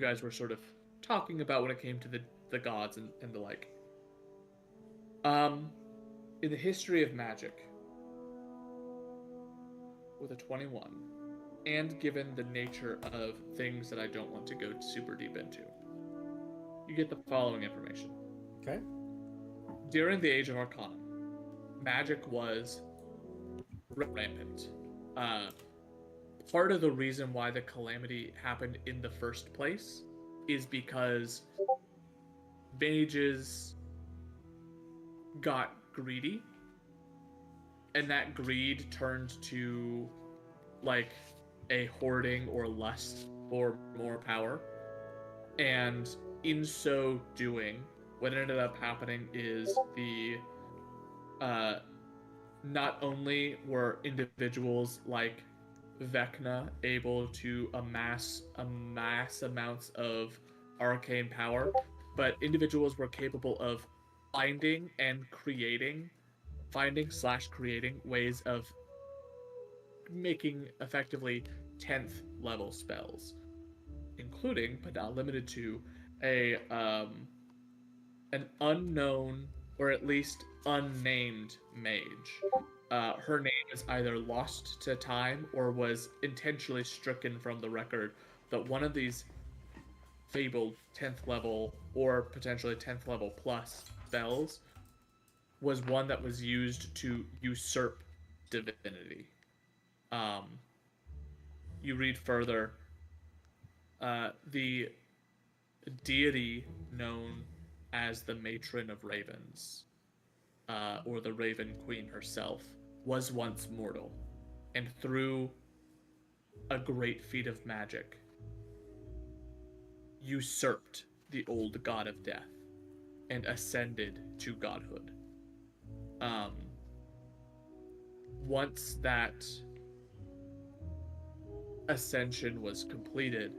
guys were sort of talking about when it came to the gods and the like. In the history of magic, with a 21, and given the nature of things that I don't want to go super deep into, you get the following information. Okay. During the Age of Arcanum, magic was rampant. Part of the reason why the calamity happened in the first place is because mages got greedy, and that greed turned to like a hoarding or lust for more power. And in so doing, what ended up happening is not only were individuals like Vecna able to amass amounts of arcane power, but individuals were capable of finding and creating ways of making effectively 10th level spells, including but not limited to an unknown or at least unnamed mage. Her name is either lost to time or was intentionally stricken from the record, but one of these fabled 10th level or potentially 10th level plus spells was one that was used to usurp divinity. You read further, the deity known as the Matron of Ravens, or the Raven Queen herself, was once mortal, and through a great feat of magic, usurped the old god of death and ascended to godhood. Once that ascension was completed,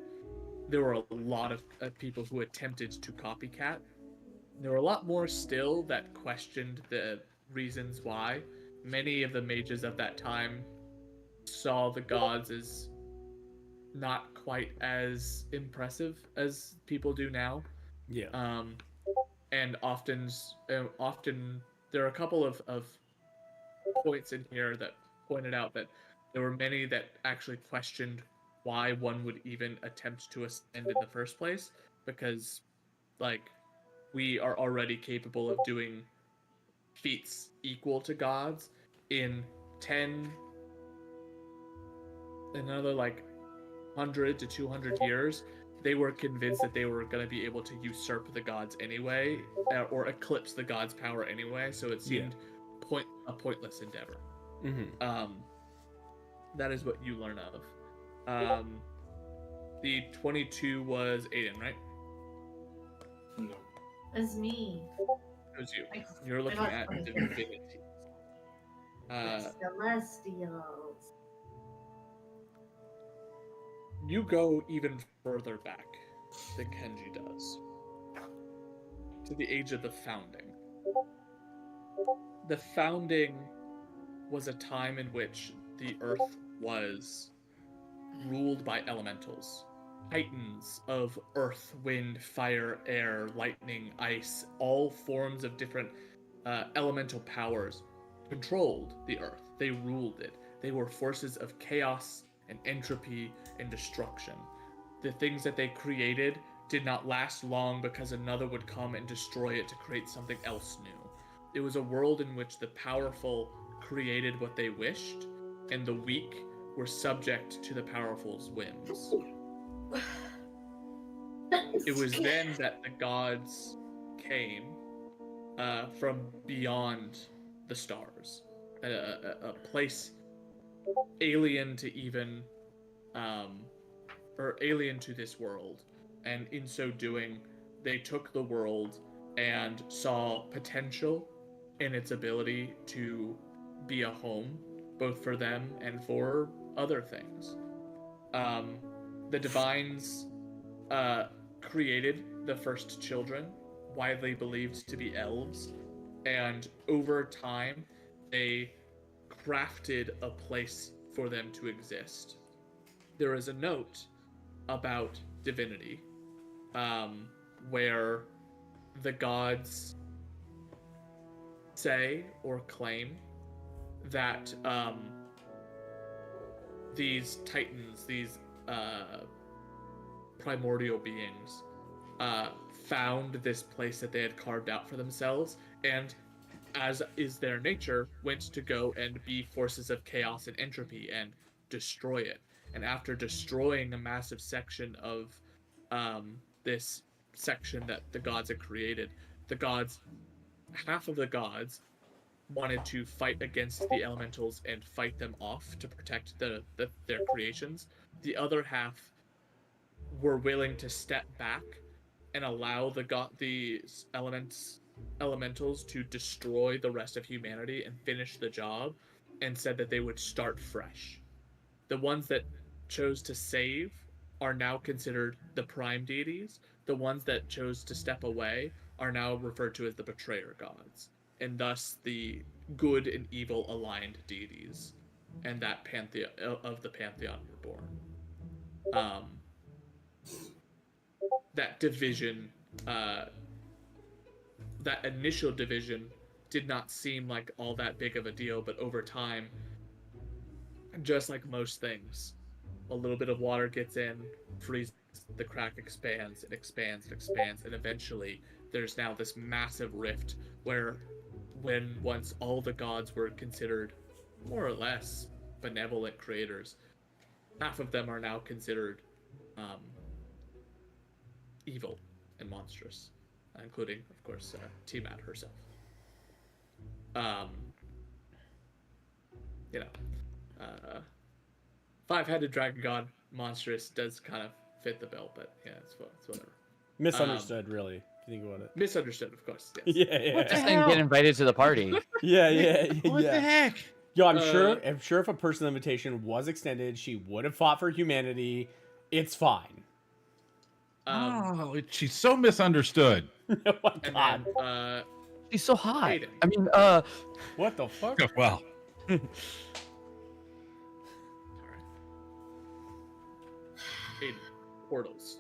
there were a lot of people who attempted to copycat. There were a lot more still that questioned the reasons why. Many of the mages of that time saw the gods as not quite as impressive as people do now. Yeah. And often there are a couple of points in here that pointed out that there were many that actually questioned why one would even attempt to ascend in the first place, because, like, we are already capable of doing feats equal to gods in 10, another, like, 100 to 200 years. They were convinced that they were going to be able to usurp the gods anyway, or eclipse the gods' power anyway, so it seemed a pointless endeavor. Mm-hmm. That is what you learn of. The 22 was Aiden, right? No. It's me. It was you. You're looking at divinity. Celestials. You go even further back than Kenji does, to the age of the founding. The founding was a time in which the earth was ruled by elementals. Titans of earth, wind, fire, air, lightning, ice, all forms of different elemental powers controlled the earth. They ruled it. They were forces of chaos and entropy and destruction. The things that they created did not last long because another would come and destroy it to create something else new. It was a world in which the powerful created what they wished, and the weak were subject to the powerful's whims. It was then that the gods came from beyond the stars, a place alien to even, or alien to this world, and in so doing, they took the world and saw potential in its ability to be a home, both for them and for other things. The Divines created the first children, widely believed to be elves, and over time, they crafted a place for them to exist. There is a note about divinity, where the gods say or claim that these titans, these primordial beings, found this place that they had carved out for themselves, and, as is their nature, went to go and be forces of chaos and entropy and destroy it. And after destroying a massive section of this section that the gods had created, half of the gods wanted to fight against the elementals and fight them off to protect their creations. The other half were willing to step back and allow the elementals to destroy the rest of humanity and finish the job, and said that they would start fresh. The ones that chose to save are now considered the prime deities. The ones that chose to step away are now referred to as the betrayer gods, and thus the good and evil aligned deities, and that pantheon of the pantheon were born. That division, that initial division, did not seem like all that big of a deal, but over time, just like most things, a little bit of water gets in, freezes, the crack expands, it expands, it expands, and eventually there's now this massive rift where, when once all the gods were considered more or less benevolent creators, half of them are now considered evil and monstrous, including, of course, Tiamat herself. Five-headed dragon god, monstrous, does kind of fit the bill, but yeah, it's whatever. Misunderstood, really. If you think about it. Misunderstood, of course. Yes. Yeah, What the Just yeah, didn't get invited to the party. yeah. What the heck? Yo, I'm Uh, sure if a personal invitation was extended, she would have fought for humanity. It's fine. Oh, she's so misunderstood. Oh my And god. then, She's so hot. Hayden. I mean, What the fuck? Well, Hayden, portals.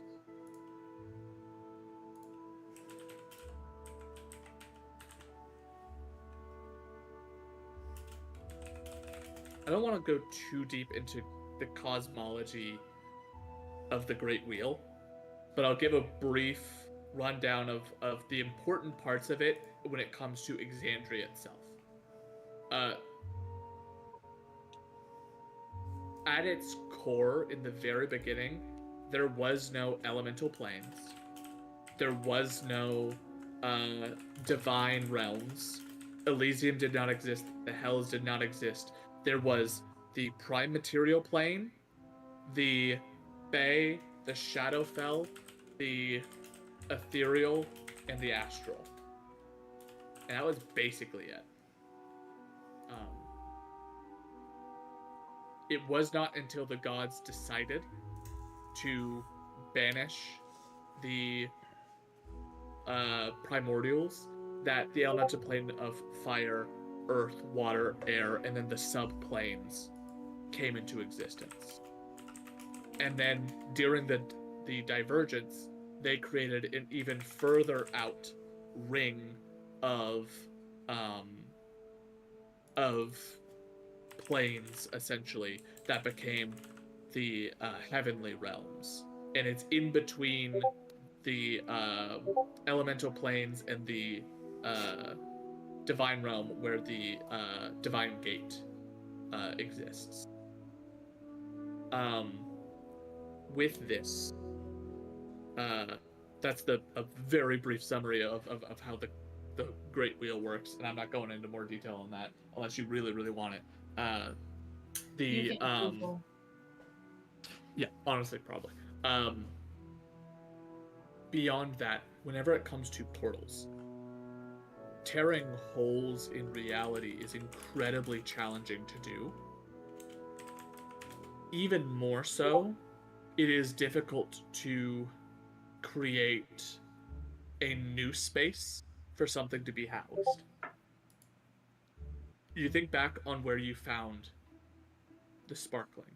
I don't want to go too deep into the cosmology of the Great Wheel, but I'll give a brief rundown of the important parts of it when it comes to Exandria itself. At its core, in the very beginning, there was no elemental planes. There was no divine realms. Elysium did not exist. The Hells did not exist. There was the prime material plane, the Fae, the Shadowfell, the ethereal, and the astral. And that was basically it. It was not until the gods decided to banish the primordials that the elemental plane of fire, earth, water, air, and then the subplanes came into existence. And then during the divergence, they created an even further out ring of planes, essentially, that became the heavenly realms. And it's in between the elemental planes and the divine realm where the divine gate exists. With this, that's a very brief summary of how the Great Wheel works, and I'm not going into more detail on that unless you really, really want it. You can Google. Yeah, honestly, probably. Beyond that, whenever it comes to portals, tearing holes in reality is incredibly challenging to do. Even more so, it is difficult to create a new space for something to be housed. You think back on where you found the sparkling.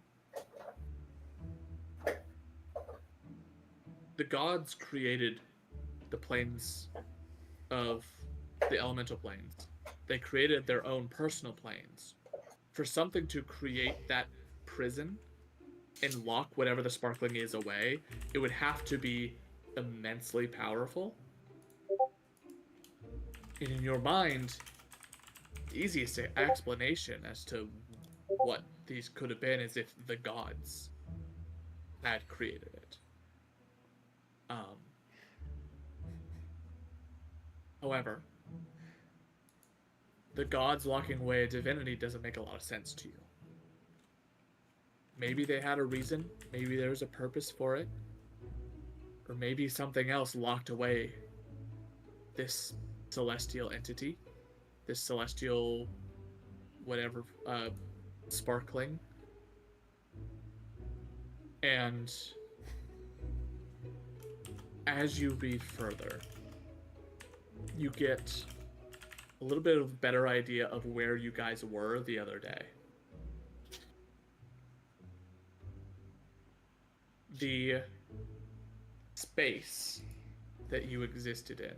The gods created the planes of the elemental planes. They created their own personal planes. For something to create that prison and lock whatever the sparkling is away, it would have to be immensely powerful. And in your mind, the easiest explanation as to what these could have been is if the gods had created it. However, the gods locking away a divinity doesn't make a lot of sense to you. Maybe they had a reason, maybe there was a purpose for it, or maybe something else locked away this celestial entity, this celestial whatever, sparkling. And as you read further, you get a little bit of a better idea of where you guys were the other day. The space that you existed in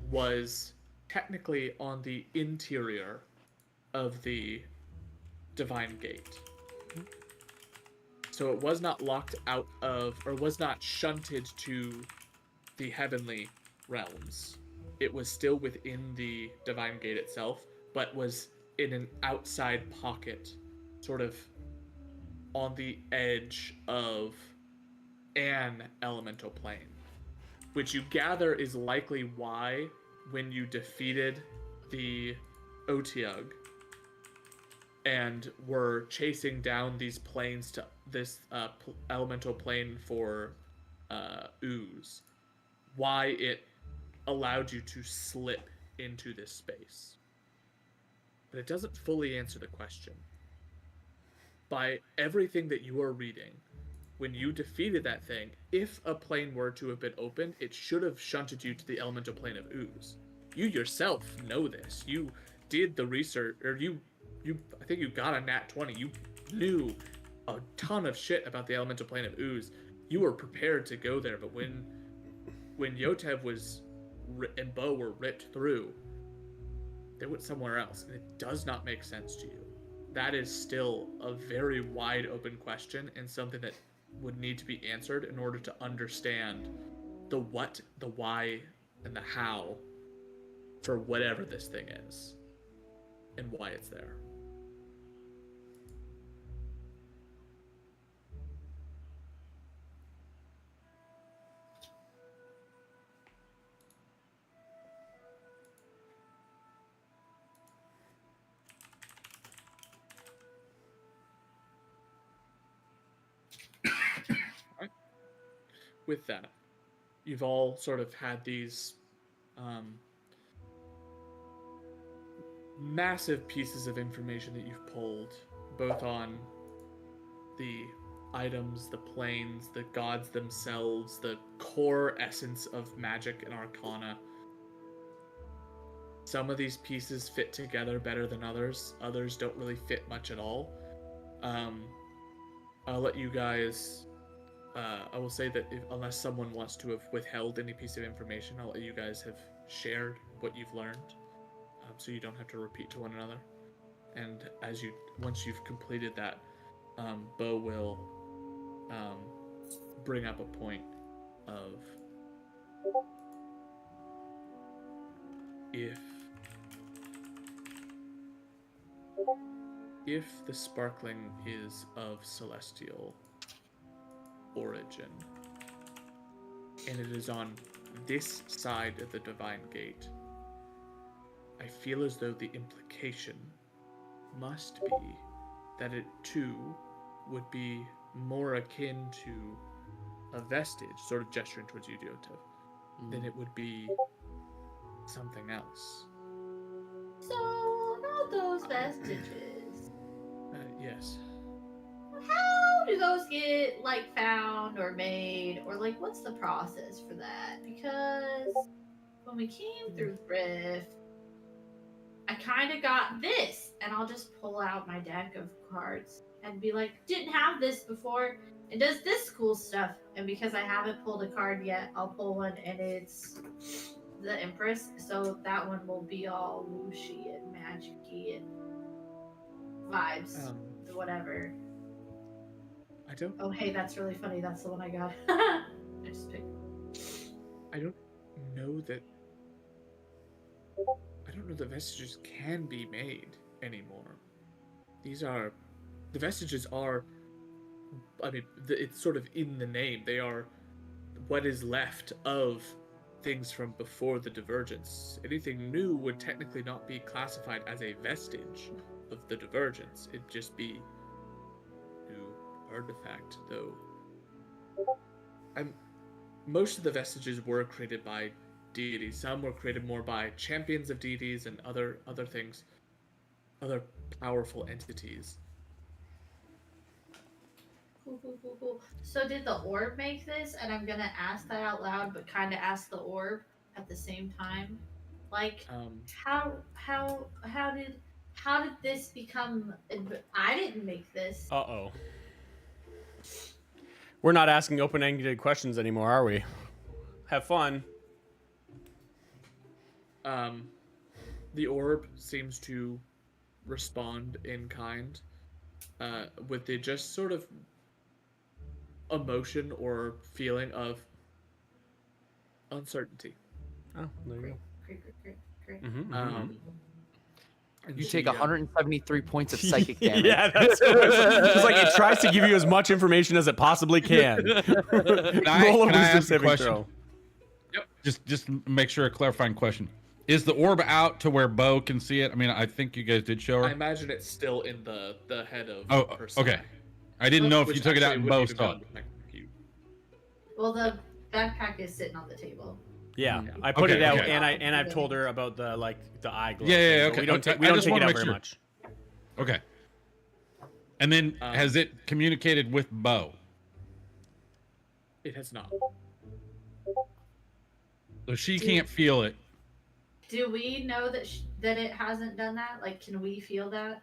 was technically on the interior of the Divine Gate. So it was not locked out of, or was not shunted to the heavenly realms. It was still within the Divine Gate itself, but was in an outside pocket, sort of on the edge of an elemental plane, which you gather is likely why, when you defeated the Otiug and were chasing down these planes to this elemental plane for ooze, why it allowed you to slip into this space. But it doesn't fully answer the question. By everything that you are reading, when you defeated that thing, if a plane were to have been opened, it should have shunted you to the elemental plane of ooze. You yourself know this. You did the research, or you I think you got a nat 20. You knew a ton of shit about the elemental plane of ooze. You were prepared to go there, but when Yotev was and Bo were ripped through, they went somewhere else, and it does not make sense to you. That is still a very wide open question, and something that would need to be answered in order to understand the what, the why, and the how for whatever this thing is, and why it's there. With that, you've all sort of had these massive pieces of information that you've pulled, both on the items, the planes, the gods themselves, the core essence of magic and arcana. Some of these pieces fit together better than others. Others don't really fit much at all. I'll let you guys... I will say that unless someone wants to have withheld any piece of information, I'll let you guys have shared what you've learned, so you don't have to repeat to one another. And once you've completed that, Bo will bring up a point of if the sparkling is of celestial origin, and it is on this side of the Divine Gate, I feel as though the implication must be that it too would be more akin to a vestige, sort of gesturing towards you, Yotev, than it would be something else. So, about those vestiges. Yes. How do those get, found or made? Or, what's the process for that? Because when we came through Rift, I kind of got this. And I'll just pull out my deck of cards and be like, didn't have this before. It does this cool stuff. And because I haven't pulled a card yet, I'll pull one and it's the Empress. So that one will be all whooshy and magic-y and vibes. Whatever. I don't. Oh, hey, that's really funny. That's the one I got. I just picked. I don't know that vestiges can be made anymore. The vestiges are. I mean, it's sort of in the name. They are what is left of things from before the Divergence. Anything new would technically not be classified as a vestige of the Divergence. It'd just be new artifact, though. Most of the vestiges were created by deities. Some were created more by champions of deities and other things, other powerful entities. Cool. So did the orb make this? And I'm gonna ask that out loud, but kind of ask the orb at the same time. How did this become? I didn't make this. Uh-oh. We're not asking open-ended questions anymore, are we? Have fun. The orb seems to respond in kind, with the just sort of emotion or feeling of uncertainty. Oh, there you go. Great. Mm-hmm, Um, and You she, take 173 points of psychic damage. yeah, that's what I was, it's like it tries to give you as much information as it possibly can. Can Roll a I wisdom ask a saving question? throw. Just make sure a clarifying question. Is the orb out to where Bo can see it? I mean, I think you guys did show I her. imagine it's still in the head of Oh, her okay. sack, I didn't know if which you took it out actually and wouldn't Bo even saw go it. into my cube. Well, the backpack is sitting on the table. Yeah, Yeah. I put Okay, it out, okay. and I've told her about the the eye glove. Yeah, thing, but okay. We don't Okay, take we I don't just take it wanna out make very sure. much. Okay. And then Um, has it communicated with Bo? It has not. So she can't feel it. Do we know that that it hasn't done that? Like, can we feel that?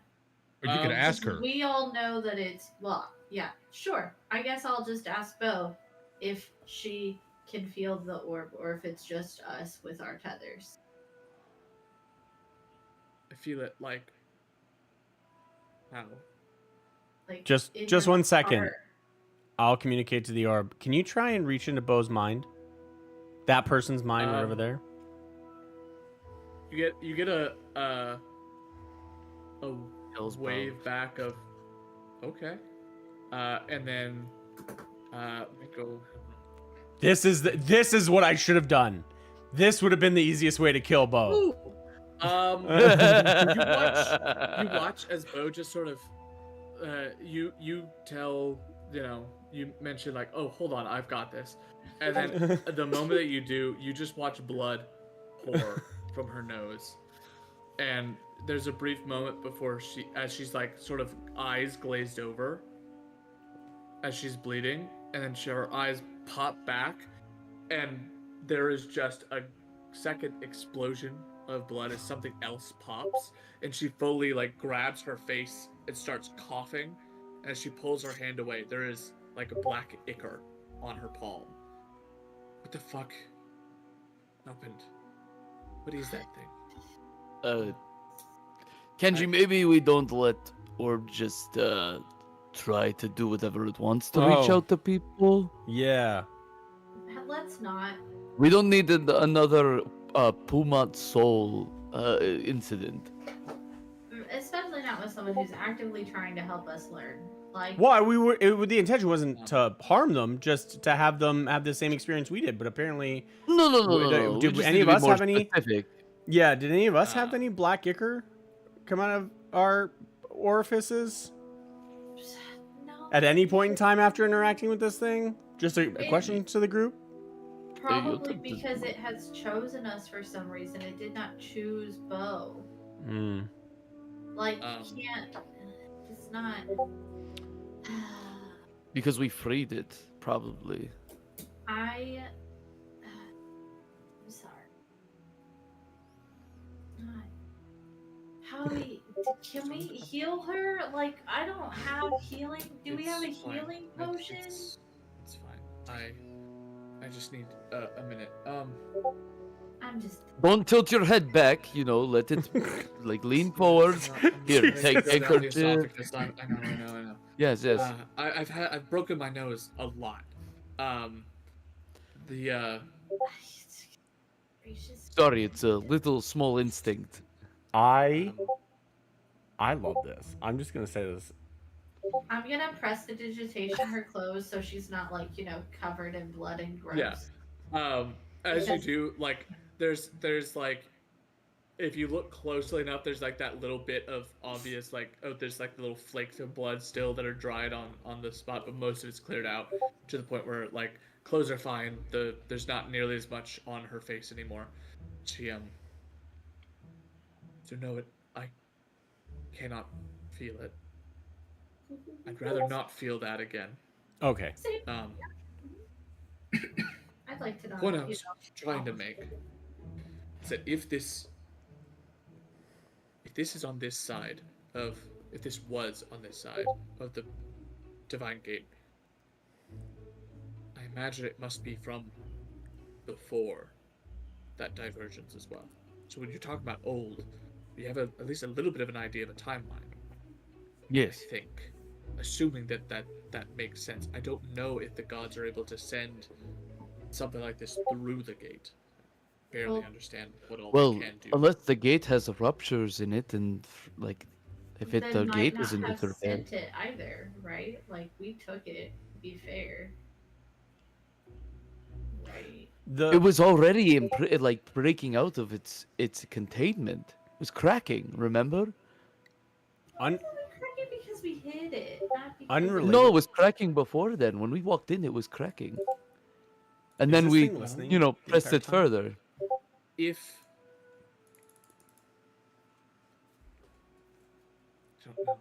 Or you could Um, ask her. We all know that it's yeah, sure. I guess I'll just ask Bo if she can feel the orb or if it's just us with our tethers. I feel it like. How? Like Just in 1 your second. heart. I'll communicate to the orb. Can you try and reach into Bo's mind? That person's mind right over there. You get a Kills Bo. wave back of and then let me go. This is what I should have done. This would have been the easiest way to kill Bo. You watch as Bo just sort of you tell, you mention like, oh, hold on, I've got this, and then the moment that you do, you just watch blood pour from her nose, and there's a brief moment before she's like sort of eyes glazed over as she's bleeding, and then her eyes pop back, and there is just a second explosion of blood as something else pops, and she fully like grabs her face and starts coughing. As she pulls her hand away, there is like a black ichor on her palm. What the fuck happened? What is that thing? Kenji, maybe we don't let Orb just try to do whatever it wants to reach Oh. out to people. Yeah. Let's not. We don't need another Pumat Soul incident. Especially not with someone who's actively trying to help us learn. Like, Well, the intention wasn't to harm them, just to have them have the same experience we did. But apparently, No. Do- We did just any need of to be us more have any- specific. yeah. Did any of us have any black ichor come out of our orifices no. at any point in time after interacting with this thing? Just a question to the group. Probably because it has chosen us for some reason. It did not choose Bo. Hmm. Like, you can't. It's not. Because we freed it, probably. I'm sorry. How do can we heal her? Like, I don't have healing. Do we have a It's fine. healing I- potion? It's fine. I just need a minute. I'm just. Don't tilt your head back, let it like lean forward. Here, take Go down the handkerchief. esophagus. I know. Yes. I've broken my nose a lot. Sorry, it's a little small instinct. I love this. I'm just gonna say this. I'm gonna prestidigitation her clothes so she's not like covered in blood and gross. Yeah. As you do, like there's like, if you look closely enough, there's like that little bit of obvious like, oh, there's like the little flakes of blood still that are dried on the spot, but most of it's cleared out to the point where like clothes are fine. There's not nearly as much on her face anymore. She so no, I cannot feel it. I'd rather not feel that again. Okay. I'd like to know. Point I was trying to make is that if this is on this side of, if this was on this side of the Divine Gate, I imagine it must be from before that divergence as well. So when you're talking about old, you have at least a little bit of an idea of a timeline. Yes. I think. assuming that makes sense. I don't know if the gods are able to send something like this through the gate. Barely Well- understand what all Well, they can do. unless the gate has ruptures in it, and like, if it Then the might gate not isn't have repaired. sent it either, right? Like we took it. To be fair, right? It was already like breaking out of its containment. It was cracking. Remember? Un- We cracked it because we hid it, not because Unrelated. No, it was cracking before then. When we walked in, it was cracking. And Is then this we, thing listening you know, the pressed entire it time? further. If I don't know.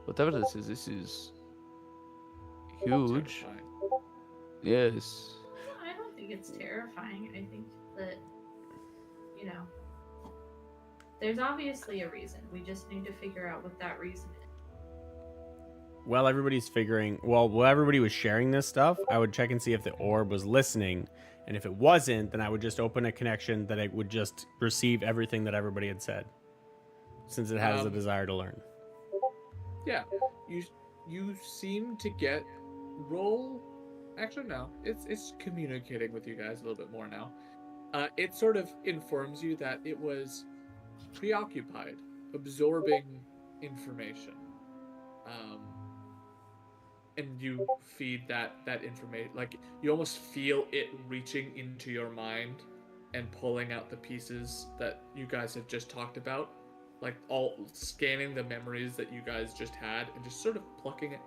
Whatever this is huge. Terrifying. Yes. I don't think it's terrifying. I think that, you know, there's obviously a reason. We just need to figure out what that reason is. While everybody was sharing this stuff, I would check and see if the orb was listening. And if it wasn't, then I would just open a connection that it would just receive everything that everybody had said. Since it has a desire to learn. Yeah, you seem to get roll. Actually, no, it's communicating with you guys a little bit more now. It sort of informs you that it was preoccupied, absorbing information, and you feed that information. Like you almost feel it reaching into your mind and pulling out the pieces that you guys have just talked about. Like all scanning the memories that you guys just had and just sort of plucking it.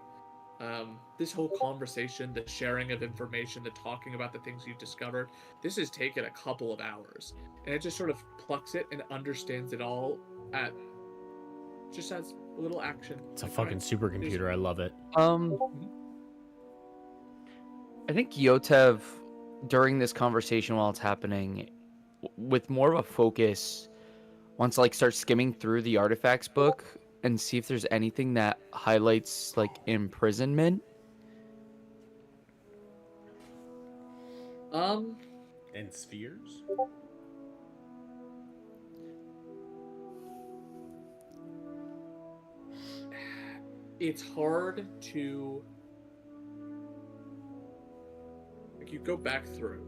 This whole conversation, the sharing of information, the talking about the things you've discovered, this has taken a couple of hours. And it just sort of plucks it and understands it all at just as a little action. It's a Like, fucking right, supercomputer. I love it. I think Yotev, during this conversation while it's happening, with more of a focus, wants to like start skimming through the artifacts book and see if there's anything that highlights like imprisonment. And spheres? it's hard to like you go back through.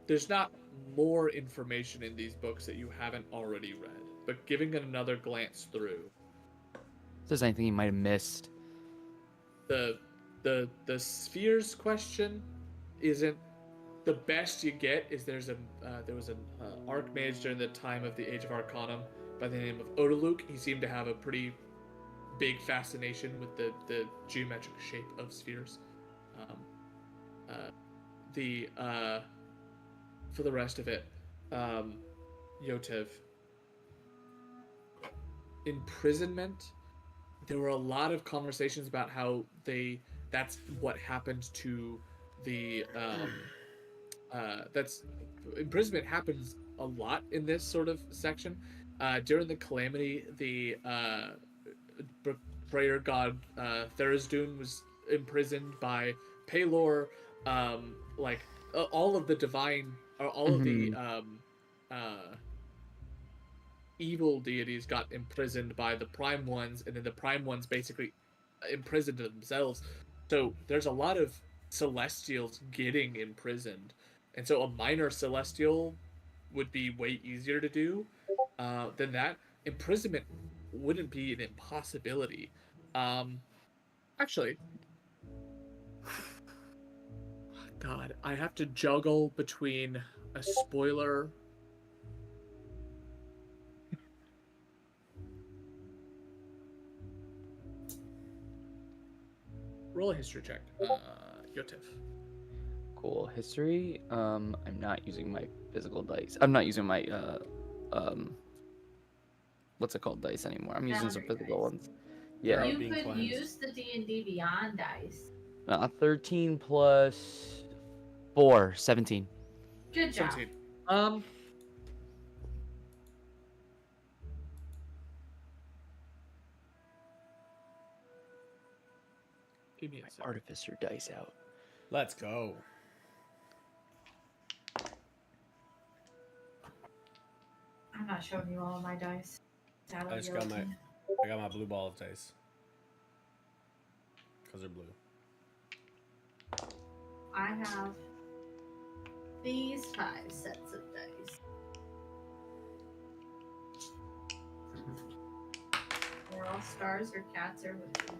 There's not more information in these books that you haven't already read, but giving it another glance through, If there's anything you might have missed. the spheres question isn't the best you get. Is there was an archmage during the time of the Age of Arcanum by the name of Odaluk. He seemed to have a pretty big fascination with the geometric shape of spheres. For the rest of it, Yotev, imprisonment. There were a lot of conversations about how that's what happened to the that's imprisonment happens a lot in this sort of section. During the calamity, the prayer god Tharizdun was imprisoned by Pelor. All of the divine, or all of the evil deities got imprisoned by the Prime Ones, and then the Prime Ones basically imprisoned themselves. So there's a lot of Celestials getting imprisoned, and so a minor Celestial would be way easier to do than that. Imprisonment wouldn't be an impossibility. Actually, God, I have to juggle between a spoiler. Roll a history check, Yotev. Cool. History. I'm not using my physical dice. I'm not using my what's it called, dice anymore. I'm using some Boundary physical dice. ones. Yeah. Are You being could cleansed. use the D&D Beyond dice. 13 plus 4, 17. Good job. 17. Give me a second. Artificer dice out. Let's go. I'm not showing you all of my dice. Sadly, I just you're got my looking. I got my blue ball of dice. Because they're blue. I have these 5 sets of dice. They're all stars or cats or whatever.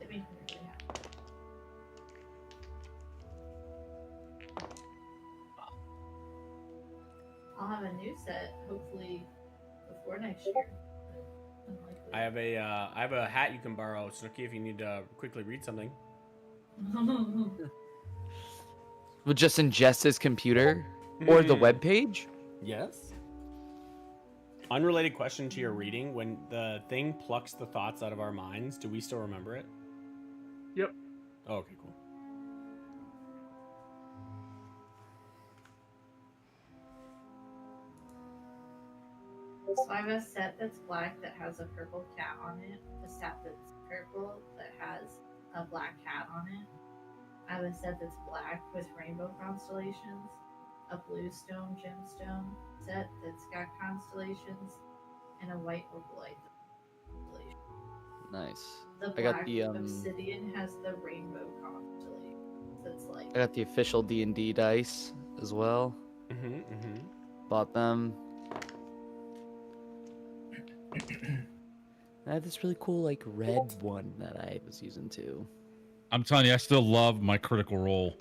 They make me really happy. I'll have a new set hopefully before next year. but unlikely. I have a hat you can borrow, Snooki, if you need to quickly read something. We'll just ingest his computer or the Hmm. web page. Yes. Unrelated question to your reading: when the thing plucks the thoughts out of our minds, do we still remember it? Yep. Oh, okay, cool. So I have a set that's black that has a purple cat on it. A set that's purple that has a black cat on it. I have a set that's black with rainbow constellations. A blue stone gemstone set that's got constellations, and a white opalite constellation. Nice. The I got black the, obsidian has the rainbow constellation. That's like I got the official D&D dice as well. Bought them. I have this really cool like red one that I was using too. I'm telling you, I still love my Critical Role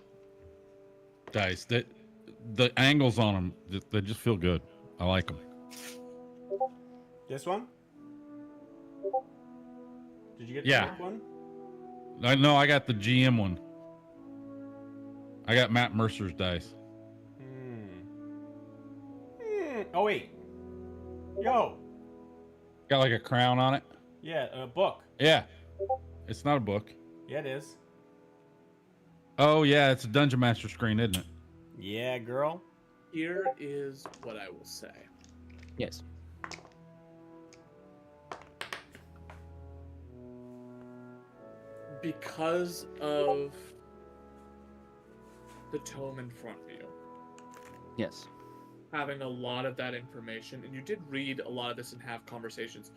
dice. That the angles on them, they just feel good. I like them. This one? Did you get Yeah. the black one? I know I got the GM one. I got Matt Mercer's dice. Oh wait. Yo. Got like a crown on it. Yeah, a book. Yeah. It's not a book. Yeah, it is. Oh yeah, it's a Dungeon Master screen, isn't it? Yeah, girl. Here is what I will say. Yes. Because of the tome in front of you, Yes. having a lot of that information, and you did read a lot of this and have conversations,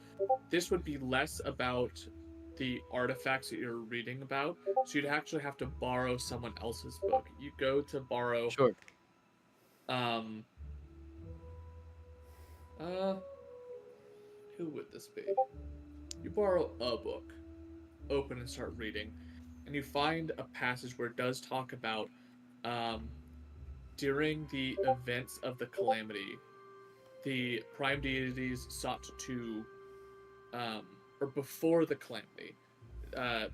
this would be less about the artifacts that you're reading about, so you'd actually have to borrow someone else's book. You go to borrow Sure. Who would this be? You borrow a book, open and start reading, and you find a passage where it does talk about during the events of the calamity, the prime deities sought to or before the calamity,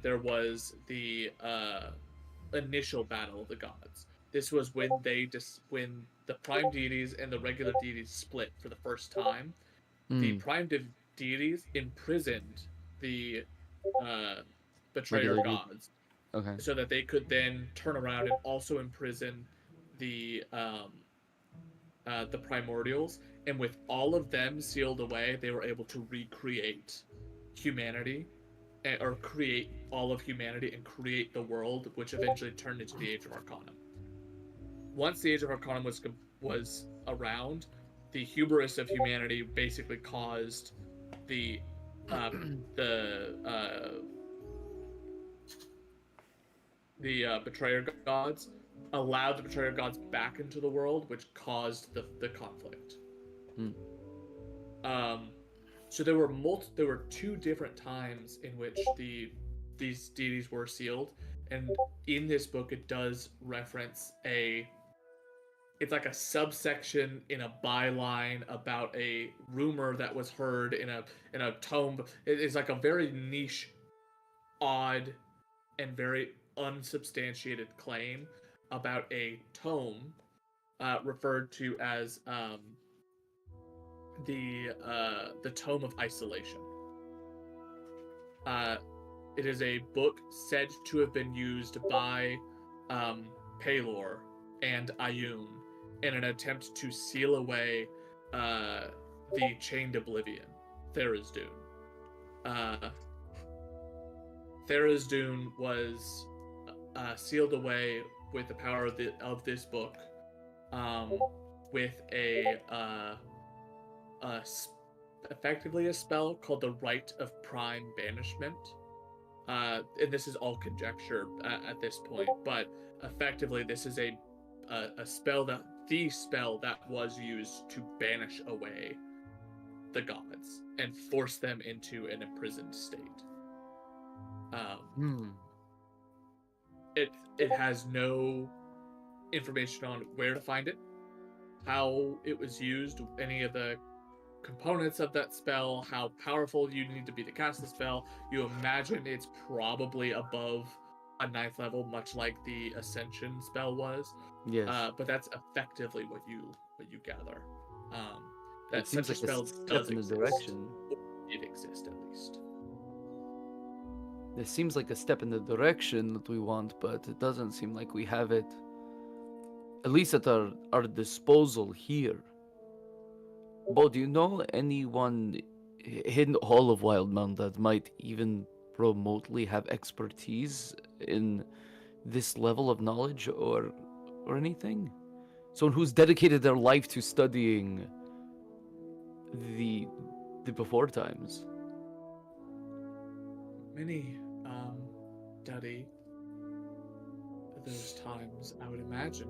there was the initial battle of the gods. This was when when the prime deities and the regular deities split for the first time. The prime deities imprisoned the betrayer Regular gods, Okay. so that they could then turn around and also imprison the primordials. And with all of them sealed away, they were able to recreate humanity, or create all of humanity and create the world, which eventually turned into the Age of Arcanum. Once the Age of Arcanum was around, the hubris of humanity basically caused the betrayer gods, allowed the betrayer gods back into the world, which caused the conflict. So there were 2 different times in which these deities were sealed, and in this book it does reference it's like a subsection in a byline about a rumor that was heard in a tome. It's like a very niche, odd, and very unsubstantiated claim about a tome referred to as the Tome of Isolation. It is a book said to have been used by Pelor and Ioun in an attempt to seal away the Chained Oblivion, Tharizdun. Tharizdun was sealed away with the power of this book with effectively a spell called the Rite of Prime Banishment. And this is all conjecture at this point, but effectively this is a spell that was used to banish away the gods and force them into an imprisoned state. It has no information on where to find it, how it was used, any of the components of that spell, how powerful you need to be to cast the spell. You imagine it's probably above a 9th level, much like the Ascension spell was. Yes. But that's effectively what you gather. That It seems such like a a spell step does in the exist. direction. It exists at least. It seems like a step in the direction that we want, but it doesn't seem like we have it, at least at our disposal here. Bo, do you know anyone hidden Hall of Wildmount that might even remotely have expertise in this level of knowledge or anything? Someone who's dedicated their life to studying the before times. Many study those times, I would imagine.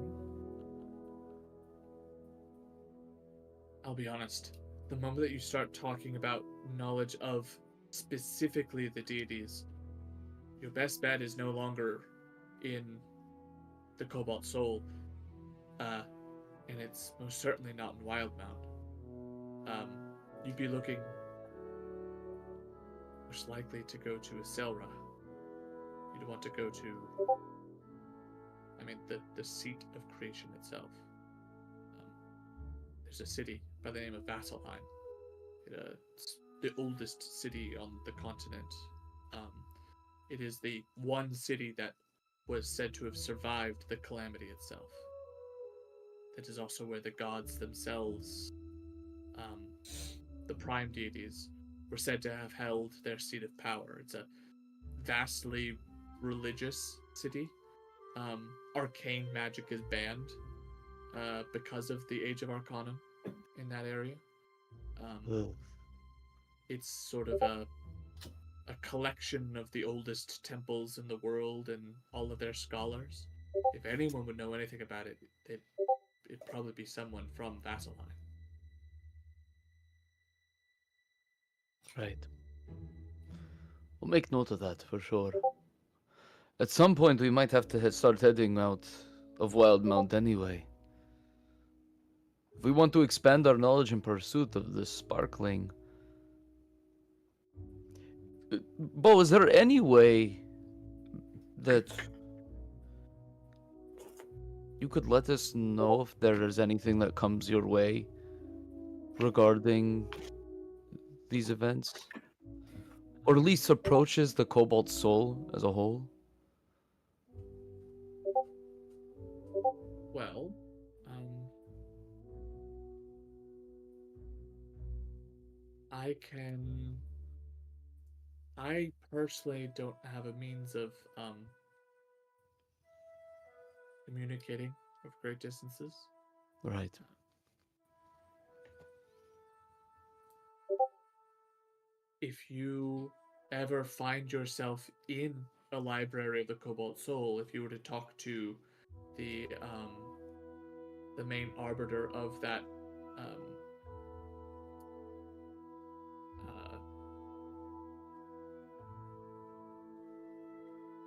I'll be honest, the moment that you start talking about knowledge of specifically the deities, your best bet is no longer in the Cobalt Soul, and it's most certainly not in Wildmount. You'd be looking most likely to go to Aselra. You'd want to go to, the seat of creation itself. There's a city by the name of Vasselheim. It's the oldest city on the continent. It is the one city that was said to have survived the calamity itself. That is also where the gods themselves, the prime deities, were said to have held their seat of power. It's a vastly religious city. Arcane magic is banned because of the Age of Arcanum in that area. It's sort of a collection of the oldest temples in the world and all of their scholars. If anyone would know anything about it, it'd probably be someone from Vasselheim. Right. We'll make note of that for sure. At some point, we might have to start heading out of Wildmount anyway. If we want to expand our knowledge in pursuit of the sparkling. Bo, is there any way that you could let us know if there is anything that comes your way regarding these events? Or at least approaches the Cobalt Soul as a whole? Well, I personally don't have a means of communicating over great distances. Right. If you ever find yourself in a library of the Cobalt Soul, if you were to talk to the main arbiter of that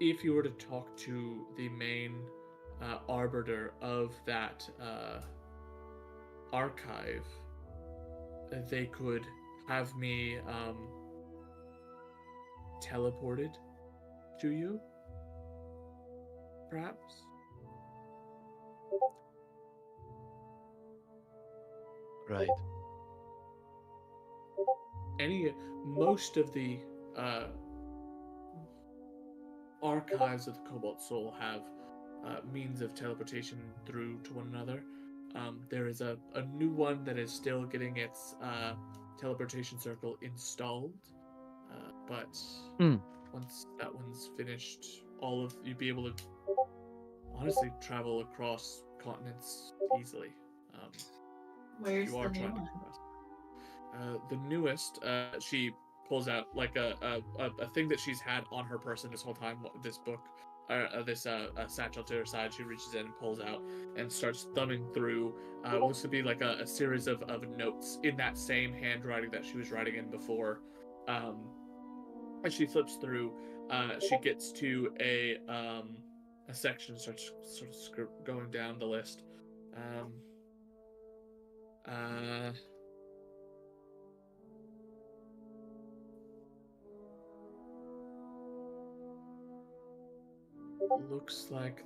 if you were to talk to the main arbiter of that archive, they could have me teleported to you, perhaps. Right. Most of the archives of the Cobalt Soul have means of teleportation through to one another. There is a new one that is still getting its teleportation circle installed, but once that one's finished, you'd be able to honestly travel across continents easily. Where's You are the new trying to one? progress. The newest, she pulls out like a thing that she's had on her person this whole time. This book, this satchel to her side. She reaches in and pulls out and starts thumbing through. What looks to be like a series of notes in that same handwriting that she was writing in before. As she flips through, she gets to a section, starts sort of going down the list. Looks like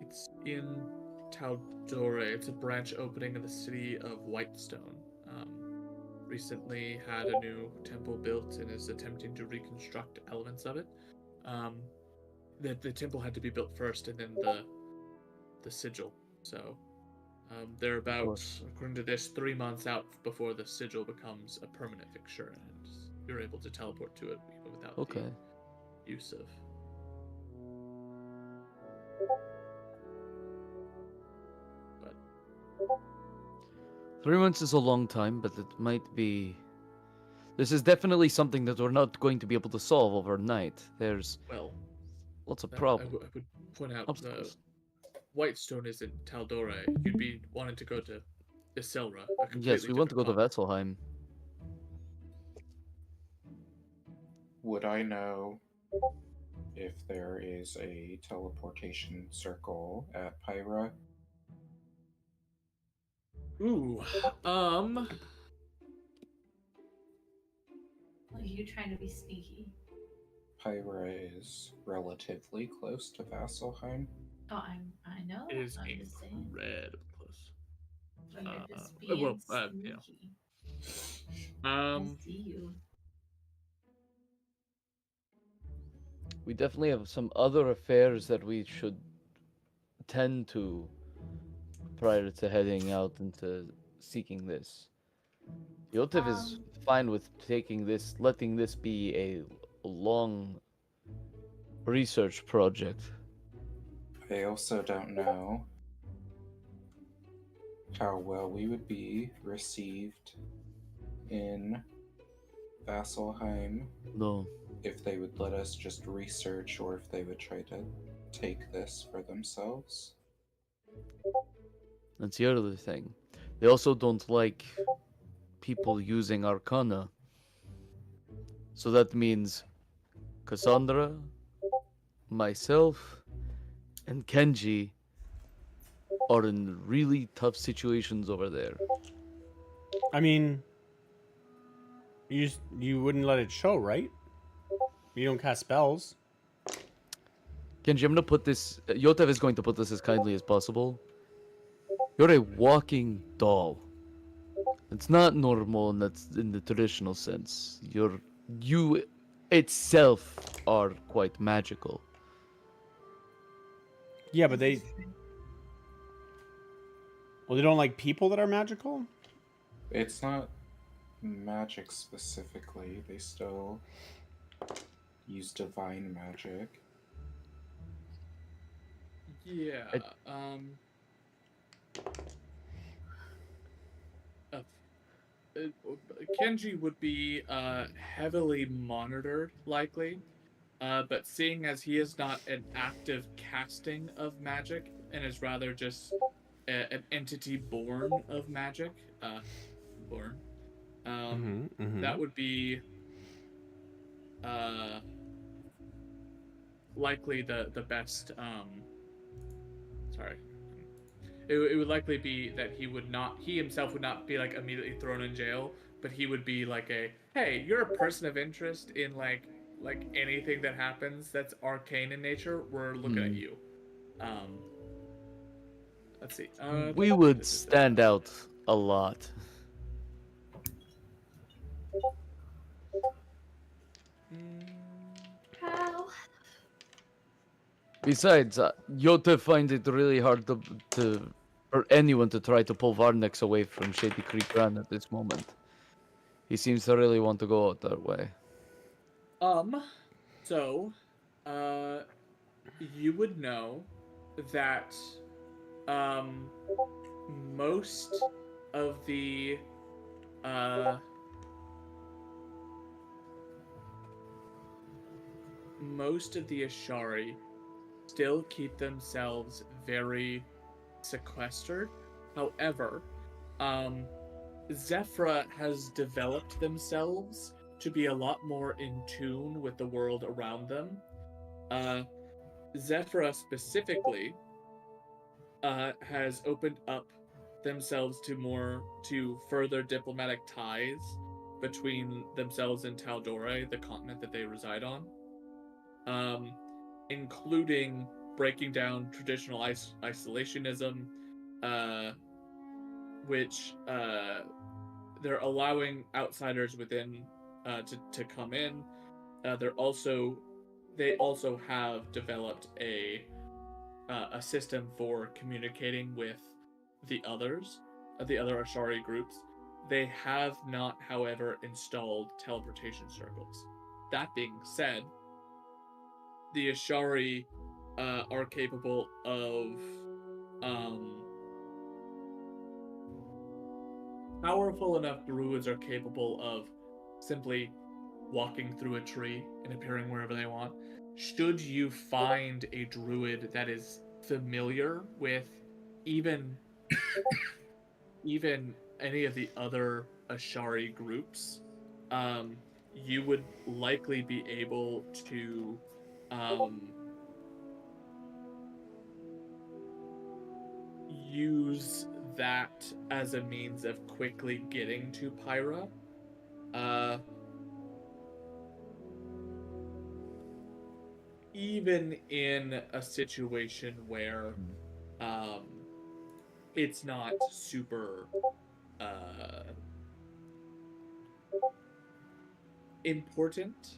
it's in Taldore. It's a branch opening in the city of Whitestone. Recently had a new temple built and is attempting to reconstruct elements of it. The temple had to be built first, and then the sigil. So they're about, course. according to this, 3 months out before the sigil becomes a permanent fixture, and you're able to teleport to it even without Okay. the use of. But 3 months is a long time, but it might be. This is definitely something that we're not going to be able to solve overnight. There's well, lots of I problems. would point out the Obstacles. Whitestone isn't Taldore. You'd be wanting to go to Isilra. A completely Yes, we want to go different to continent. Vesselheim. Would I know if there is a teleportation circle at Pyra? Ooh, Are you trying to be sneaky? Pyra is relatively close to Vasselheim. Oh, I know. it is I'm just saying. incredibly close. You're just being well, you know. sneaky. I see you. We definitely have some other affairs that we should tend to prior to heading out into seeking this. Yotev is fine with taking this, letting this be a long research project. I also don't know how well we would be received in Vasselheim, No. if they would let us just research or if they would try to take this for themselves. That's the other thing. They also don't like people using Arcana. So that means Cassandra, myself, and Kenji are in really tough situations over there. I mean, you wouldn't let it show, right? You don't cast spells. Kenji, I'm gonna put this. Yotev is going to put this as kindly as possible. You're a walking doll. It's not normal, and that's in the traditional sense. You itself are quite magical. Yeah, but they don't like people that are magical? It's not magic specifically, they still use divine magic. Yeah. Kenji would be heavily monitored, likely. But seeing as he is not an active casting of magic and is rather just an entity born of magic, that would be likely the best. Sorry. It would likely be that he himself would not be like immediately thrown in jail, but he would be like hey, you're a person of interest in like anything that happens that's arcane in nature. We're looking at you. Let's see. We would stand out a lot. How? Besides, Yotev finds it really hard for anyone to try to pull Varnex away from Shady Creek Run at this moment. He seems to really want to go out that way. So, You would know that most of the Ashari still keep themselves very sequestered. However, Zephyra has developed themselves to be a lot more in tune with the world around them. Zephyra specifically has opened up themselves to further diplomatic ties between themselves and Taldore, the continent that they reside on, including breaking down traditional isolationism, which they're allowing outsiders within to come in. They also have developed a system for communicating with the others, the other Ashari groups. They have not, however, installed teleportation circles. That being said, the Ashari are capable of powerful enough druids are capable of simply walking through a tree and appearing wherever they want. Should you find a druid that is familiar with even any of the other Ashari groups, you would likely be able to use that as a means of quickly getting to Pyra. Even in a situation where it's not super important,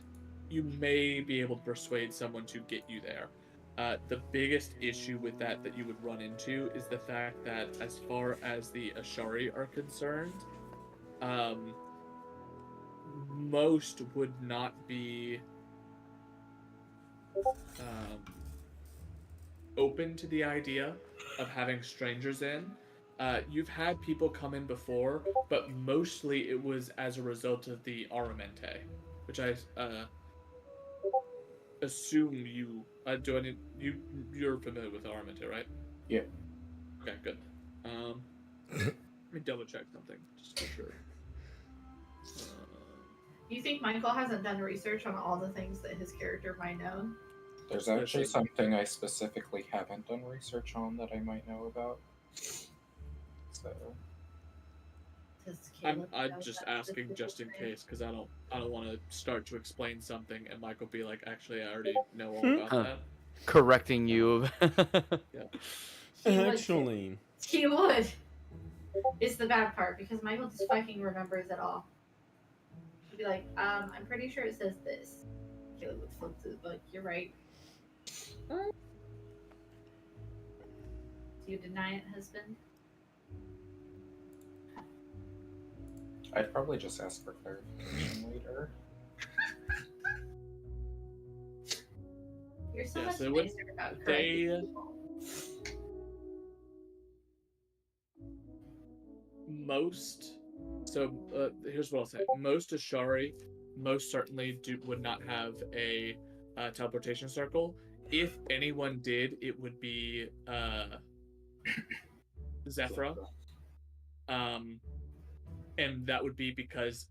you may be able to persuade someone to get you there. The biggest issue with that you would run into is the fact that as far as the Ashari are concerned, most would not be open to the idea of having strangers in. You've had people come in before, but mostly it was as a result of the Aramente, which I assume you're familiar with Aramente, right? Yeah. Okay, good. Let me double check something just to be sure. You think Michael hasn't done research on all the things that his character might know? There's actually something I specifically haven't done research on that I might know about. So I'm just asking just in case, because I don't want to start to explain something and Michael be like, actually, I already know all about that. Correcting you. Yeah. Actually, He would. It's the bad part because Michael just fucking remembers it all. He'd be like, I'm pretty sure it says this. Caleb would flip through the book. You're right. Do you deny it, husband? I'd probably just ask for clarification later. You're so Yeah, much so nicer about correcting people. Here's what I'll say. Most Ashari most certainly would not have a teleportation circle. If anyone did, it would be Zephyra. And that would be because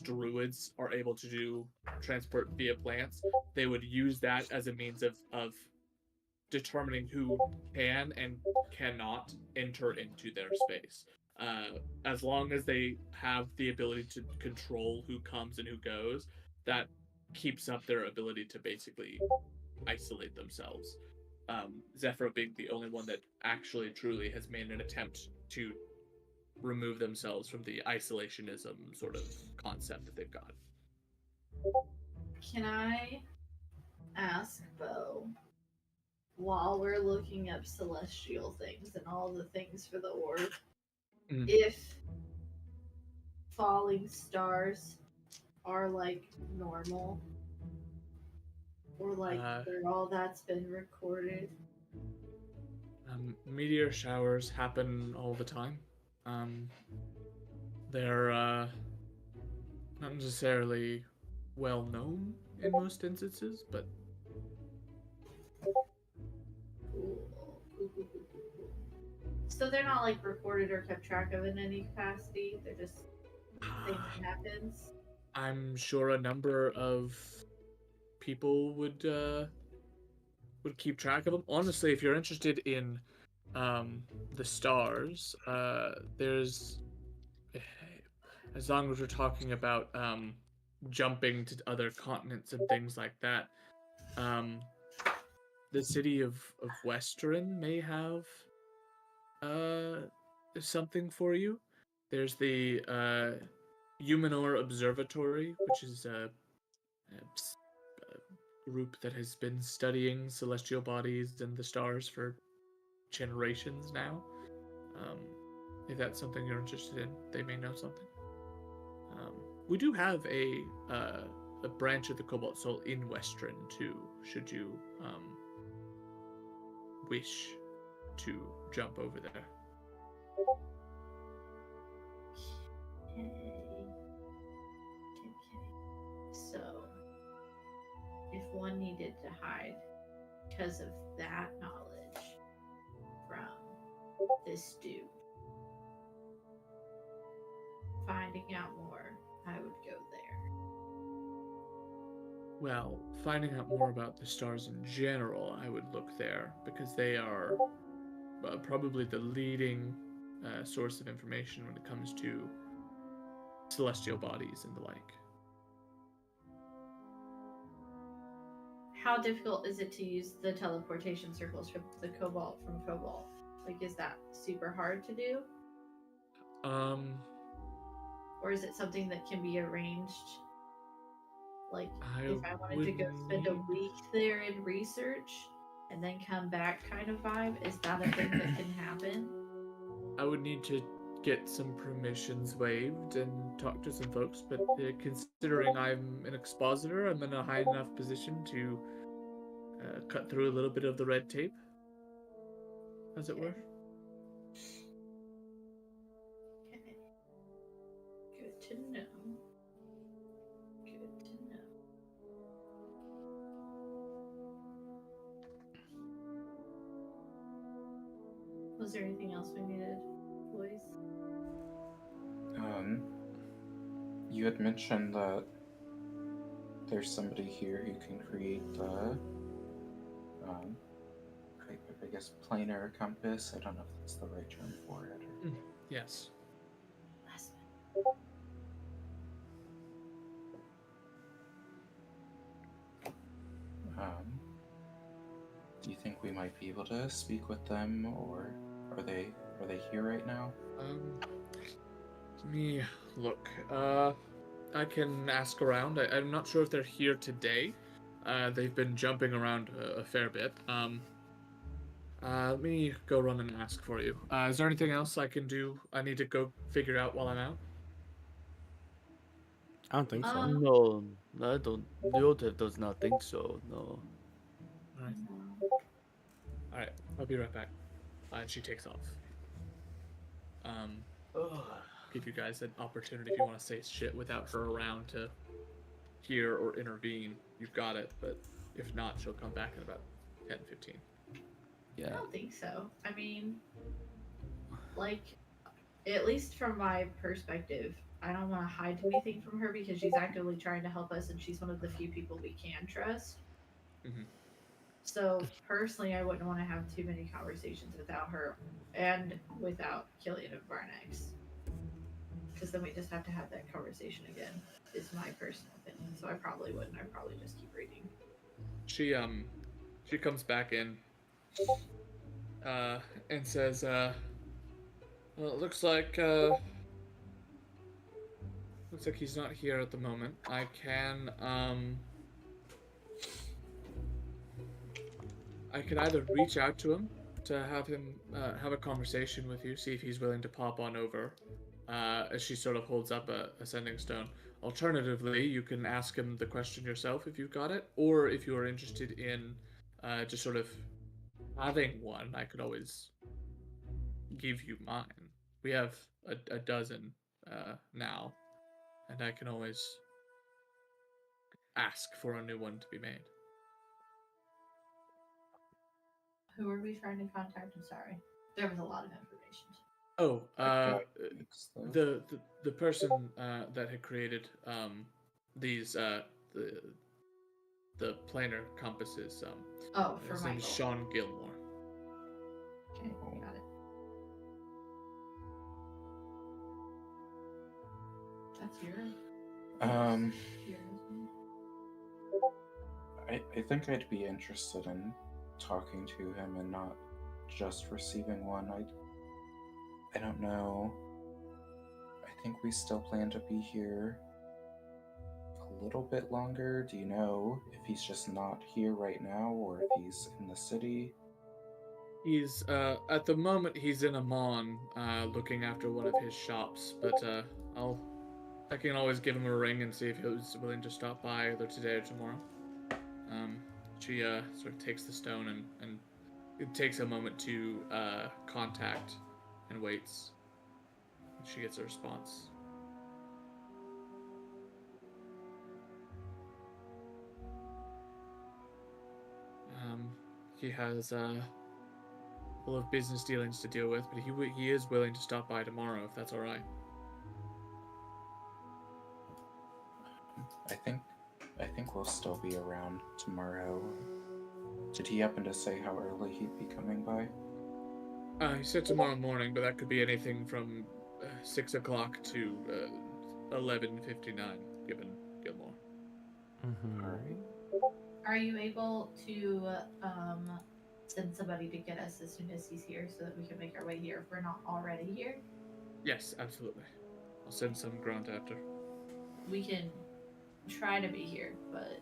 druids are able to do transport via plants, they would use that as a means of determining who can and cannot enter into their space. As long as they have the ability to control who comes and who goes, that keeps up their ability to basically isolate themselves. Zephyr being the only one that actually truly has made an attempt to remove themselves from the isolationism sort of concept that they've got. Can I ask, Bo, while we're looking up celestial things and all the things for the orb, if falling stars are like normal Or like where all that's been recorded. Meteor showers happen all the time. They're not necessarily well known in most instances, but So they're not like recorded or kept track of in any capacity. They're just thing that happens. I'm sure a number of people would keep track of them. Honestly, if you're interested in the stars, there's, as long as we're talking about jumping to other continents and things like that, the city of Western may have something for you. There's the Humanor Observatory, which is a group that has been studying celestial bodies and the stars for generations now. If that's something you're interested in, they may know something. We do have a branch of the Cobalt Soul in Western too, should you wish to jump over there. Okay. So, if one needed to hide because of that knowledge from this dude, finding out more, I would go there. Well, finding out more about the stars in general, I would look there because they are probably the leading source of information when it comes to celestial bodies and the like. How difficult is it to use the teleportation circles from the Cobalt from Cobalt? Like, is that super hard to do? Or is it something that can be arranged? Like, if I wanted to go spend a week there in research and then come back kind of vibe, is that a thing that can happen? I would need to get some permissions waived and talk to some folks, but considering I'm an expositor, I'm in a high enough position to cut through a little bit of the red tape, as it were. Okay. Good to know. Good to know. Was there anything else we needed, boys? You had mentioned that there's somebody here who can create the, I guess, planar compass. I don't know if that's the right term for it. Or... Yes. Do you think we might be able to speak with them, or are they here right now? Let me look. I can ask around. I'm not sure if they're here today. They've been jumping around a fair bit. Let me go run and ask for you. Is there anything else I can do? I need to go figure out while I'm out. I don't think so. No, I don't. Yotev does not think so. No. Alright. Alright, I'll be right back. And she takes off. Give you guys an opportunity if you want to say shit without her around to hear or intervene. You've got it, but if not, she'll come back in about 10, 15. I don't think so. I mean, like, at least from my perspective, I don't want to hide anything from her because she's actively trying to help us and she's one of the few people we can trust. Mm-hmm. So, personally, I wouldn't want to have too many conversations without her and without Killian of Varnex. Because then we just have to have that conversation again, is my personal opinion. So I probably wouldn't. I'd probably just keep reading. She comes back in and says, well, it looks like he's not here at the moment. I can either reach out to him to have him have a conversation with you, see if he's willing to pop on over, as she sort of holds up a sending stone, Alternatively, you can ask him the question yourself if you've got it, or if you are interested in just sort of having one, I could always give you mine. We have a dozen now, and I can always ask for a new one to be made. Who are we trying to contact? I'm sorry. There was a lot of information. Oh, Mechanics, though. the person that had created these the planar compasses. Oh, for His Michael. name's Sean Gilmore. Okay, got it. That's yours. Yours. I think I'd be interested in talking to him and not just receiving one. I don't know. I think we still plan to be here a little bit longer. Do you know if he's just not here right now or if he's in the city? He's at the moment he's in Amon, looking after one of his shops. But I can always give him a ring and see if he was willing to stop by either today or tomorrow. She sort of takes the stone and it takes a moment to contact and waits. She gets a response. He has full of business dealings to deal with, but he is willing to stop by tomorrow if that's all right. I think we'll still be around tomorrow. Did he happen to say how early he'd be coming by? He said tomorrow morning, but that could be anything from 6 o'clock to 11:59, given Gilmore. Mm-hmm. Alright. Are you able to send somebody to get us as soon as he's here so that we can make our way here if we're not already here? Yes, absolutely. I'll send some grunt after. We can try to be here, but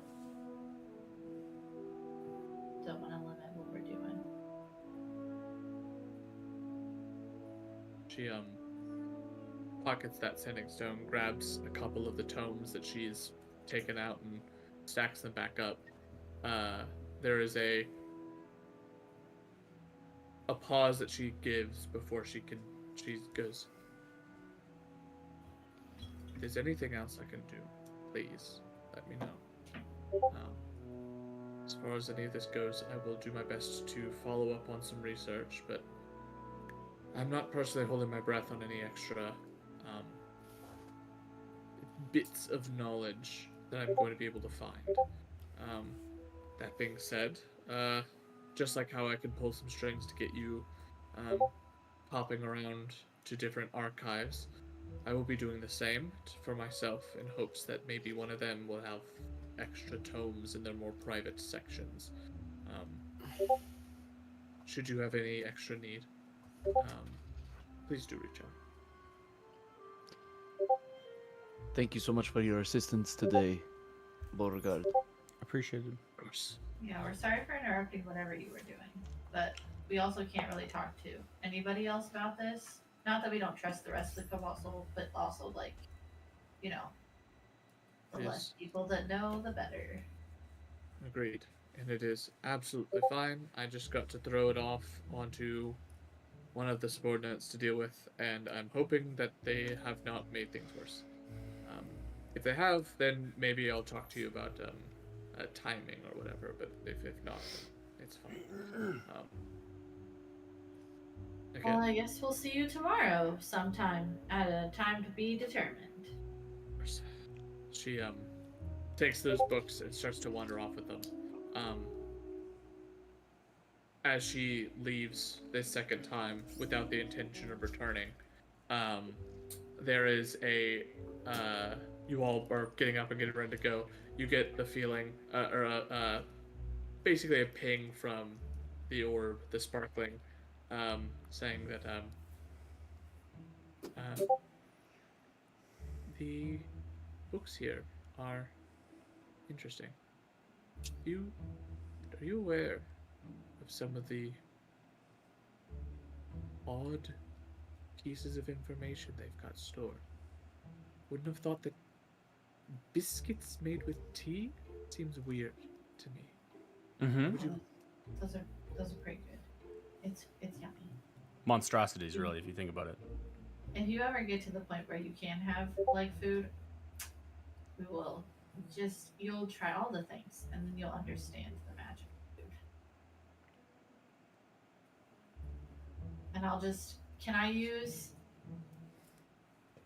don't want to limit what we're doing. She pockets that sending stone, grabs a couple of the tomes that she's taken out and stacks them back up. There is a pause that she gives before she goes, if there's anything else I can do, please let me know. As far as any of this goes, I will do my best to follow up on some research, but I'm not personally holding my breath on any extra bits of knowledge that I'm going to be able to find. That being said, just like how I can pull some strings to get you popping around to different archives, I will be doing the same for myself in hopes that maybe one of them will have extra tomes in their more private sections. Should you have any extra need, please do reach out. Thank you so much for your assistance today, Beauregard. Appreciated. Of course. Yeah, we're sorry for interrupting whatever you were doing, but we also can't really talk to anybody else about this. Not that we don't trust the rest of the Colossal, but also, like, you know, the Yes. less people that know, the better. Agreed. And it is absolutely fine. I just got to throw it off onto one of the subordinates to deal with, and I'm hoping that they have not made things worse. If they have, then maybe I'll talk to you about timing or whatever, but if not, then it's fine. Well, Again, I guess we'll see you tomorrow sometime at a time to be determined. she takes those books and starts to wander off with them. As she leaves this second time without the intention of returning, there is a you all are getting up and getting ready to go. You get the feeling, basically a ping from the orb, the sparkling, saying that the books here are interesting. Are you aware of some of the odd pieces of information they've got stored? Wouldn't have thought that biscuits made with tea seems weird to me. Mm-hmm. Would you? Those are pretty good. It's yummy. Monstrosities, really, if you think about it. If you ever get to the point where you can have like food, we will you'll try all the things and then you'll understand the magic of food. And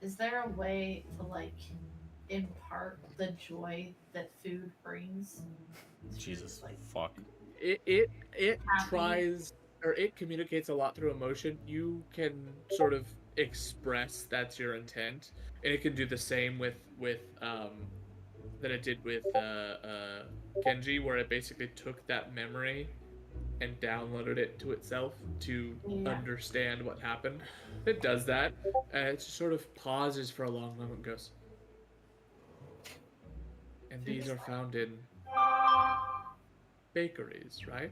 is there a way to like impart the joy that food brings? Jesus, Like, fuck. It Happy. tries, or it communicates a lot through emotion. You can sort of express that's your intent, and it can do the same with that it did with Kenji, where it basically took that memory and downloaded it to itself to Yeah. understand what happened. It does that, and it just sort of pauses for a long moment and goes, and these are found in bakeries, right?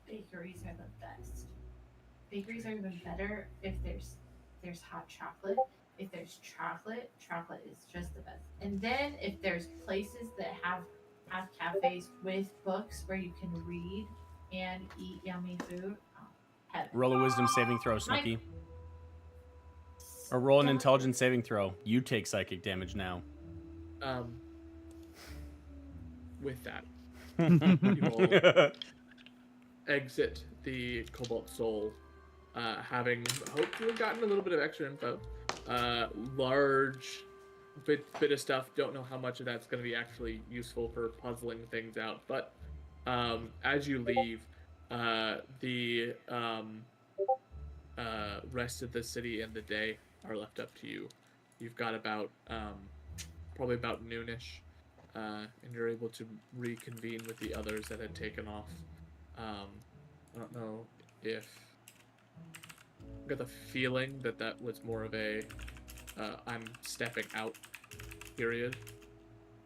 bakeries are the best. Bakeries are even better if there's hot chocolate. If there's chocolate, chocolate is just the best. And then if there's places that have cafes with books where you can read and eat yummy food, heaven. Roll a wisdom saving throw, Snooky. Or roll an intelligence saving throw. You take psychic damage now. With that, you will exit the Cobalt Soul, having hoped to have gotten a little bit of extra info. Large bit of stuff. Don't know how much of that's going to be actually useful for puzzling things out. But as you leave, the rest of the city and the day are left up to you. You've got about probably about noonish, and you're able to reconvene with the others that had taken off. I don't know if I got the feeling that was more of a I'm stepping out period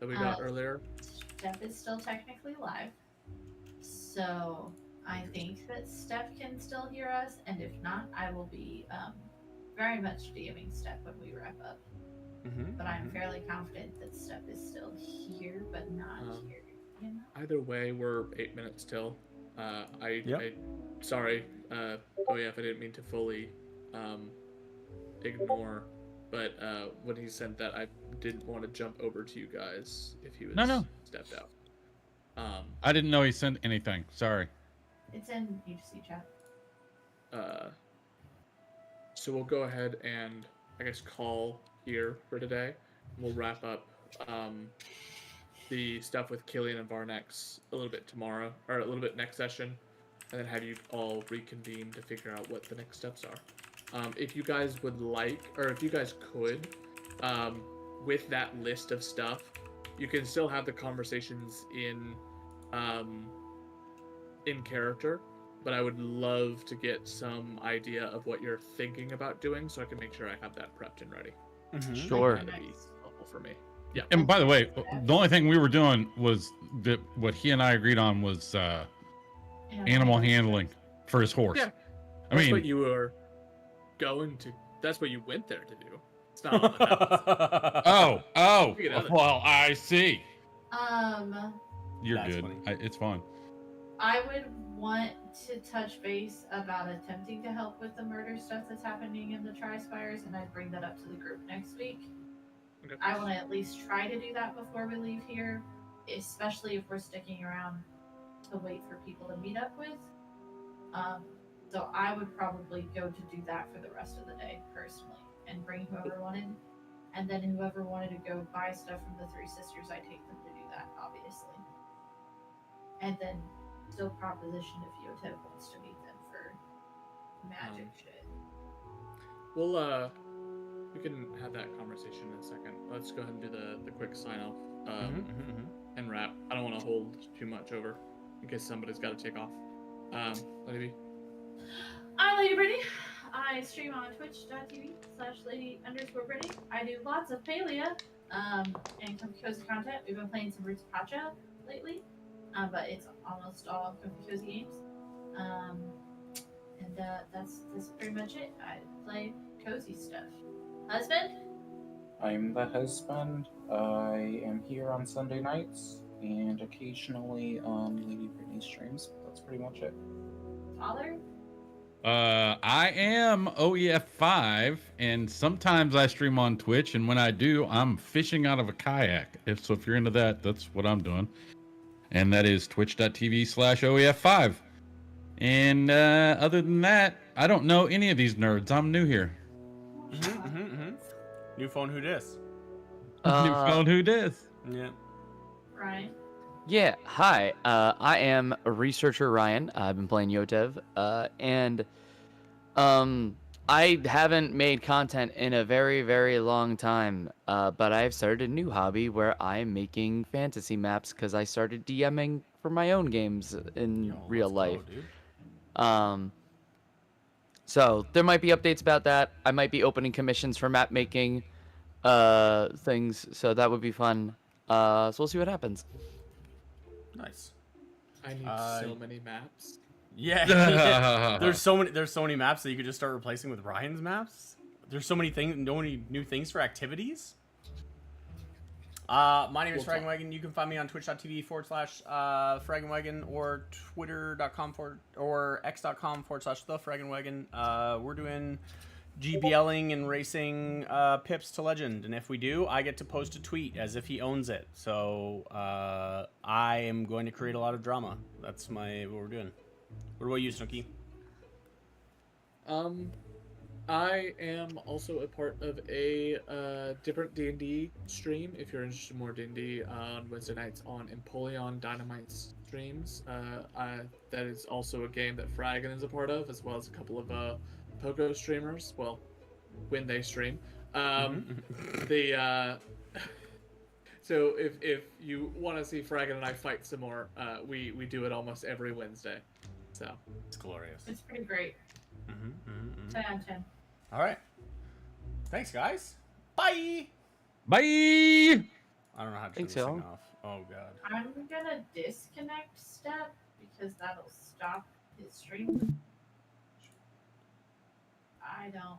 that we got earlier. Steph is still technically live, so I think that Steph can still hear us, and if not, I will be very much DMing Steph when we wrap up. But I'm fairly confident that Steph is still here, but not here. You know? Either way, we're 8 minutes till. Yep. Sorry, OEF, I didn't mean to fully ignore, but when he sent that, I didn't want to jump over to you guys if he was No. stepped out. I didn't know he sent anything. Sorry. It's in UGC chat. So we'll go ahead and I guess call here for today. We'll wrap up the stuff with Killian and Varnex a little bit tomorrow, or a little bit next session, and then have you all reconvene to figure out what the next steps are. If you guys would like, or if you guys could, with that list of stuff, you can still have the conversations in character, but I would love to get some idea of what you're thinking about doing so I can make sure I have that prepped and ready. Sure. That'd be helpful for me. Yeah. And by the way, the only thing we were doing was that what he and I agreed on was animal handling for his horse. Yeah. I That's mean, what you were going to. That's what you went there to do. It's not all that happens. oh, We get other- well, I see. You're That's good. funny. It's fine. I would want to touch base about attempting to help with the murder stuff that's happening in the Tri-Spires, and I'd bring that up to the group next week. Okay. I want to at least try to do that before we leave here, especially if we're sticking around to wait for people to meet up with. So I would probably go to do that for the rest of the day personally, and bring whoever wanted, and then whoever wanted to go buy stuff from the Three Sisters, I take them to do that, obviously. And then still proposition if Yotep wants to meet them for magic shit. We'll we can have that conversation in a second. Let's go ahead and do the quick sign off and wrap. I don't want to hold too much over in case somebody's got to take off. Lady B. I'm Lady Brittany. I stream on twitch.tv/lady_Brittany. I do lots of Palia and cozy content. We've been playing some Roots Pacha lately, but it's almost all cozy games. And that's pretty much it. I play cozy stuff. Husband? I'm the husband. I am here on Sunday nights and occasionally on Lady Brittany streams. That's pretty much it. Father? I am OEF5, and sometimes I stream on Twitch, and when I do, I'm fishing out of a kayak. If you're into that, that's what I'm doing. And that is twitch.tv/OEF5. And other than that, I don't know any of these nerds. I'm new here. New phone, who dis? New phone, who dis? Yeah. Ryan? Yeah, hi. I am a researcher Ryan. I've been playing Yotev, and I haven't made content in a very, very long time. But I've started a new hobby where I'm making fantasy maps because I started DMing for my own games in Yo, real let's life. go, dude. So there might be updates about that. I might be opening commissions for map making things, so that would be fun. So we'll see what happens. Nice. I need so many maps. Yeah. There's so many maps that you could just start replacing with Ryan's maps. There's so many new things for activities. My name is Fragenwagon. You can find me on twitch.tv/Fragenwagon or twitter.com or x.com/thefragenwagon. We're doing GBLing and racing pips to legend, and if we do, I get to post a tweet as if he owns it. So I am going to create a lot of drama. That's what we're doing. What about you, Snooki? I am also a part of a different D&D stream. If you're interested in more D&D, on Wednesday nights on Empoleon Dynamite streams. That is also a game that Fragan is a part of, as well as a couple of Pogo streamers. Well, when they stream. So if you want to see Fragan and I fight some more, we do it almost every Wednesday. So it's glorious. It's pretty great. 10 out of 10. All right. Thanks, guys. Bye. Bye. I don't know how to turn Thanks, this thing y'all. off. Oh god. I'm gonna disconnect Step because that'll stop his stream. I don't